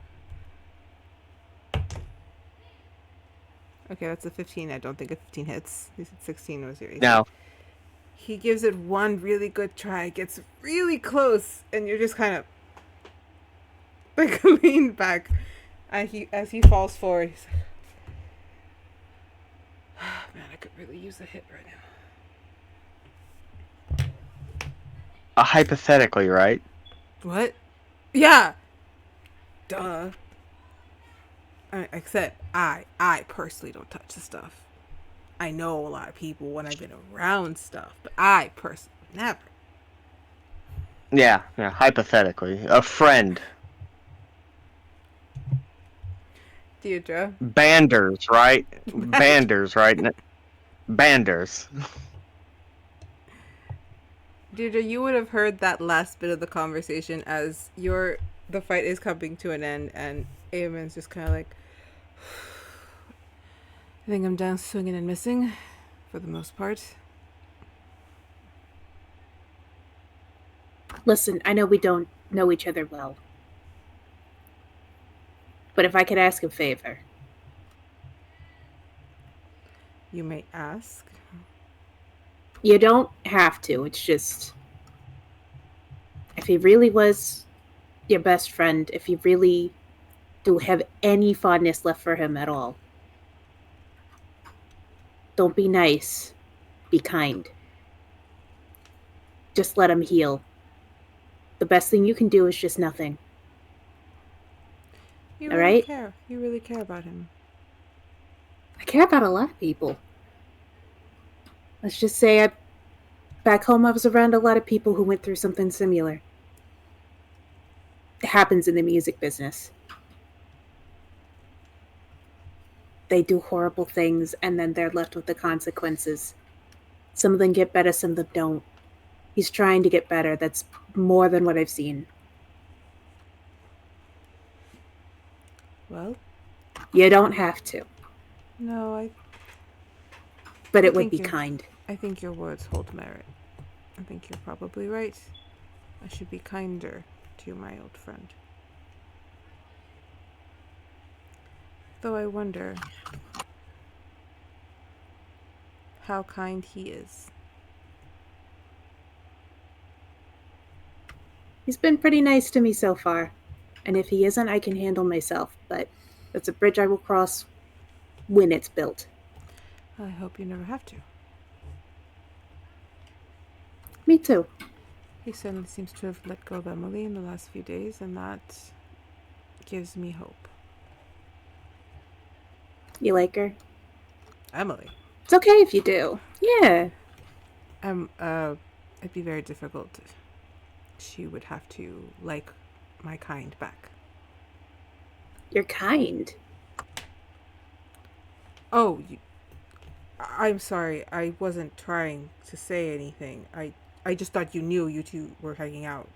Okay, that's a 15. I don't think a 15 hits. You said 16 was your AC. No. He gives it one really good try, gets really close, and you're just kind of like lean back. And as he falls forward, he's like, oh, man, I could really use a hit right now. Hypothetically, right? What? Yeah. Duh. Except I personally don't touch the stuff. I know a lot of people when I've been around stuff, but I personally never. Yeah, hypothetically. A friend. Dierdra. Banders, right? Banders, right? Banders. Dierdra, you would have heard that last bit of the conversation as the fight is coming to an end, and Eamon's just kind of like, I think I'm done swinging and missing, for the most part. Listen, I know we don't know each other well. But if I could ask a favor. You may ask. You don't have to. It's just, if he really was your best friend, if you really do have any fondness left for him at all, don't be nice. Be kind. Just let him heal. The best thing you can do is just nothing. You all really right? care. You really care about him. I care about a lot of people. Let's just say back home I was around a lot of people who went through something similar. It happens in the music business. They do horrible things and then they're left with the consequences. Some of them get better, some of them don't. He's trying to get better. That's more than what I've seen. Well? You don't have to. No, But it would be kind. I think your words hold merit. I think you're probably right. I should be kinder to my old friend. Though I wonder how kind he is. He's been pretty nice to me so far. And if he isn't, I can handle myself. But that's a bridge I will cross when it's built. I hope you never have to. Me too. He certainly seems to have let go of Emily in the last few days, and that gives me hope. You like her? Emily? It's okay if you do. Yeah. It'd be very difficult. She would have to like my kind back. You're kind. Oh, I'm sorry. I wasn't trying to say anything. I just thought you knew you two were hanging out.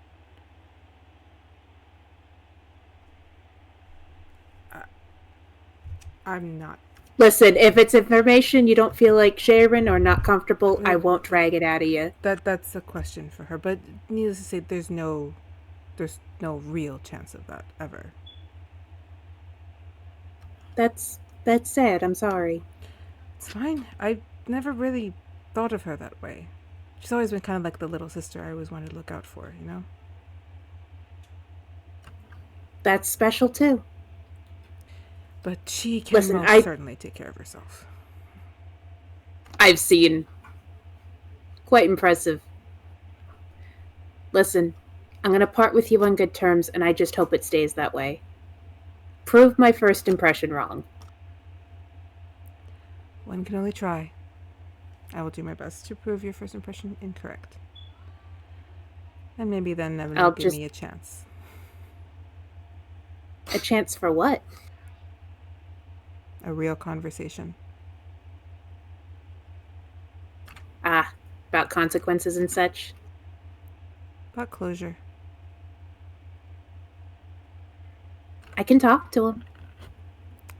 I'm not. Listen, if it's information you don't feel like sharing or not comfortable, I won't drag it out of you. That's a question for her. But needless to say, there's no real chance of that ever. That's sad. I'm sorry. It's fine. I've never really thought of her that way. She's always been kind of like the little sister I always wanted to look out for, you know? That's special too. But she can Listen, most certainly take care of herself. I've seen. Quite impressive. Listen, I'm going to part with you on good terms, and I just hope it stays that way. Prove my first impression wrong. One can only try. I will do my best to prove your first impression incorrect. And maybe then Evan will give me a chance. A chance for what? A real conversation. About consequences and such? About closure. I can talk to him.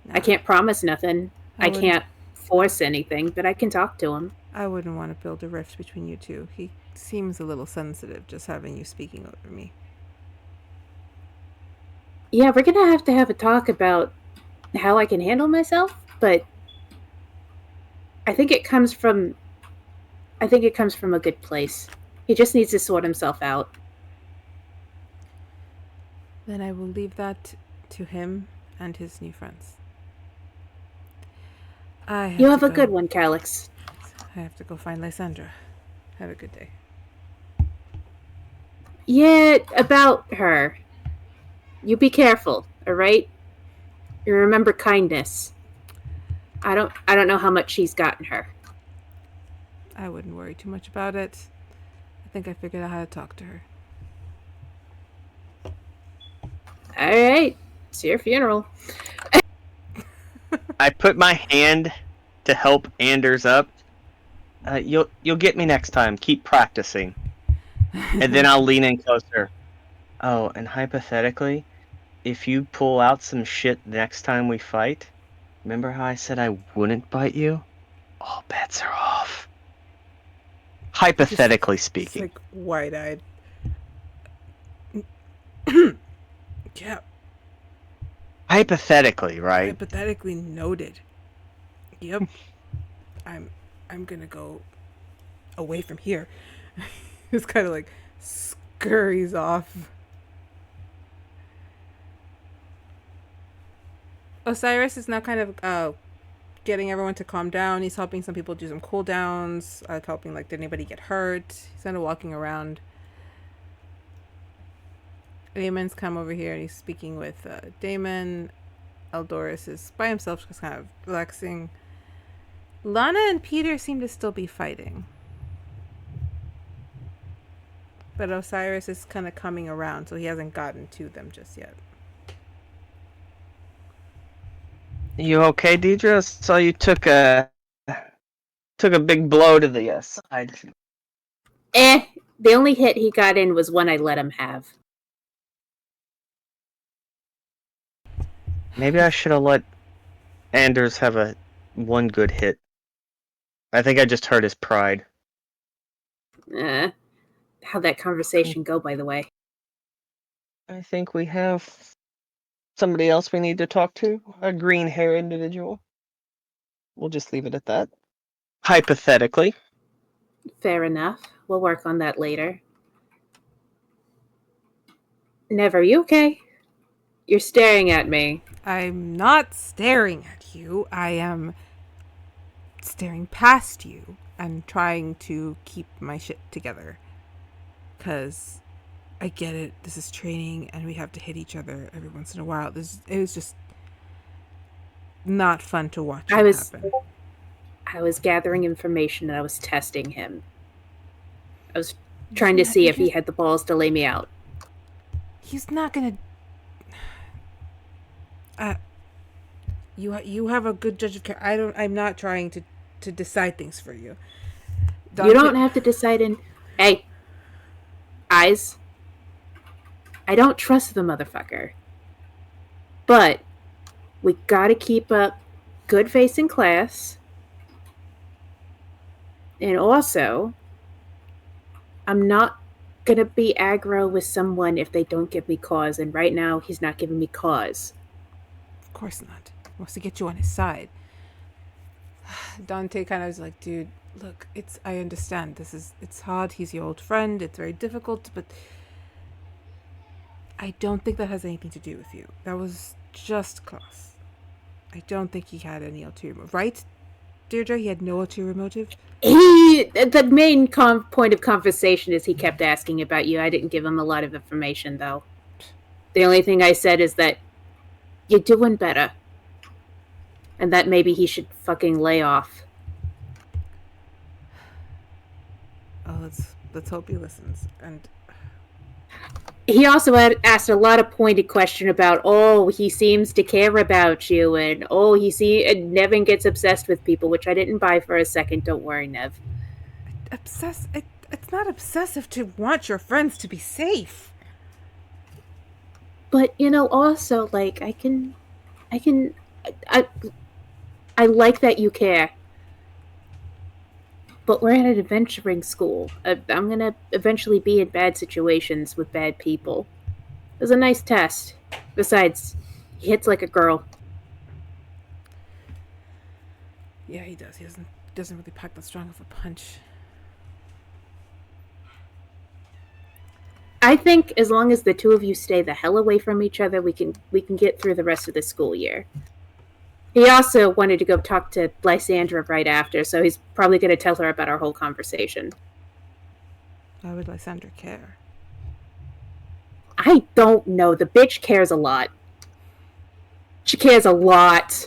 No, I can't promise nothing. I can't force anything, but I can talk to him. I wouldn't want to build a rift between you two. He seems a little sensitive just having you speaking over me. Yeah, we're going to have a talk about how I can handle myself, but I think it comes from a good place. He just needs to sort himself out. Then I will leave that to him and his new friends. You have a good one, Calix. I have to go find Lysandra. Have a good day. Yeah, about her. You be careful, all right? You remember kindness. I don't know how much she's gotten her. I wouldn't worry too much about it. I think I figured out how to talk to her. All right, it's your funeral. I put my hand to help Anders up. You'll get me next time. Keep practicing. And then I'll lean in closer. Oh, and hypothetically, if you pull out some shit next time we fight, remember how I said I wouldn't bite you? All bets are off. Hypothetically speaking. It's like wide-eyed. Yeah. Hypothetically, right? Hypothetically noted. Yep. I'm gonna go away from here. It's kind of like scurries off. Osiris is now kind of getting everyone to calm down. He's helping some people do some cooldowns, helping like, did anybody get hurt? He's kind of walking around. Damon's come over here and he's speaking with Damon. Eldoris is by himself, just kind of relaxing. Lana and Peter seem to still be fighting. But Osiris is kind of coming around, so he hasn't gotten to them just yet. You okay, Dierdra? Saw you took a big blow to the side. The only hit he got in was one I let him have. Maybe I should have let Anders have one good hit. I think I just hurt his pride. How'd that conversation go, by the way? I think we have somebody else we need to talk to. A green hair individual. We'll just leave it at that. Hypothetically. Fair enough. We'll work on that later. Never, you okay? You're staring at me. I'm not staring at you. I am staring past you and trying to keep my shit together. because I get it. This is training, and we have to hit each other every once in a while. It was just not fun to watch it happen. I was gathering information and I was testing him. I was trying to see if he had the balls to lay me out. He's not gonna. You have a good judge of character. I'm not trying to decide things for you. You don't have to decide Hey, eyes. I don't trust the motherfucker. But we gotta keep up good face in class. And also, I'm not gonna be aggro with someone if they don't give me cause. And right now, he's not giving me cause. Of course not. He wants to get you on his side. Dante kind of is like, dude, look, I understand. It's hard. He's your old friend. It's very difficult, but I don't think that has anything to do with you. That was just class. I don't think he had any ulterior motive. Right, Deirdre? He had no ulterior motive? The main point of conversation is he kept asking about you. I didn't give him a lot of information, though. The only thing I said is that you're doing better. And that maybe he should fucking lay off. Oh, let's hope he listens. And he also asked a lot of pointed question about, he seems to care about you, and and Nevin gets obsessed with people, which I didn't buy for a second. Don't worry, Nev. It's not obsessive to want your friends to be safe. But, also, like, I like that you care. But we're at an adventuring school. I'm going to eventually be in bad situations with bad people. It was a nice test. Besides, he hits like a girl. Yeah, he does. He doesn't really pack that strong of a punch. I think as long as the two of you stay the hell away from each other, we can get through the rest of the school year. He also wanted to go talk to Lysandra right after, so he's probably going to tell her about our whole conversation. Why would Lysandra care? I don't know. The bitch cares a lot. She cares a lot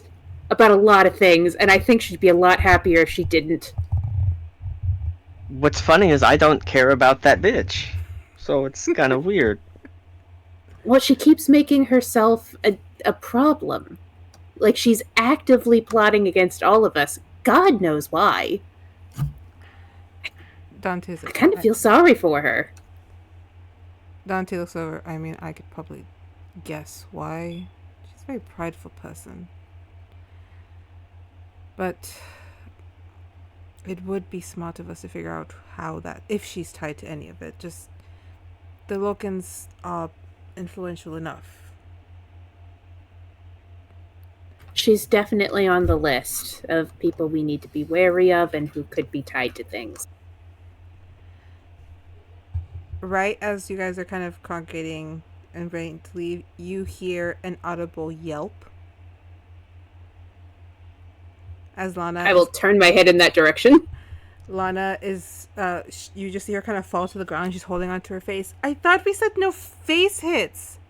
about a lot of things, and I think she'd be a lot happier if she didn't. What's funny is I don't care about that bitch. So it's kind of weird. Well, she keeps making herself a problem. Like, she's actively plotting against all of us. God knows why. I kind of feel sorry for her. Dante looks over. I mean, I could probably guess why. She's a very prideful person. But it would be smart of us to figure out if she's tied to any of it. Just, the Locans are influential enough. She's definitely on the list of people we need to be wary of and who could be tied to things. Right as you guys are kind of congregating and ready to leave, you hear an audible yelp. As Lana... I will turn my head in that direction. Lana is... you just see her kind of fall to the ground. She's holding onto her face. I thought we said no face hits!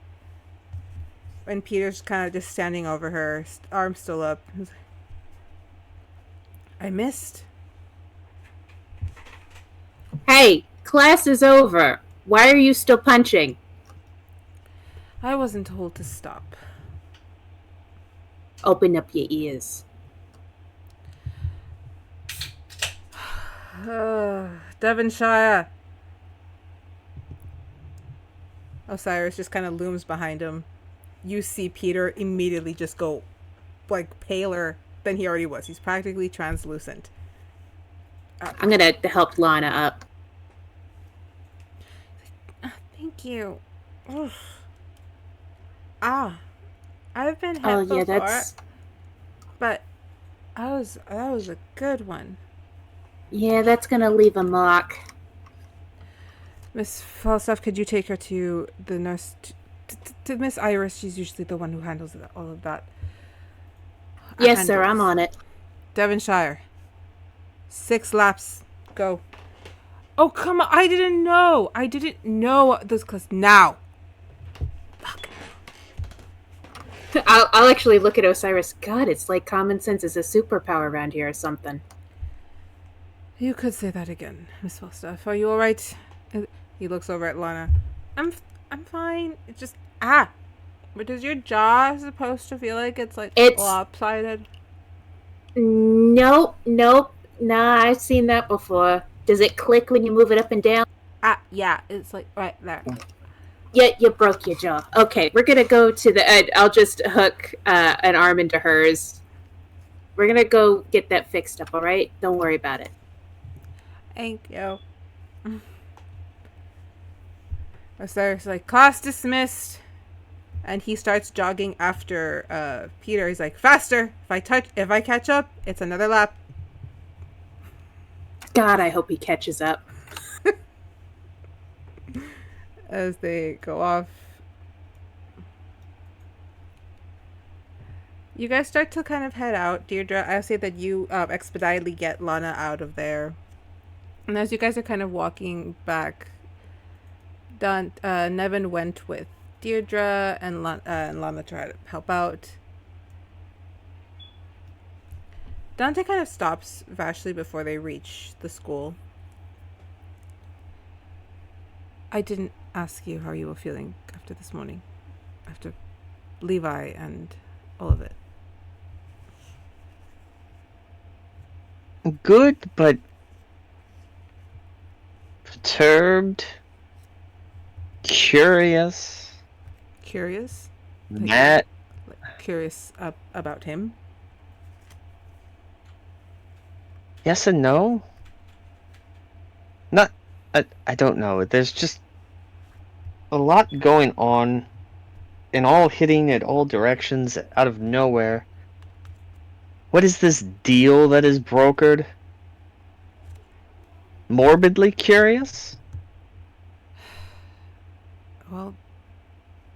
And Peter's kind of just standing over her, arms still up. I missed. Hey, class is over. Why are you still punching? I wasn't told to stop. Open up your ears. Devonshire. Osiris just kind of looms behind him. You see Peter immediately just go, like, paler than he already was. He's practically translucent. I'm gonna help Lana up. Thank you. Oof. I've been hit before, that's... but that was a good one. Yeah, that's gonna leave a mark. Miss Falstaff, could you take her to the nurse? To Miss Iris, she's usually the one who handles all of that. Yes, sir, I'm on it. Devonshire. 6 laps. Go. Oh, come on. I didn't know. I didn't know this class. Now. Fuck. I'll actually look at Osiris. God, it's like common sense is a superpower around here or something. You could say that again, Miss Falstaff. Are you all right? He looks over at Lana. I'm fine. It's just But does your jaw supposed to feel like it's lopsided? Nope. Nah, I've seen that before. Does it click when you move it up and down? Yeah, it's like right there. Yeah, you broke your jaw. Okay, we're gonna go to the. I'll just hook an arm into hers. We're gonna go get that fixed up. All right, don't worry about it. Thank you. Osiris like, class dismissed. And he starts jogging after Peter. He's like, faster! If I catch up, it's another lap. God, I hope he catches up. As they go off. You guys start to kind of head out. Dierdra, I say that you expeditiously get Lana out of there. And as you guys are kind of walking back, Nevin went with Dierdra and Lana try to help out. Dante kind of stops Vashley before they reach the school. I didn't ask you how you were feeling after this morning. After Levi and all of it. Good, but perturbed, curious. Curious? That Curious about him? yes and no. Not, I don't know. There's just a lot going on, and all hitting at all directions out of nowhere. What is this deal that is brokered? Morbidly curious? Well,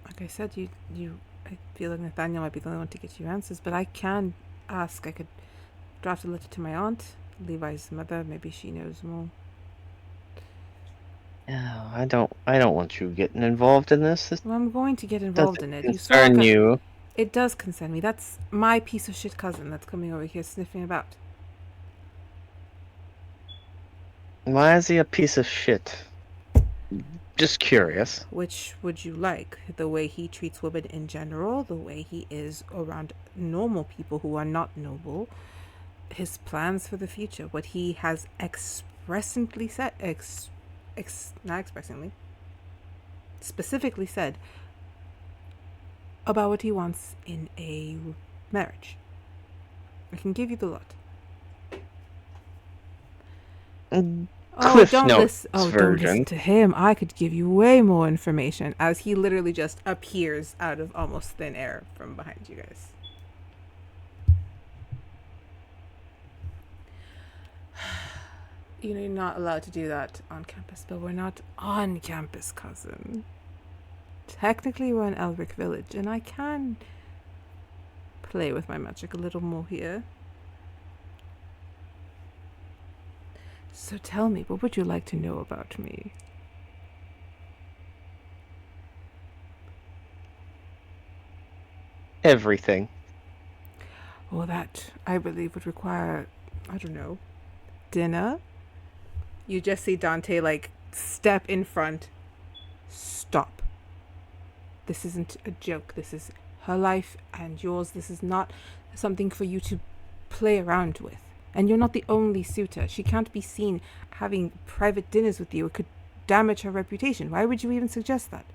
like I said, I feel like Nathaniel might be the only one to get you answers, but I can ask. I could draft a letter to my aunt, Levi's mother. Maybe she knows more. No, I don't want you getting involved in this. This Well, I'm going to get involved in it. concern you. It does concern me. That's my piece of shit cousin that's coming over here sniffing about. Why is he a piece of shit? Just curious. Which would you like? The way he treats women in general, the way he is around normal people who are not noble, his plans for the future, what he has expressly said, specifically said about what he wants in a marriage. I can give you the lot. Cliff don't Notes don't version. listen to him. I could give you way more information, as he literally just appears out of almost thin air from behind you guys. You know, you're not allowed to do that on campus, but we're not on campus, cousin. Technically, we're in Elric Village, and I can play with my magic a little more here. So tell me, what would you like to know about me? Everything. Well, that, I believe, would require, I don't know, dinner? You just see Dante, like, step in front. Stop. This isn't a joke. This is her life and yours. This is not something for you to play around with. And you're not the only suitor. She can't be seen having private dinners with you. It could damage her reputation. Why would you even suggest that?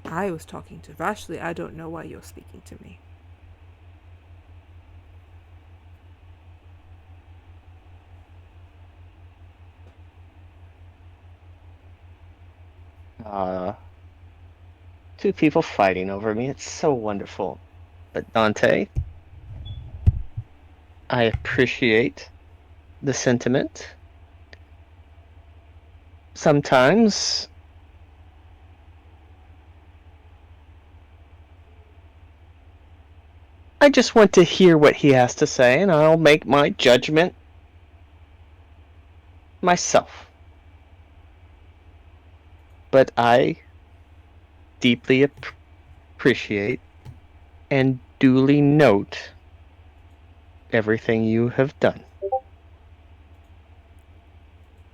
I was talking to Vashley. I don't know why you're speaking to me. Two people fighting over me. It's so wonderful. But Dante, I appreciate the sentiment. Sometimes I just want to hear what he has to say, and I'll make my judgment myself. But I deeply appreciate and duly note everything you have done.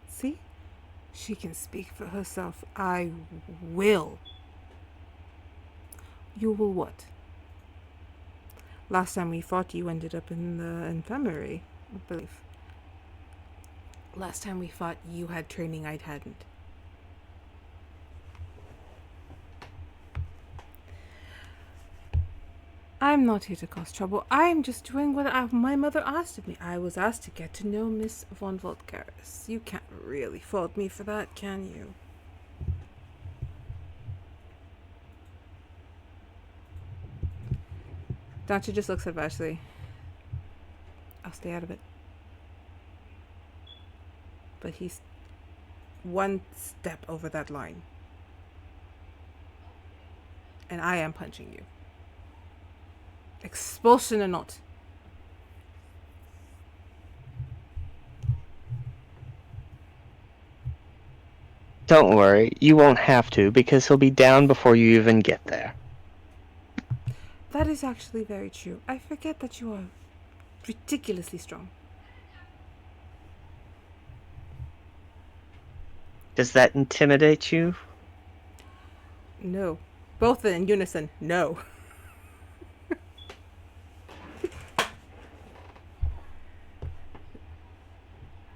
See? She can speak for herself. I will. You will what? Last time we fought, you ended up in the infirmary, I believe. Last time we fought, you had training I hadn't. I'm not here to cause trouble. I'm just doing what my mother asked of me. I was asked to get to know Miss von Voltgaris. You can't really fault me for that, can you? Dancha just looks at Vashley. I'll stay out of it. But he's one step over that line. And I am punching you. Expulsion or not. Don't worry, you won't have to, because he'll be down before you even get there. That is actually very true. I forget that you are ridiculously strong. Does that intimidate you? No. Both in unison. No.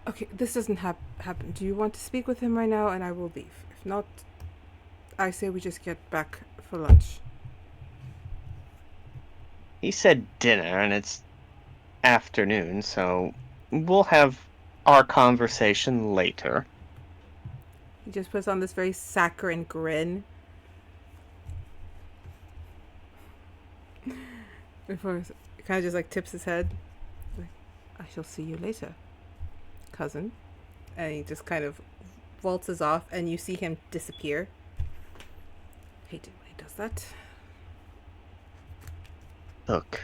Okay, this doesn't happen. Do you want to speak with him right now, and I will leave? If not, I say we just get back for lunch. He said dinner, and it's afternoon, so we'll have our conversation later. He just puts on this very saccharine grin. Before he kind of just like tips his head. Like, I shall see you later, cousin. And he just kind of waltzes off, and you see him disappear. Hate it when he does that. Look.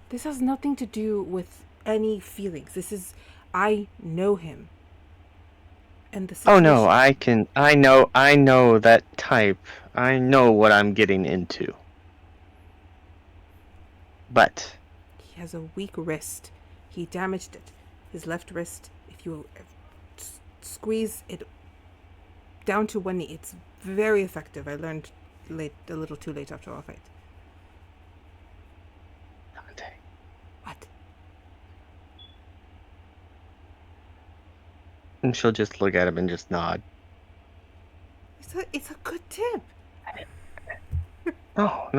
This has nothing to do with any feelings. This is, I know him. And the situation. Oh no, I know that type. I know what I'm getting into. But He has a weak wrist. He damaged it. His left wrist, if you squeeze it down to one knee, it's very effective. I learned a little too late after our fight. Dante, What? and she'll just look at him and just nod. It's a good tip. No.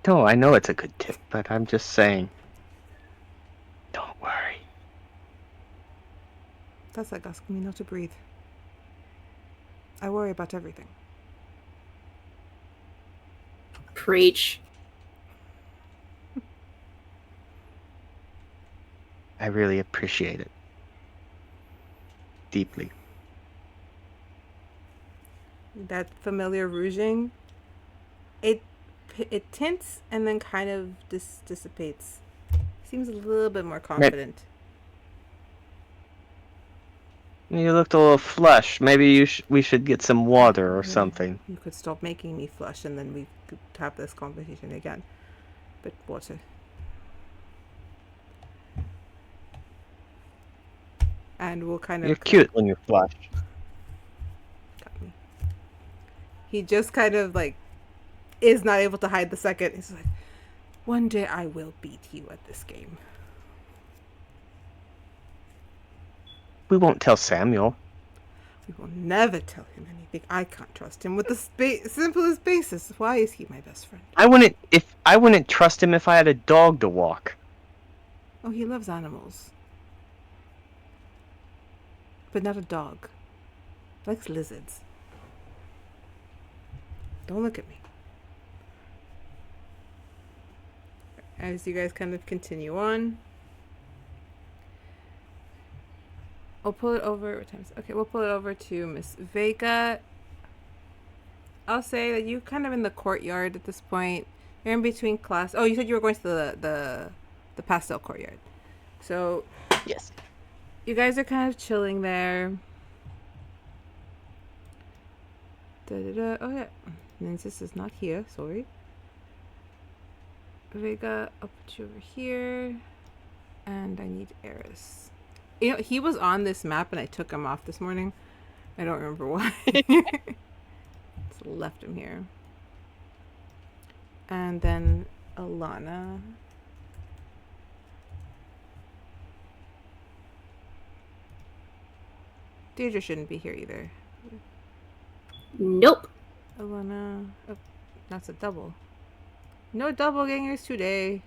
No, I know it's a good tip, but I'm just saying. Don't worry. That's like asking me not to breathe. I worry about everything. Preach. I really appreciate it. Deeply. That familiar rouging, it tints and then kind of dissipates. Seems a little bit more confident. You looked a little flushed. Maybe we should get some water or something. You could stop making me flush, and then we could have this conversation again. But water. And we'll kind of. You're cute when you're flushed. Got me. He just kind of like is not able to hide the second. He's like, one day I will beat you at this game. We won't tell Samuel. We will never tell him anything. I can't trust him with the simplest basis. Why is he my best friend? I wouldn't trust him if I had a dog to walk. Oh, he loves animals. But not a dog. Likes lizards. Don't look at me. As you guys kind of continue on. I'll pull it over. What time is it? Okay, we'll pull it over to Miss Vega. I'll say that you're kind of in the courtyard at this point. You're in between class. Oh, you said you were going to the pastel courtyard. So Yes. you guys are kind of chilling there. Da-da-da. Oh yeah, Nynzus is not here. Sorry. Vega up to over here, and I need Eris. You know, he was on this map, and I took him off this morning. I don't remember why. Just left him here. And then Alana. Dierdra shouldn't be here either. Nope. Alana. Oh, that's a double. No double gangers today.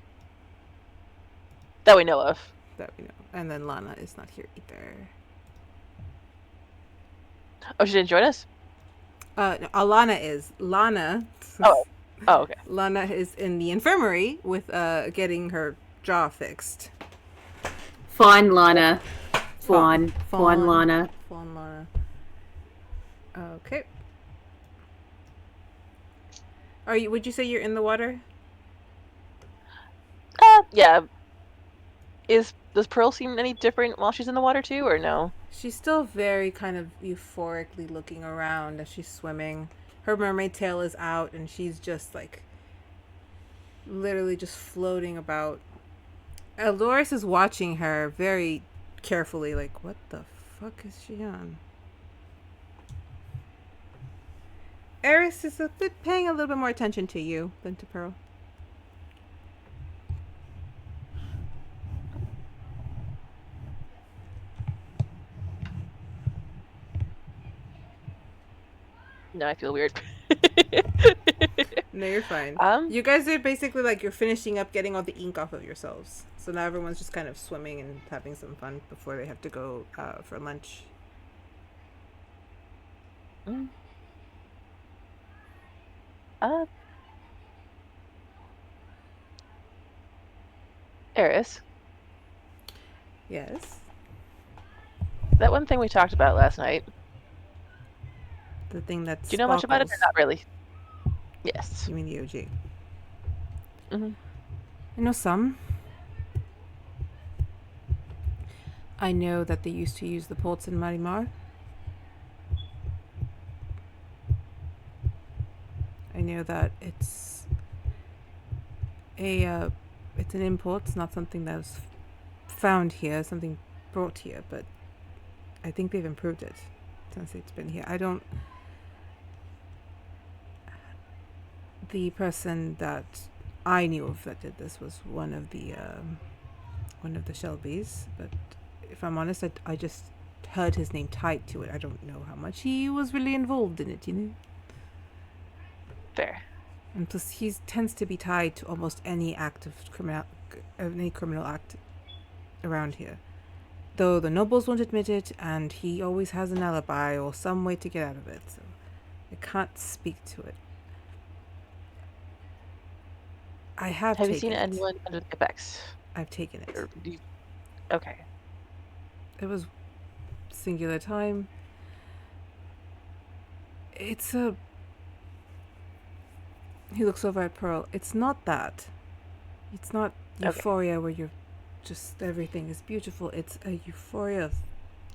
That we know of. That we know. And then Lana is not here either. Oh, she didn't join us? No, Alana is. Lana. Oh. Oh, okay. Lana is in the infirmary with getting her jaw fixed. Fawn Lana. Fawn Lana. Fawn Lana. Okay. Are you? Would you say you're in the water? Yeah. Does Pearl seem any different while she's in the water too, or no? She's still very kind of euphorically looking around as she's swimming. Her mermaid tail is out, and she's just like literally just floating about. Loris is watching her very carefully, like, what the fuck is she on? Eris is paying a little bit more attention to you than to Pearl. No, I feel weird. No, you're fine. You guys are basically like you're finishing up getting all the ink off of yourselves. So now everyone's just kind of swimming and having some fun before they have to go for lunch. Eris, Yes. that one thing we talked about last night. The thing that's. Do you know much about it or not really? Yes. You mean the OG? Mhm. I know some. I know that they used to use the ports in Marimar. I know that it's an import. It's not something that was found here, something brought here, but I think they've improved it since it's been here. The person that I knew of that did this was one of the Shelbys, but if I'm honest, I just heard his name tied to it. I don't know how much he was really involved in it, you know? Fair. And plus, he tends to be tied to almost any criminal act around here. Though the nobles won't admit it, and he always has an alibi or some way to get out of it, so I can't speak to it. I have you taken seen it. anyone under the effects? I've taken it. Okay. It was singular time. He looks over at Pearl. It's not that. It's not euphoria where you're just everything is beautiful. It's a euphoria of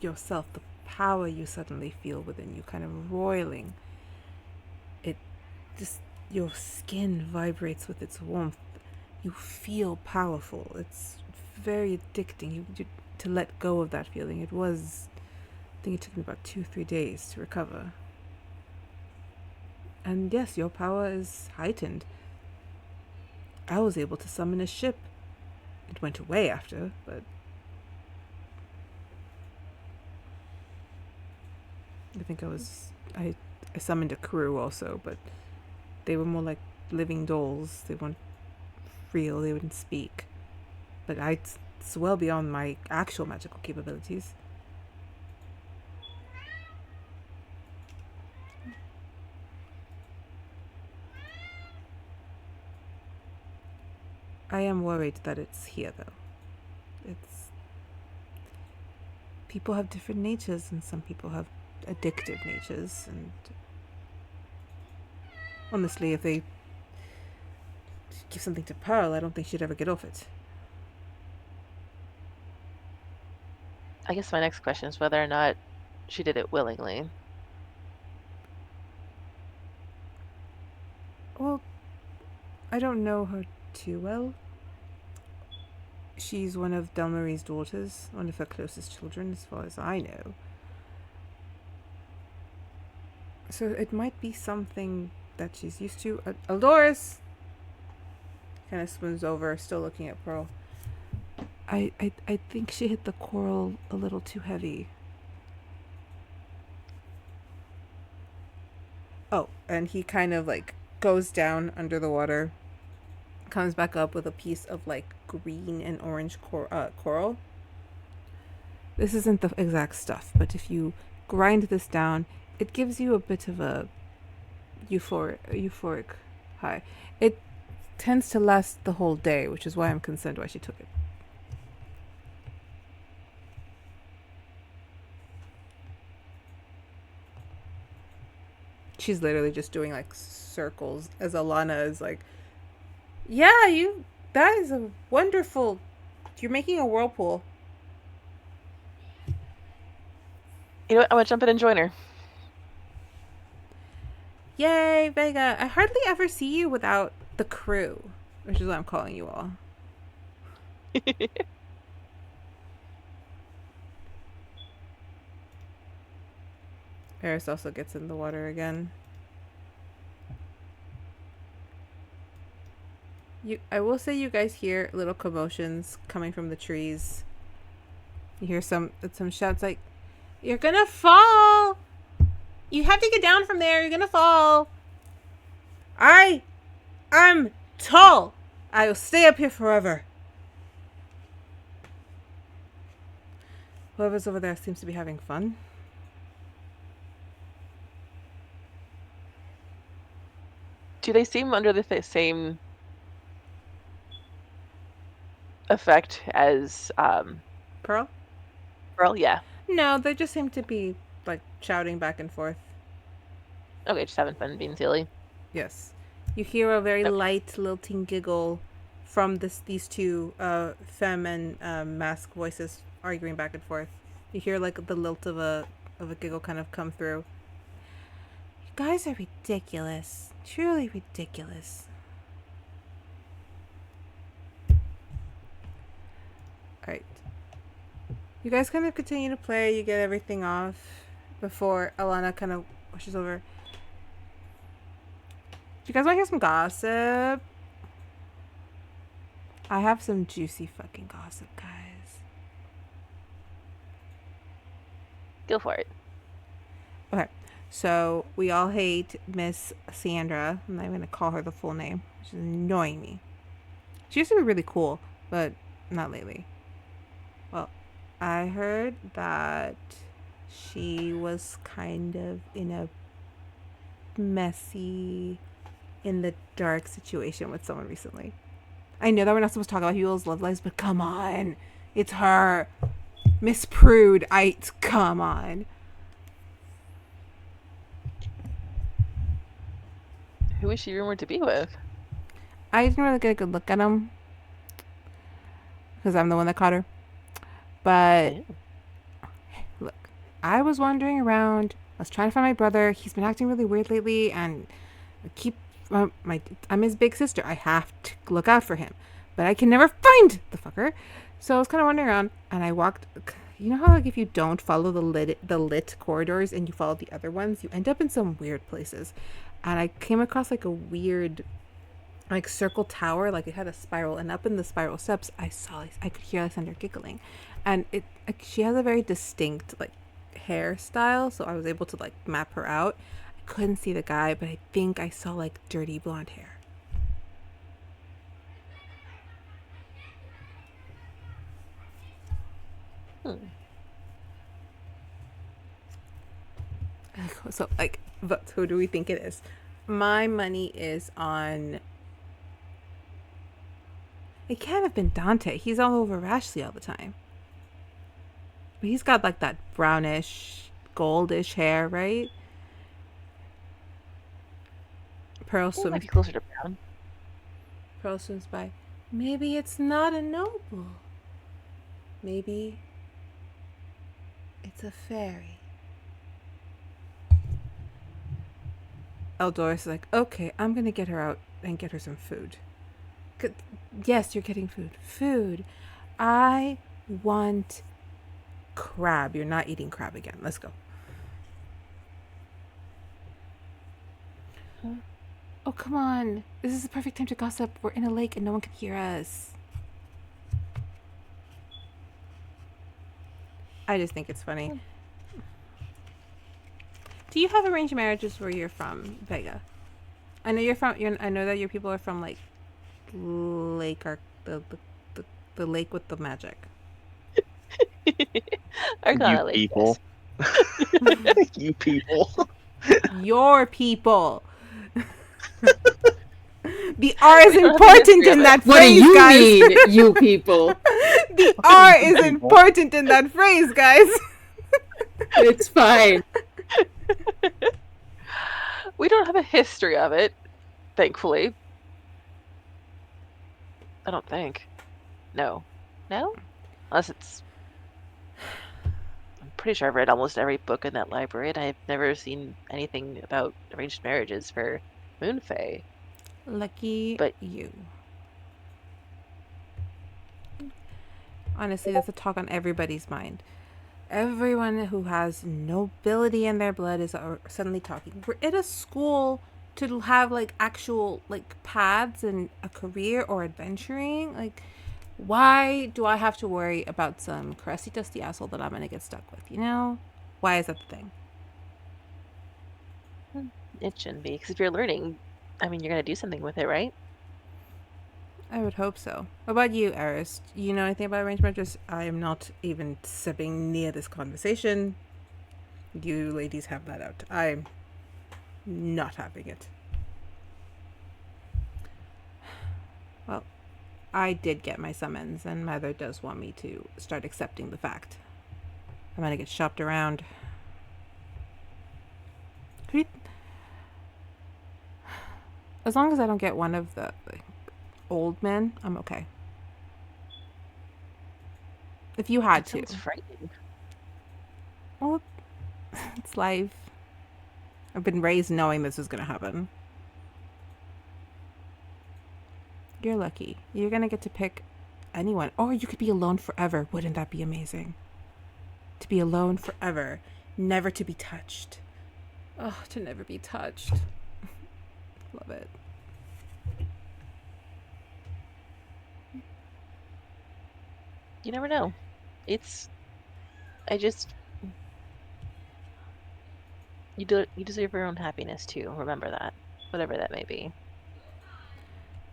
yourself, the power you suddenly feel within you, kind of roiling. It just, your skin vibrates with its warmth. You feel powerful. It's very addicting. To let go of that feeling. I think it took me about 2-3 days to recover. And yes, your power is heightened. I was able to summon a ship. It went away after, but I think I summoned a crew also, but they were more like living dolls. They weren't real, they wouldn't speak. But it's well beyond my actual magical capabilities. I am worried that it's here, though. People have different natures, and some people have addictive natures, and honestly, if they give something to Pearl, I don't think she'd ever get off it. I guess my next question is whether or not she did it willingly. Well, I don't know her too well. She's one of Delmarie's daughters, one of her closest children, as far as I know. So it might be something that she's used to. Eldoris kind of swims over, still looking at Pearl. I think she hit the coral a little too heavy. Oh, and he kind of like goes down under the water, comes back up with a piece of like green and orange coral. This isn't the exact stuff, but if you grind this down, it gives you a bit of a euphoric high. It tends to last the whole day, which is why I'm concerned why she took it. She's literally just doing like circles as Alana is like, yeah, that is a wonderful, you're making a whirlpool. You know what? I'm gonna jump in and join her. Yay, Vega. I hardly ever see you without the crew, which is what I'm calling you all. Eris also gets in the water again. I will say you guys hear little commotions coming from the trees. You hear some shouts like, "You're gonna fall! You have to get down from there. You're gonna fall. I'm tall. I will stay up here forever." Whoever's over there seems to be having fun. Do they seem under the same effect as Pearl? Pearl? Yeah. No, they just seem to be like shouting back and forth. Okay, just having fun being silly. Yes. You hear a very light lilting giggle from these two femme and mask voices arguing back and forth. You hear like the lilt of a giggle kind of come through. You guys are ridiculous. Truly ridiculous. Alright. You guys kind of continue to play. You get everything off before Alana kind of washes over. Do you guys want to hear some gossip? I have some juicy fucking gossip, guys. Go for it. Okay. So, we all hate Miss Sandra. I'm not even going to call her the full name. She's annoying me. She used to be really cool, but not lately. Well, I heard that she was kind of in a messy, in the dark situation with someone recently. I know that we're not supposed to talk about people's love lives, but come on. It's her. Miss Prude. Come on. Who is she rumored to be with? I didn't really get a good look at him because I'm the one that caught her. But look, I was wandering around. I was trying to find my brother. He's been acting really weird lately, and I keep I'm his big sister. I have to look out for him, but I can never find the fucker. So I was kind of wandering around, and I walked. You know how like if you don't follow the lit corridors and you follow the other ones, you end up in some weird places. And I came across like a weird like circle tower, like it had a spiral, and up in the spiral steps I could hear Alexander giggling, and she has a very distinct like hairstyle, so I was able to like map her out. I couldn't see the guy, but I think I saw like dirty blonde hair. So like, but who do we think it is? My money is on. It can't have been Dante. He's all over Vashley all the time. But he's got like that brownish, goldish hair, right? Pearl Might swims. be closer to brown. Pearl swims by. Maybe it's not a noble. Maybe It's a fairy. Eldor's like, okay, I'm gonna get her out and get her some food. Yes, you're getting food. Food. I want crab. You're not eating crab again. Let's go. Oh, come on. This is the perfect time to gossip. We're in a lake and no one can hear us. I just think it's funny. Do you have arranged marriages where you're from, Vega? I know I know that your people are from like lake or the lake with the magic. Arcana You Lake, people. You people. Your people. The R is important in that What do phrase, you guys. mean, you people? The R is important in that phrase, guys. It's fine. We don't have a history of it, thankfully. I don't think. No. No? Unless it's... I'm pretty sure I've read almost every book in that library, and I've never seen anything about arranged marriages for Moon Fae. Lucky But- you. Honestly, that's a talk on everybody's mind. Everyone who has nobility in their blood is suddenly talking. We're at a school to have like actual like paths and a career or adventuring. Like, why do I have to worry about some crusty dusty asshole that I'm gonna get stuck with? You know, why is that the thing? It shouldn't be, because if you're learning, I mean, you're going to do something with it, right? I would hope so. What about you, Eris? Do you know anything about arranged marriages? I am not even stepping near this conversation. You ladies have that out. I'm not having it. Well, I did get my summons, and Mother does want me to start accepting the fact. I'm gonna get shopped around. As long as I don't get one of the old men, I'm okay. If you had to. Sounds frightening. Well, it's life. I've been raised knowing this is going to happen. You're lucky. You're going to get to pick anyone. Or you could be alone forever. Wouldn't that be amazing? To be alone forever. Never to be touched. Oh, to never be touched. Love it. You never know. You deserve your own happiness too. Remember that. Whatever that may be.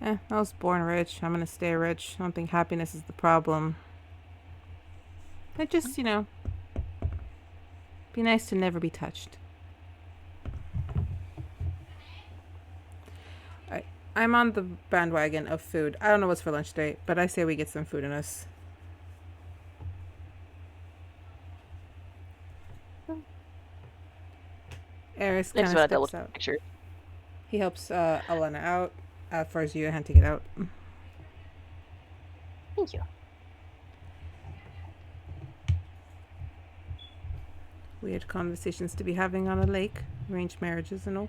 I was born rich. I'm gonna stay rich. I don't think happiness is the problem. It just, be nice to never be touched. I'm on the bandwagon of food. I don't know what's for lunch today, but I say we get some food in us. Eris kind Next of one, I double steps out. picture. He helps Alana out. Forces you hand to get out. Thank you. Weird conversations to be having on a lake. Arranged marriages and all.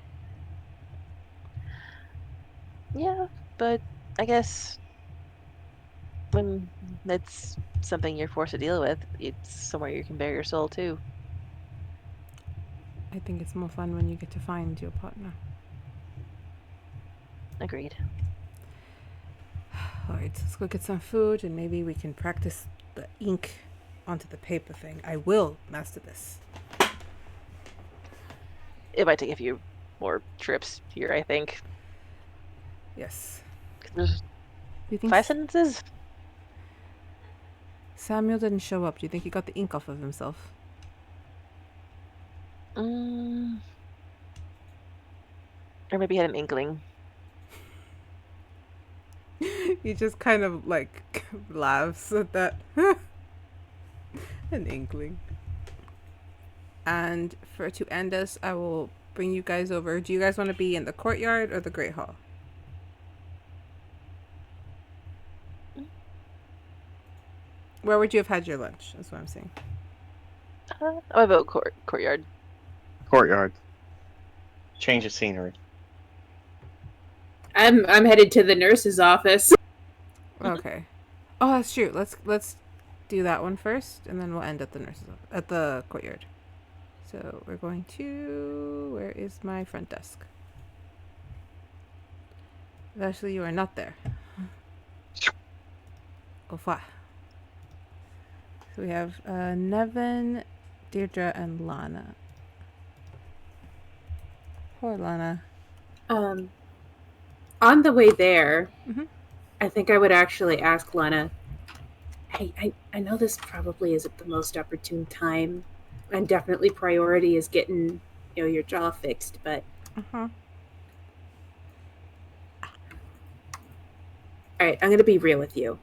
Yeah, but I guess when that's something you're forced to deal with, it's somewhere you can bare your soul too. I think it's more fun when you get to find your partner. Agreed. Alright, let's go get some food and maybe we can practice the ink onto the paper thing. I will master this. It might take a few more trips here, I think. Yes. 'Cause there's Do you think 5 sentences? Samuel didn't show up? Do you think he got the ink off of himself? Or maybe he had an inkling. He just kind of like laughs at that. An inkling. And to end us, I will bring you guys over. Do you guys want to be in the courtyard or the Great Hall? Where would you have had your lunch? That's what I'm saying. I vote courtyard. Courtyard. Change of scenery. I'm headed to the nurse's office. Okay. Oh, that's true. Let's do that one first, and then we'll end at the at the courtyard. So we're going to. Where is my front desk? Actually, you are not there. Au revoir. So we have Nevin, Dierdra, and Lana. Poor Lana. On the way there, Mhm. I think I would actually ask Lana, hey, I know this probably isn't the most opportune time, and definitely priority is getting, your jaw fixed, but Uh-huh. all right, I'm going to be real with you.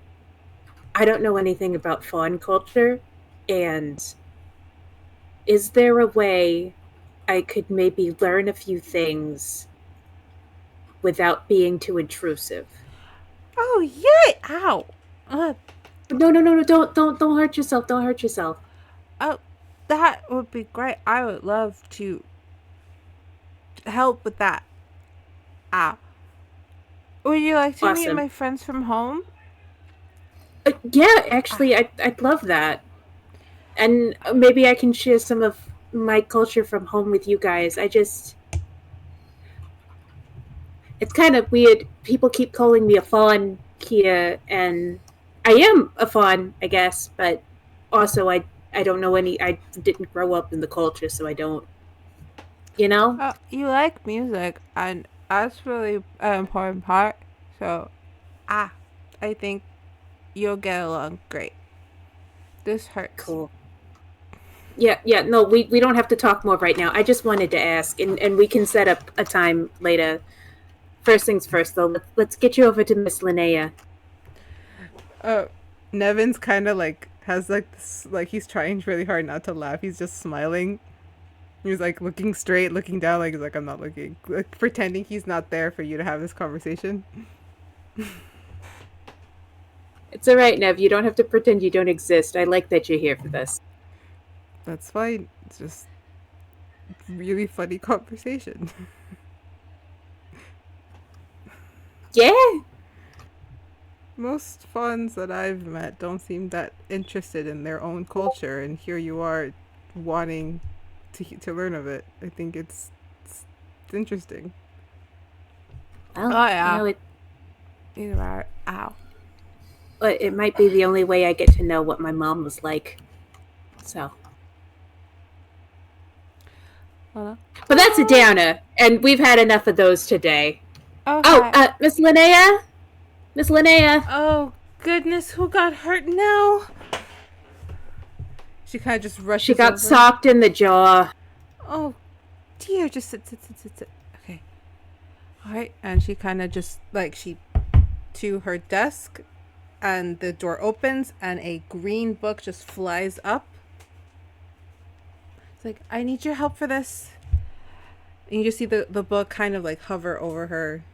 I don't know anything about fawn culture, and is there a way I could maybe learn a few things without being too intrusive? Oh yay! Ow! No, don't hurt yourself. Don't hurt yourself. Oh, that would be great. I would love to help with that. Ow. Would you like to meet Awesome. my friends from home? Yeah, actually, I'd love that. And maybe I can share some of my culture from home with you guys. It's kind of weird. People keep calling me a fawn here, and I am a fawn, I guess, but also I don't know I didn't grow up in the culture, so I don't, You like music, and that's really an important part. So, I think you'll get along great. This hurts. Cool. Yeah, no, we don't have to talk more right now. I just wanted to ask, and we can set up a time later. First things first, though, let's get you over to Miss Linnea. Nevin's kind of has this, he's trying really hard not to laugh. He's just smiling. He's looking straight, looking down, he's I'm not looking, pretending he's not there for you to have this conversation. It's all right, Nev. You don't have to pretend you don't exist. I like that you're here for this. That's fine. It's just really funny conversation. Yeah. Most fawns that I've met don't seem that interested in their own culture, and here you are wanting to learn of it. I think it's interesting. Well, yeah. You are. Ow. But it might be the only way I get to know what my mom was like. So. Well, but that's a downer, and we've had enough of those today. okay. Oh, Miss Linnea? Miss Linnea? Oh, goodness, who got hurt now? She kind of just rushes She got over. socked in the jaw. Oh, dear, just sit. Okay. All right, and she kind of just, she to her desk, and the door opens, and a green book just flies up. It's I need your help for this. And you just see the book kind of hover over her.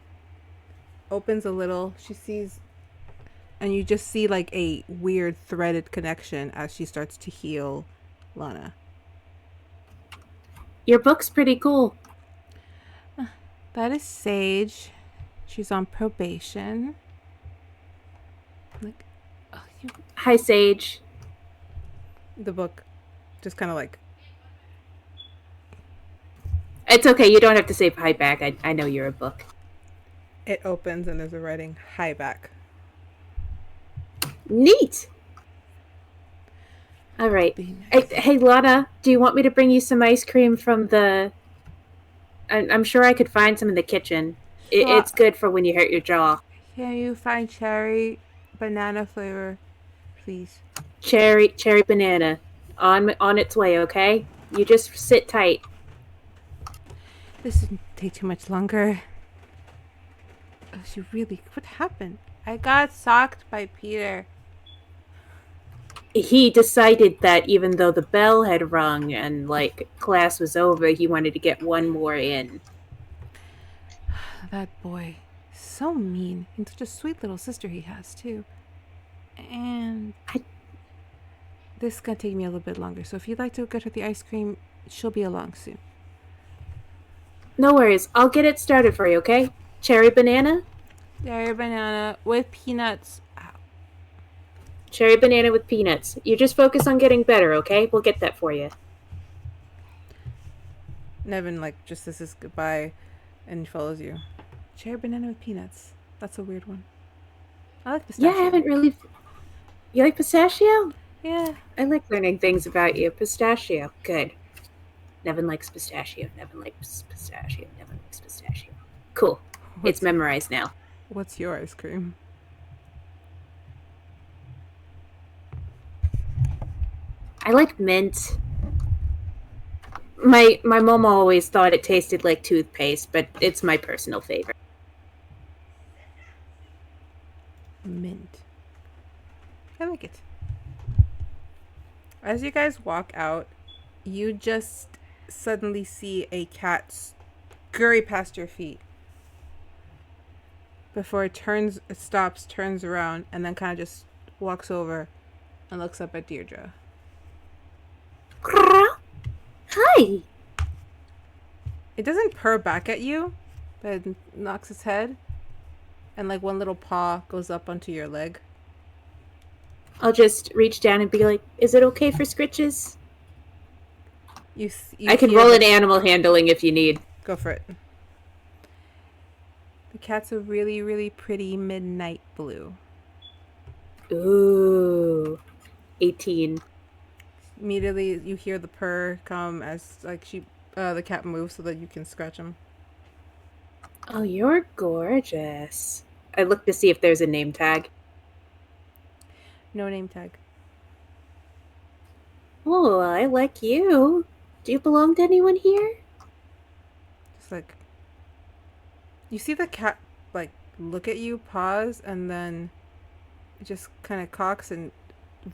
Opens a little. She sees, and you just see a weird threaded connection as she starts to heal Lana. Your book's pretty cool. That is Sage. She's on probation. Hi, Sage. The book just kind of It's okay. You don't have to say hi back. I know you're a book. It opens and there's a writing, "Hi back." Neat. All right. Nice. Hey, Lana, do you want me to bring you some ice cream from the... I'm sure I could find some in the kitchen. It's good for when you hurt your jaw. Can you find cherry banana flavor, please? Cherry banana. On its way, okay? You just sit tight. This didn't take too much longer. Oh, what happened? I got socked by Peter. He decided that even though the bell had rung and class was over, he wanted to get one more in. That boy, so mean, and such a sweet little sister he has too. And This is gonna take me a little bit longer, so if you'd like to get her the ice cream, she'll be along soon. No worries. I'll get it started for you, okay? Cherry banana? Cherry banana with peanuts. Ow. Cherry banana with peanuts. You just focus on getting better, okay? We'll get that for you. Nevin, like, just says his goodbye and follows you. Cherry banana with peanuts. That's a weird one. I like pistachio. Yeah, I haven't really... You like pistachio? Yeah. I like learning things about you. Pistachio. Good. Nevin likes pistachio. Nevin likes pistachio. Nevin likes pistachio. Cool. It's memorized now. What's your ice cream? I like mint. My mom always thought it tasted like toothpaste, but it's my personal favorite. Mint. I like it. As you guys walk out, you just suddenly see a cat scurry past your feet. Before it stops, turns around, and then kind of just walks over and looks up at Dierdra. Hi. It doesn't purr back at you, but it knocks its head, and like one little paw goes up onto your leg. I'll just reach down and be like, is it okay for scritches? You I can roll an animal handling if you need. Go for it. The cat's a really, really pretty midnight blue. Ooh. 18. Immediately, you hear the purr come as like the cat moves so that you can scratch him. Oh, you're gorgeous. I look to see if there's a name tag. No name tag. Oh, I like you. Do you belong to anyone here? Just like you see the cat like look at you, pause, and then it just kind of cocks and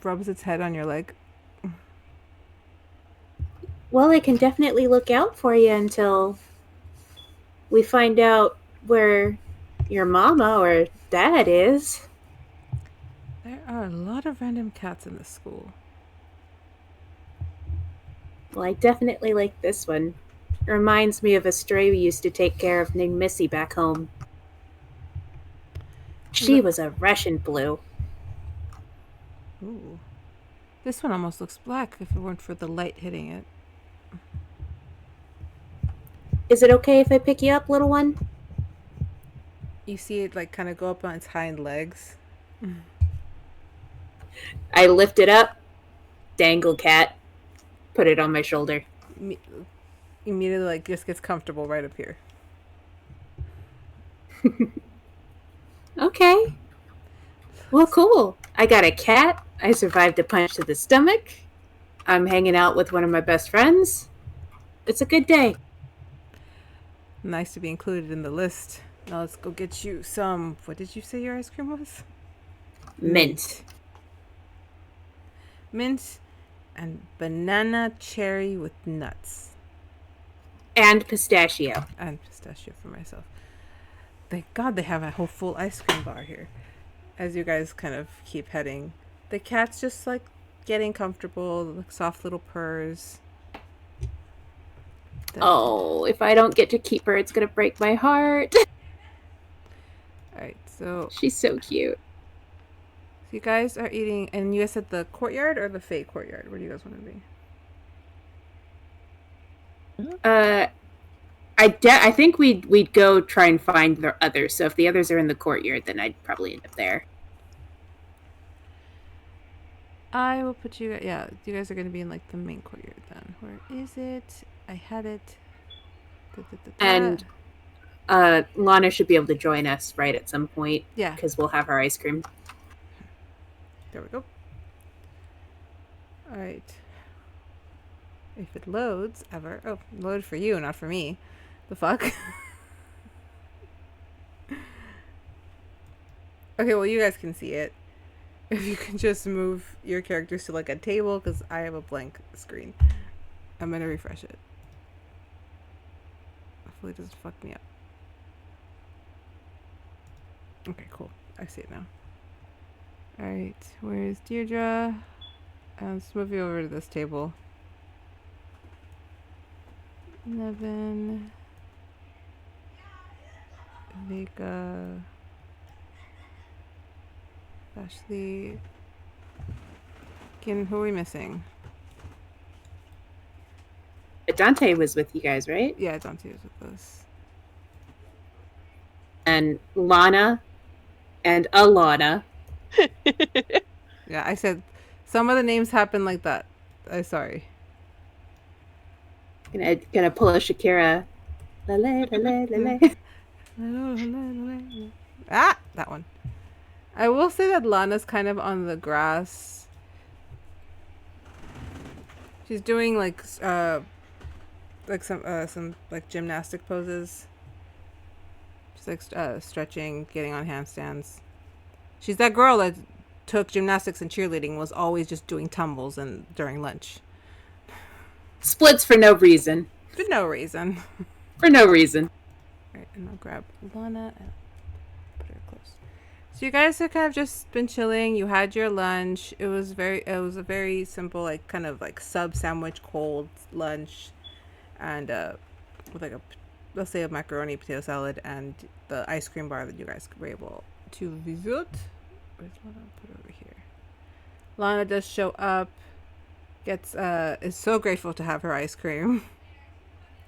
rubs its head on your leg. Well, I can definitely look out for you until we find out where your mama or dad is. There are a lot of random cats in this school. Well, I definitely like this one. It reminds me of a stray we used to take care of named Missy back home. She was a Russian blue. Ooh. This one almost looks black if it weren't for the light hitting it. Is it okay if I pick you up, little one? You see it like kind of go up on its hind legs. I lift it up, dangle cat, put it on my shoulder. Immediately like just gets comfortable right up here. Okay. Well, cool. I got a cat. I survived a punch to the stomach. I'm hanging out with one of my best friends. It's a good day. Nice to be included in the list. Now let's go get you some. What did you say your ice cream was? Mint. Mint and banana cherry with nuts. And pistachio. And pistachio for myself. Thank God they have a whole full ice cream bar here. As you guys kind of keep heading, the cat's just like getting comfortable, like soft little purrs. Oh, if I don't get to keep her, it's going to break my heart. Alright, so She's so cute. you guys are eating, and you guys at the courtyard or the Fae courtyard? Where do you guys want to be? I think we'd go try and find the others. So if the others are in the courtyard, then I'd probably end up there. I will put you. Yeah, you guys are gonna be in like the main courtyard then. Where is it? I had it. And Lana should be able to join us right at some point. Yeah. Because we'll have our ice cream. There we go. All right. If it loads ever. Oh, load for you, not for me. The fuck? Okay, well, you guys can see it. If you can just move your characters to like a table, because I have a blank screen. I'm gonna refresh it. Hopefully it doesn't fuck me up. Okay, cool. I see it now. Alright, where's Dierdra? Let's move you over to this table. 11. Vega. Vashley. Who are we missing? Dante was with you guys, right? Yeah, Dante is with us. And Lana and Alana. Yeah, I said some of the names happen like that. I'm sorry. Gonna pull a Shakira. Lale, lale, lale. Ah, that one. I will say that Lana's kind of on the grass. She's doing like some like gymnastic poses. She's like stretching, getting on handstands. She's that girl that took gymnastics and cheerleading, was always just doing tumbles and during lunch. Splits for no reason. For no reason. For no reason. Alright, and I'll grab Lana and put her close. So you guys have kind of just been chilling. You had your lunch. It was a very simple, like kind of like sub sandwich cold lunch, and with like let's say a macaroni potato salad and the ice cream bar that you guys were able to visit. Where's Lana? Put it over here. Lana does show up. Is so grateful to have her ice cream.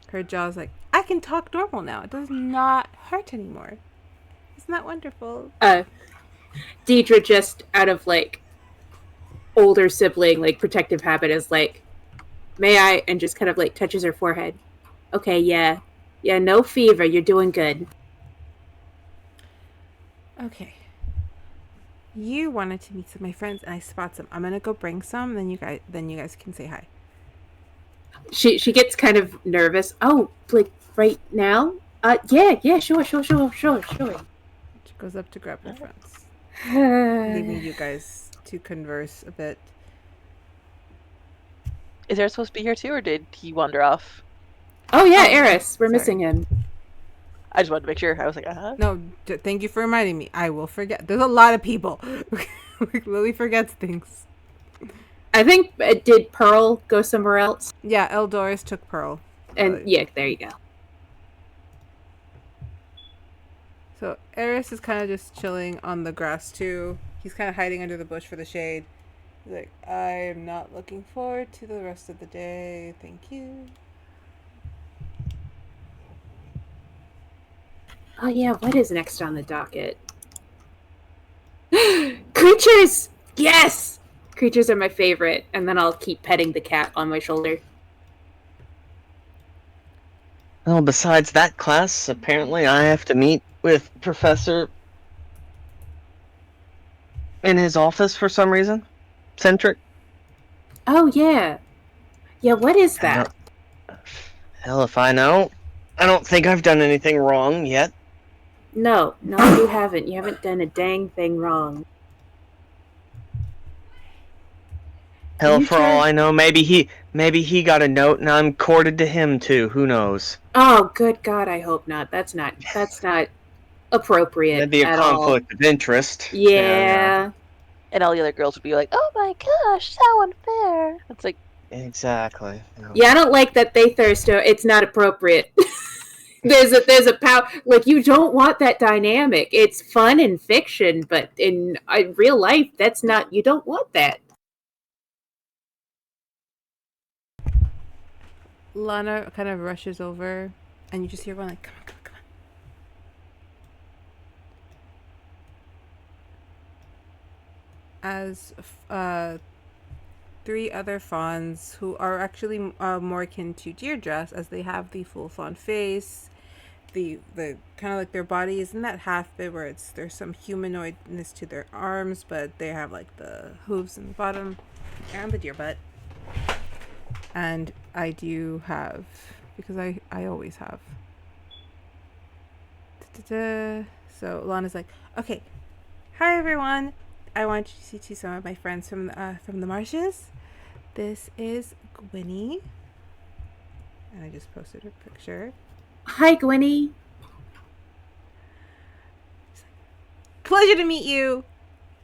Her jaw's like, I can talk normal now. It does not hurt anymore. Isn't that wonderful? Dierdra, just out of like older sibling like protective habit, is like, may I? And just kind of like touches her forehead. Okay, yeah, no fever. You're doing good. Okay. You wanted to meet some of my friends, and I spot some. I'm gonna go bring some. Then you guys can say hi. She gets kind of nervous. Oh, like right now? Yeah, sure. She goes up to grab her friends, leaving you guys to converse a bit. Is Eris supposed to be here too, or did he wander off? Oh yeah, Eris. We're missing him. I just wanted to make sure. I was like, No, thank you for reminding me. I will forget. There's a lot of people. Lily forgets things. I think, did Pearl go somewhere else? Yeah, Eldoris took Pearl. And yeah, there you go. So Eris is kind of just chilling on the grass too. He's kind of hiding under the bush for the shade. He's like, I am not looking forward to the rest of the day. Thank you. Oh yeah, what is next on the docket? Creatures! Yes! Creatures are my favorite, and then I'll keep petting the cat on my shoulder. Well, besides that class, apparently I have to meet with Professor in his office for some reason. Centric. Oh yeah. Yeah, what is that? Hell if I know. I don't think I've done anything wrong yet. No, you haven't. You haven't done a dang thing wrong. Hell, for all I know, maybe he got a note and I'm courted to him too. Who knows? Oh, good God, I hope not. That's not appropriate. That'd be a conflict of interest. Yeah. and all the other girls would be like, "Oh my gosh, so unfair." It's like, Exactly. Yeah, I don't like that they thirst. It's not appropriate. there's a power, like, you don't want that dynamic. It's fun in fiction, but in real life, that's not. You don't want that. Lana kind of rushes over, and you just hear one like, "Come on, come on, come on." As three other fawns who are actually more akin to Dierdra, as they have the full fawn face, the kind of like their body isn't that half bit where there's some humanoidness to their arms, but they have like the hooves in the bottom and the deer butt. And I do have, because I always have. So Lana's like, okay, hi everyone. I want you to see some of my friends from the marshes. This is Gwynnie. And I just posted her picture. Hi, Gwynnie. Pleasure to meet you.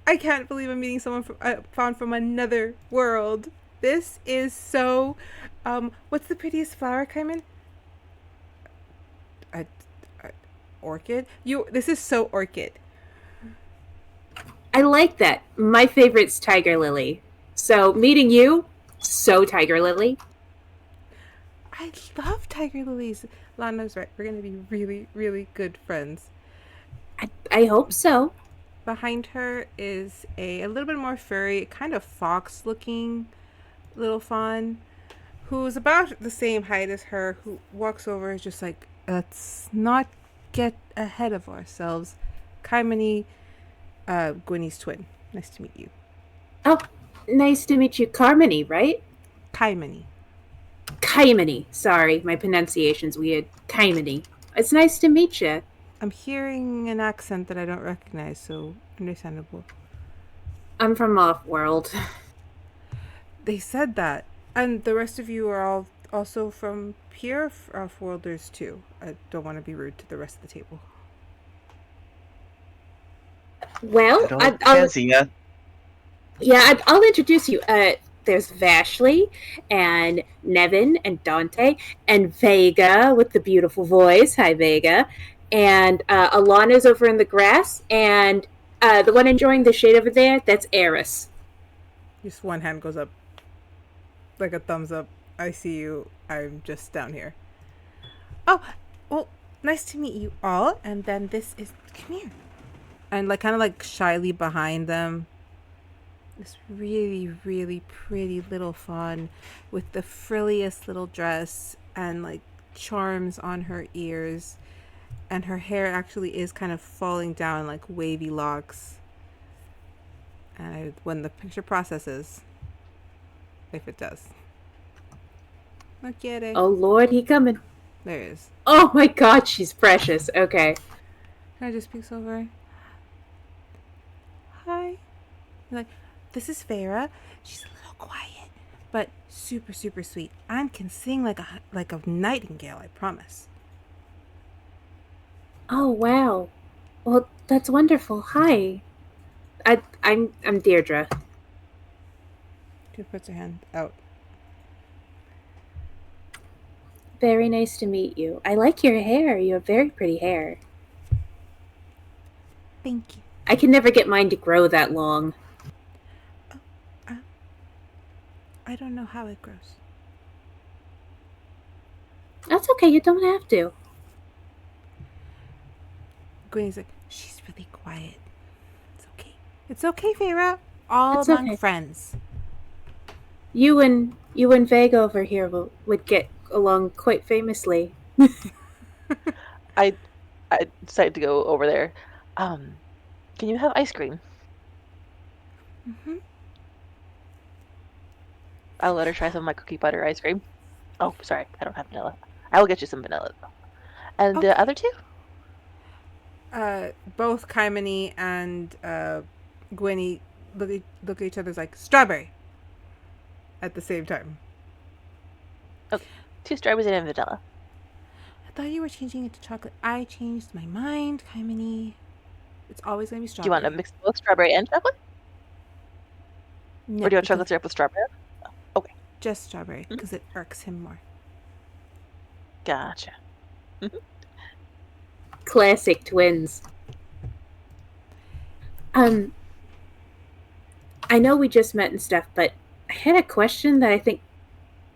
I can't believe I'm meeting someone found from another world. This is so. What's the prettiest flower, Kaiman? A orchid. This is so orchid. I like that. My favorite's Tiger Lily. So meeting you, so Tiger Lily. I love tiger lilies. Lana's right. We're gonna be really, really good friends. I hope so. Behind her is a little bit more furry, kind of fox-looking little fawn, who's about the same height as her. Who walks over, is just like, let's not get ahead of ourselves. Kaimani, Gwynny's twin. Nice to meet you. Oh, nice to meet you, Carmony, right? Kaimani. Kaimony. Sorry, my pronunciation's weird. Kaimony. It's nice to meet you. I'm hearing an accent that I don't recognize, so understandable. I'm from Off-World. They said that. And the rest of you are all also from here, Off-Worlders too. I don't want to be rude to the rest of the table. Well, I'll introduce you. There's Vashley and Nevin and Dante and Vega with the beautiful voice. Hi, Vega. And Alana's over in the grass. And the one enjoying the shade over there, that's Eris. Just one hand goes up. Like a thumbs up. I see you. I'm just down here. Oh, well, nice to meet you all. And then this is... Come here. And like kind of like shyly behind them, this really, really pretty little fawn with the frilliest little dress and like charms on her ears. And her hair actually is kind of falling down like wavy locks. And when the picture processes, if it does. Look at it. Oh, Lord, he coming. There it is. Oh, my God, she's precious. Okay. Can I just speak over? Hi. Like, this is Farah. She's a little quiet, but super, super sweet. And can sing like a nightingale, I promise. Oh, wow. Well, that's wonderful. Hi. I'm Dierdra. She puts her hand out. Very nice to meet you. I like your hair. You have very pretty hair. Thank you. I can never get mine to grow that long. I don't know how it grows. That's okay. You don't have to. Gwenny's like, she's really quiet. It's okay. It's okay, Farah. All It's among okay. friends. You and Vega over here would get along quite famously. I decided to go over there. Can you have ice cream? Mm-hmm. I'll let her try some of my cookie butter ice cream. Oh, sorry, I don't have vanilla. I will get you some vanilla. And Okay. the other two? Both Kaimani and Gwenny look at each other's like, strawberry. At the same time. Okay, 2 strawberries and a vanilla. I thought you were changing it to chocolate. I changed my mind, Kaimani. It's always going to be Do strawberry. you want to mix both strawberry and chocolate? No, Or do you want because- chocolate syrup with strawberry? Okay, Just strawberry, because it irks him more. gotcha. Classic twins. I know we just met and stuff, but I had a question that I think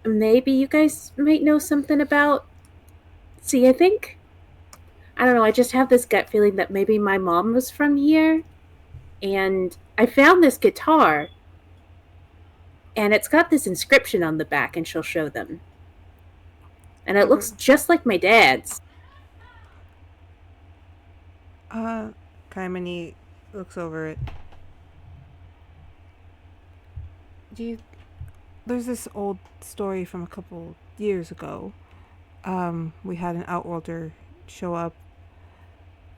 maybe you guys might know something about. See, I don't know, I just have this gut feeling that maybe my mom was from here, and I found this guitar, and it's got this inscription on the back, and she'll show them. And it looks just like my dad's. Kaimani looks over it. There's this old story from a couple years ago. We had an Outworlder show up,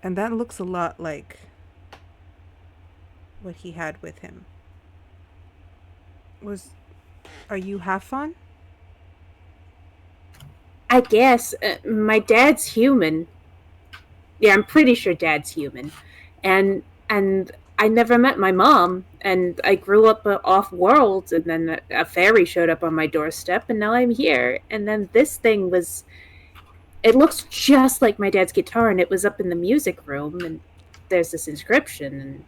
and that looks a lot like what he had with him. Are you half fun? I guess. My dad's human. Yeah, I'm pretty sure dad's human. And I never met my mom, and I grew up off-world, and then a fairy showed up on my doorstep, and now I'm here. And then this thing was... It looks just like my dad's guitar, and it was up in the music room, and there's this inscription, and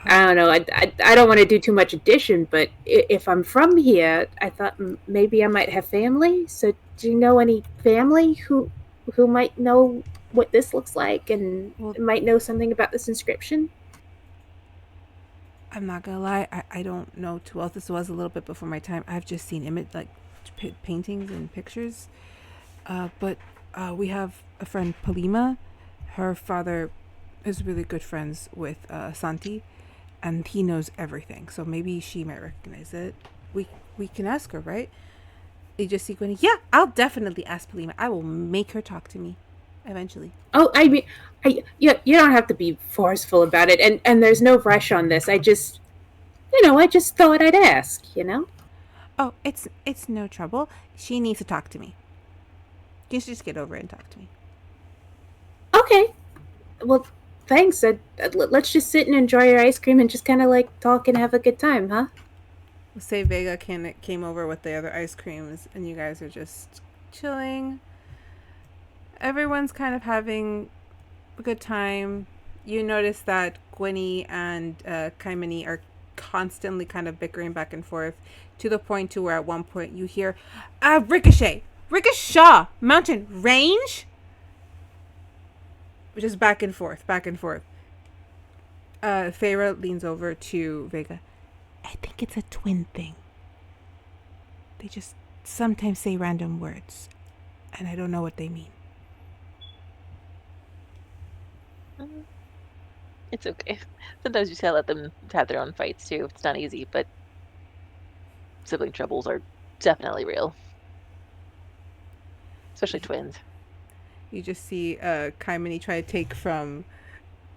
I don't know. I don't want to do too much addition, but if I'm from here, I thought maybe I might have family. So, do you know any family who might know what this looks like and might know something about this inscription? I'm not gonna lie, I don't know too well. This was a little bit before my time. I've just seen paintings and pictures. But we have a friend, Palima. Her father is really good friends with Santi, and he knows everything. So maybe she might recognize it. We can ask her, right? You just see Gwenny. Yeah, I'll definitely ask Palima. I will make her talk to me eventually. Oh, I mean, you don't have to be forceful about it, and there's no rush on this. I just thought I'd ask, Oh, it's no trouble. She needs to talk to me. You should just get over it and talk to me. Okay. Well, thanks. Let's just sit and enjoy your ice cream and just kind of talk and have a good time, huh? Say Vega came over with the other ice creams, and you guys are just chilling. Everyone's kind of having a good time. You notice that Gwenny and Kaimani are constantly kind of bickering back and forth, to the point to where at one point you hear, Ricochet, mountain range? Just back and forth. Feyre leans over to Vega. I think it's a twin thing. They just sometimes say random words, and I don't know what they mean. It's okay. Sometimes you just gotta let them have their own fights too. It's not easy, but sibling troubles are definitely real. Especially twins. You just see Kaimani try to take from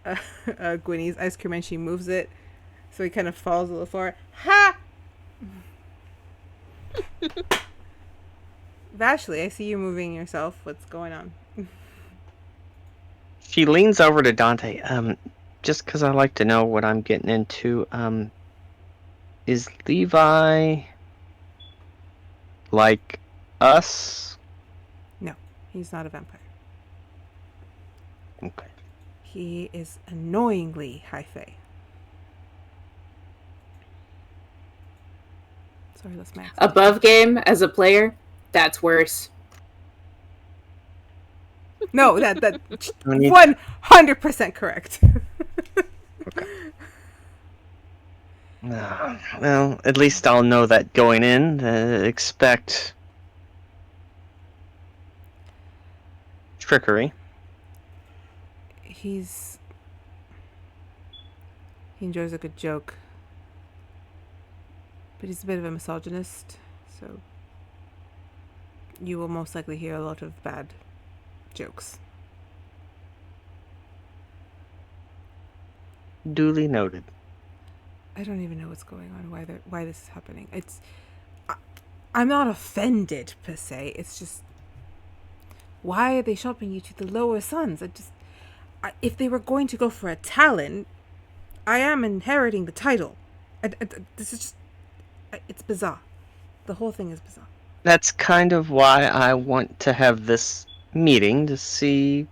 Gwenny's ice cream, and she moves it, so he kind of falls to the floor. Ha! Vashley, I see you moving yourself. What's going on? She leans over to Dante. Just because I like to know what I'm getting into. Is Levi like us? No, he's not a vampire. Okay. He is annoyingly high fae. Sorry, that's my accent. Above game as a player, that's worse. No, that 100% correct. Okay. Well, at least I'll know that going in. Expect trickery. He enjoys a good joke, but he's a bit of a misogynist, so you will most likely hear a lot of bad jokes. Duly noted. I don't even know what's going on, why this is happening. I'm not offended per se. It's just, why are they shopping you to the lower sons? If they were going to go for a Talon, I am inheriting the title. This is just, it's bizarre. The whole thing is bizarre. That's kind of why I want to have this meeting, to see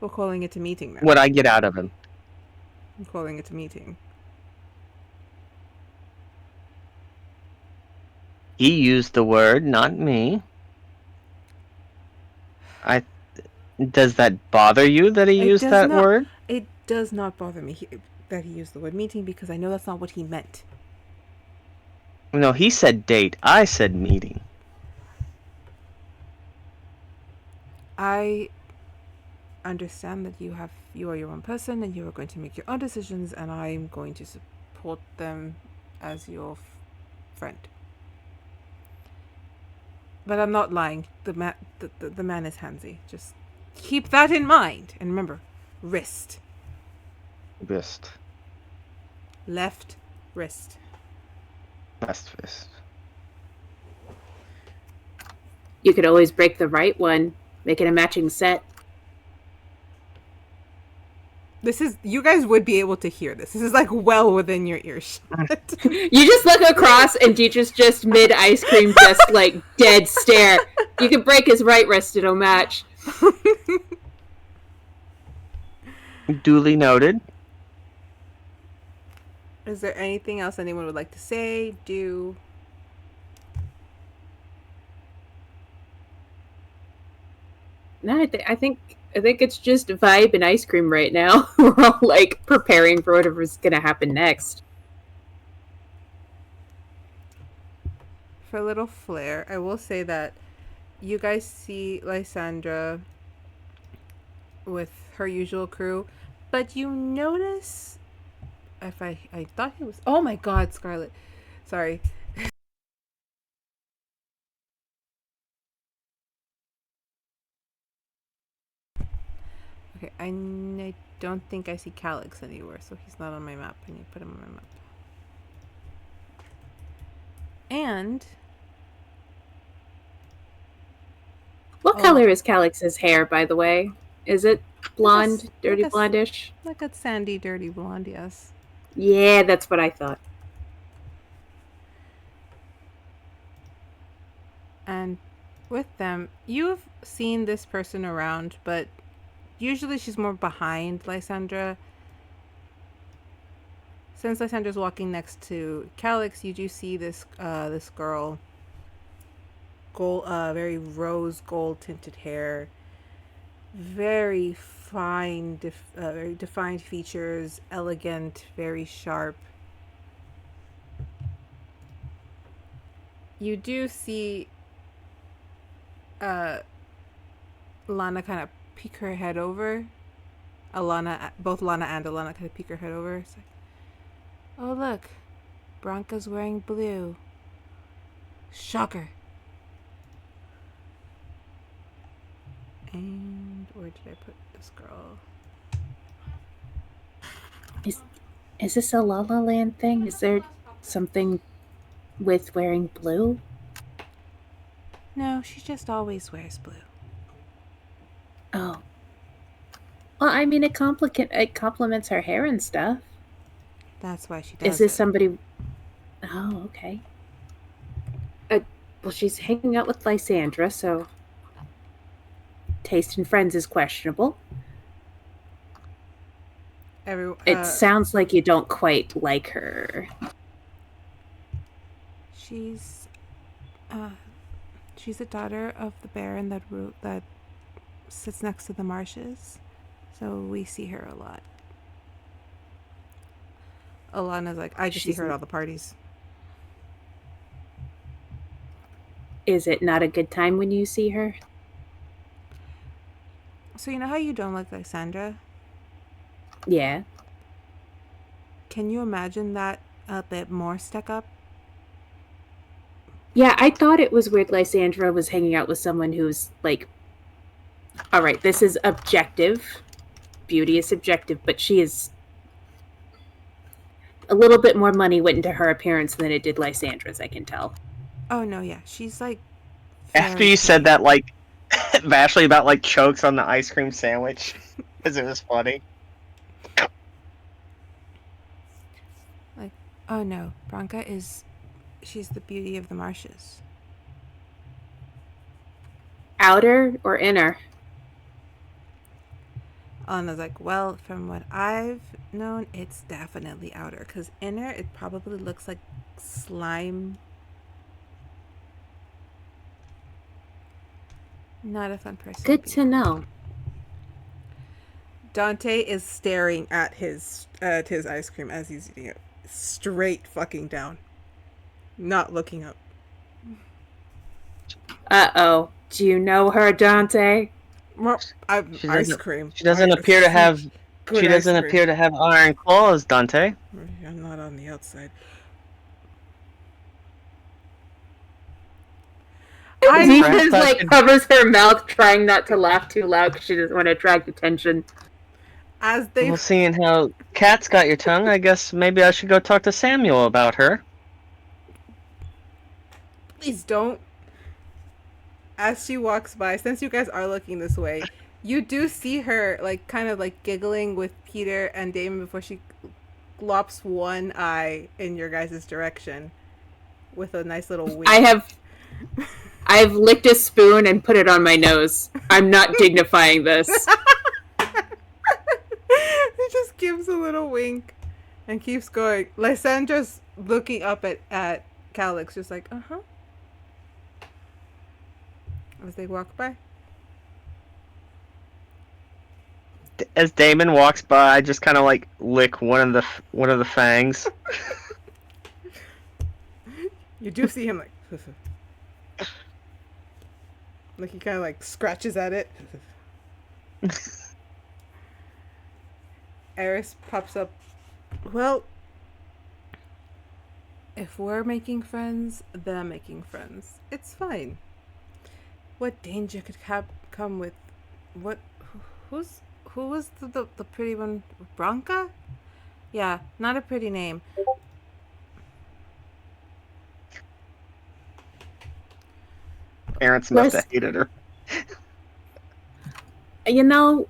We're calling it a meeting now. what I get out of him. I'm calling it a meeting. He used the word, not me. Does that bother you that he used that word? It does not bother me that he used the word meeting, because I know that's not what he meant. No, he said date. I said meeting. I understand that you are your own person and you are going to make your own decisions, and I'm going to support them as your friend. But I'm not lying. The man is handsy. Just keep that in mind. And remember, wrist. Wrist. Left wrist. Left fist. You could always break the right one, make it a matching set. This is, you guys would be able to hear this. This is like well within your earshot. You just look across and Dietrich's just mid ice cream, just like dead stare. You can break his right wrist, it'll match. Duly noted. Is there anything else anyone would like to say, do? No, I think it's just vibe and ice cream right now. We're all like preparing for whatever's gonna happen next. For a little flair, I will say that you guys see Lysandra with her usual crew, but you notice, if I thought he was, oh my god, Scarlet, sorry. Okay, I don't think I see Calyx anywhere, so he's not on my map. I need to put him on my map. And What color is Calyx's hair, by the way? Is it blonde, dirty blondish? like a sandy, dirty blonde, yes. Yeah, that's what I thought. And with them, you've seen this person around, but usually she's more behind Lysandra. Since Lysandra's walking next to Calyx, you do see this this girl, very rose gold tinted hair, very fine, very defined features, elegant, very sharp. You do see Lana kind of peek her head over. Both Lana and Alana kind of peek her head over. It's like, oh look, Bronca's wearing blue. Shocker. And where did I put this girl? Is this a Lala Land thing? Is there something with wearing blue? No, she just always wears blue. Oh. Well, I mean, it complements her hair and stuff. That's why she does Is this it. somebody... Oh, okay. Well, she's hanging out with Lysandra, so... Taste in friends is questionable. It sounds like you don't quite like her. She's a daughter of the Baron that sits next to the marshes, so we see her a lot. Alana's like, I just see her at all the parties. Is it not a good time when you see her? So you know how you don't like Lysandra? Yeah. Can you imagine that a bit more stuck up? Yeah, I thought it was weird Lysandra was hanging out with someone who's like, all right, this is objective. Beauty is subjective, but she is... A little bit more money went into her appearance than it did Lysandra's, I can tell. Oh no, yeah, she's like... After you said that, like, Vashley about, like, chokes on the ice cream sandwich, because it was funny. Like, oh no, Bronca she's the beauty of the marshes. Outer or inner? Alana's like, well, from what I've known, it's definitely outer, because inner, it probably looks like slime. Not a fun person. Good to know. Dante is staring at his ice cream as he's eating it, straight fucking down, not looking up. Uh-oh. Do you know her, Dante? Well, ice cream. She doesn't appear to have. She doesn't appear to have iron claws, Dante. I'm not on the outside. Zita's like covers her mouth, trying not to laugh too loud because she doesn't want to attract attention. Well, seeing how Kat's got your tongue, I guess maybe I should go talk to Samuel about her. Please don't. As she walks by, since you guys are looking this way, You do see her, like, kind of, like, giggling with Peter and Damon before she glops one eye in your guys' direction with a nice little wink. I've licked a spoon and put it on my nose. I'm not dignifying this. He just gives a little wink and keeps going. Lysandra's looking up at Calix, just like, uh-huh. As they walk by. As Damon walks by, I just kind of like lick one of the fangs. You do see him like like he kind of like scratches at it. Eris pops up. Well, if we're making friends, they're making friends. It's fine. What danger could come with what? Who was the pretty one? Branka? Yeah, not a pretty name. Parents must have hated her. You know,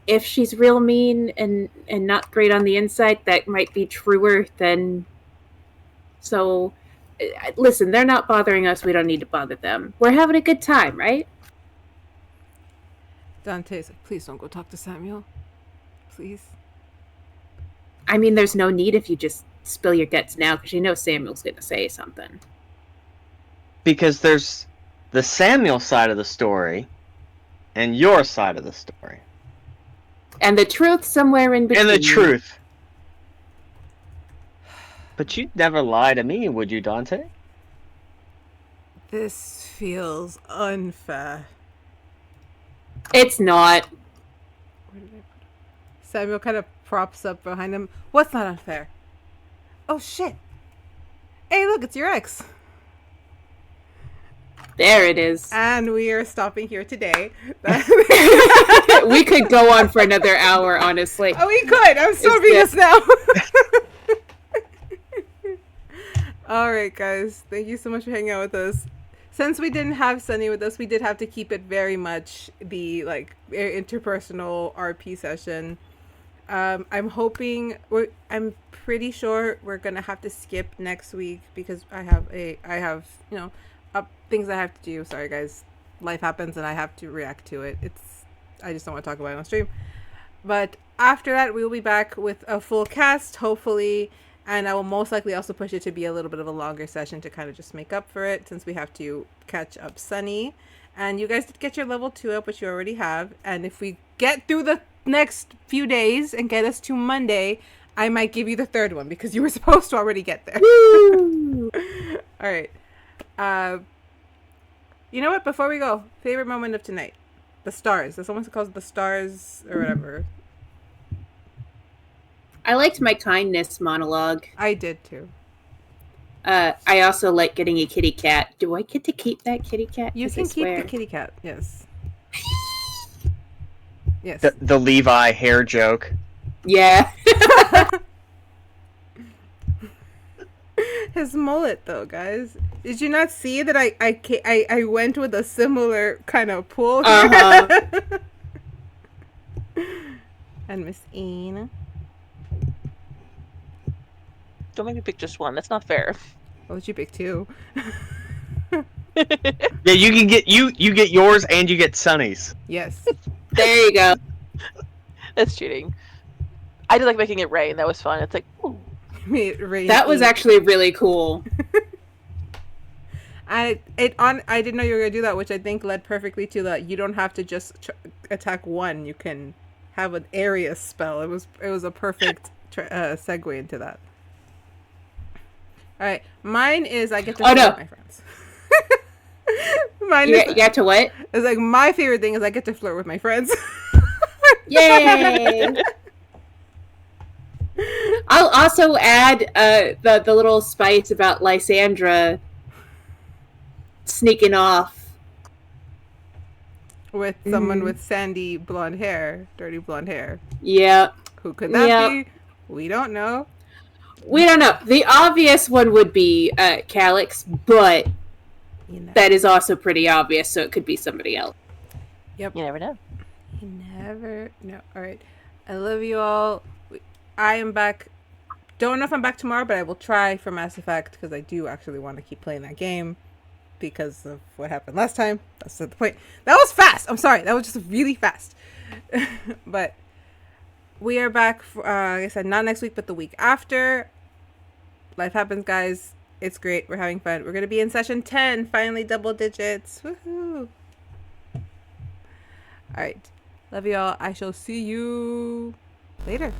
if she's real mean and not great on the inside, that might be truer than... So, listen, they're not bothering us. We don't need to bother them. We're having a good time, right? Dante's like, please don't go talk to Samuel. Please. I mean, there's no need if you just spill your guts now, because you know Samuel's going to say something. Because there's the Samuel side of the story and your side of the story. And the truth somewhere in between. And the truth. But you'd never lie to me, would you, Dante? This feels unfair. It's not. Where did I put it? Samuel kind of props up behind him. What's not unfair? Oh, shit. Hey, look, it's your ex. There it is. And we are stopping here today. We could go on for another hour, honestly. Oh, we could. I'm stopping us now. All right, guys. Thank you so much for hanging out with us. Since we didn't have Sunny with us, we did have to keep it very much the like interpersonal RP session. I'm pretty sure we're gonna have to skip next week because I have things I have to do. Sorry, guys. Life happens and I have to react to it. I just don't want to talk about it on stream. But after that, we will be back with a full cast, hopefully. And I will most likely also push it to be a little bit of a longer session to kind of just make up for it since we have to catch up Sunny. And you guys did get your level 2 up, which you already have. And if we get through the next few days and get us to Monday, I might give you the third one because you were supposed to already get there. All right. You know what? Before we go, favorite moment of tonight. The stars. There's someone who calls it the stars or whatever. I liked my kindness monologue. I did too. I also like getting a kitty cat. Do I get to keep that kitty cat? You can keep the kitty cat. Yes. Yes. The Levi hair joke. Yeah. His mullet, though, guys. Did you not see that I went with a similar kind of pull here? Uh-huh. And Miss Ian. Don't make me pick just one. That's not fair. What did you pick? 2? Yeah, you can get you get yours and you get Sunny's. Yes. There you go. That's cheating. I did like making it rain. That was fun. It's like, ooh. That was actually really cool. I didn't know you were gonna do that, which I think led perfectly to that. You don't have to just attack one. You can have an area spell. It was a perfect segue into that. All right, mine is I get to flirt with my friends. You get to what? It's like my favorite thing is I get to flirt with my friends. Yay! I'll also add the little spice about Lysandra sneaking off with someone with sandy blonde hair, dirty blonde hair. Yeah. Who could that be? We don't know. We don't know. The obvious one would be Calix, but that is also pretty obvious, so it could be somebody else. Yep. You never know. You never know. All right. I love you all. I am back. Don't know if I'm back tomorrow, but I will try for Mass Effect because I do actually want to keep playing that game because of what happened last time. That's the point. That was fast. I'm sorry. That was just really fast. But we are back, for, like I said, not next week, but the week after. Life happens, guys. It's great. We're having fun. We're going to be in session 10. Finally, double digits. Woohoo. All right. Love you all. I shall see you later.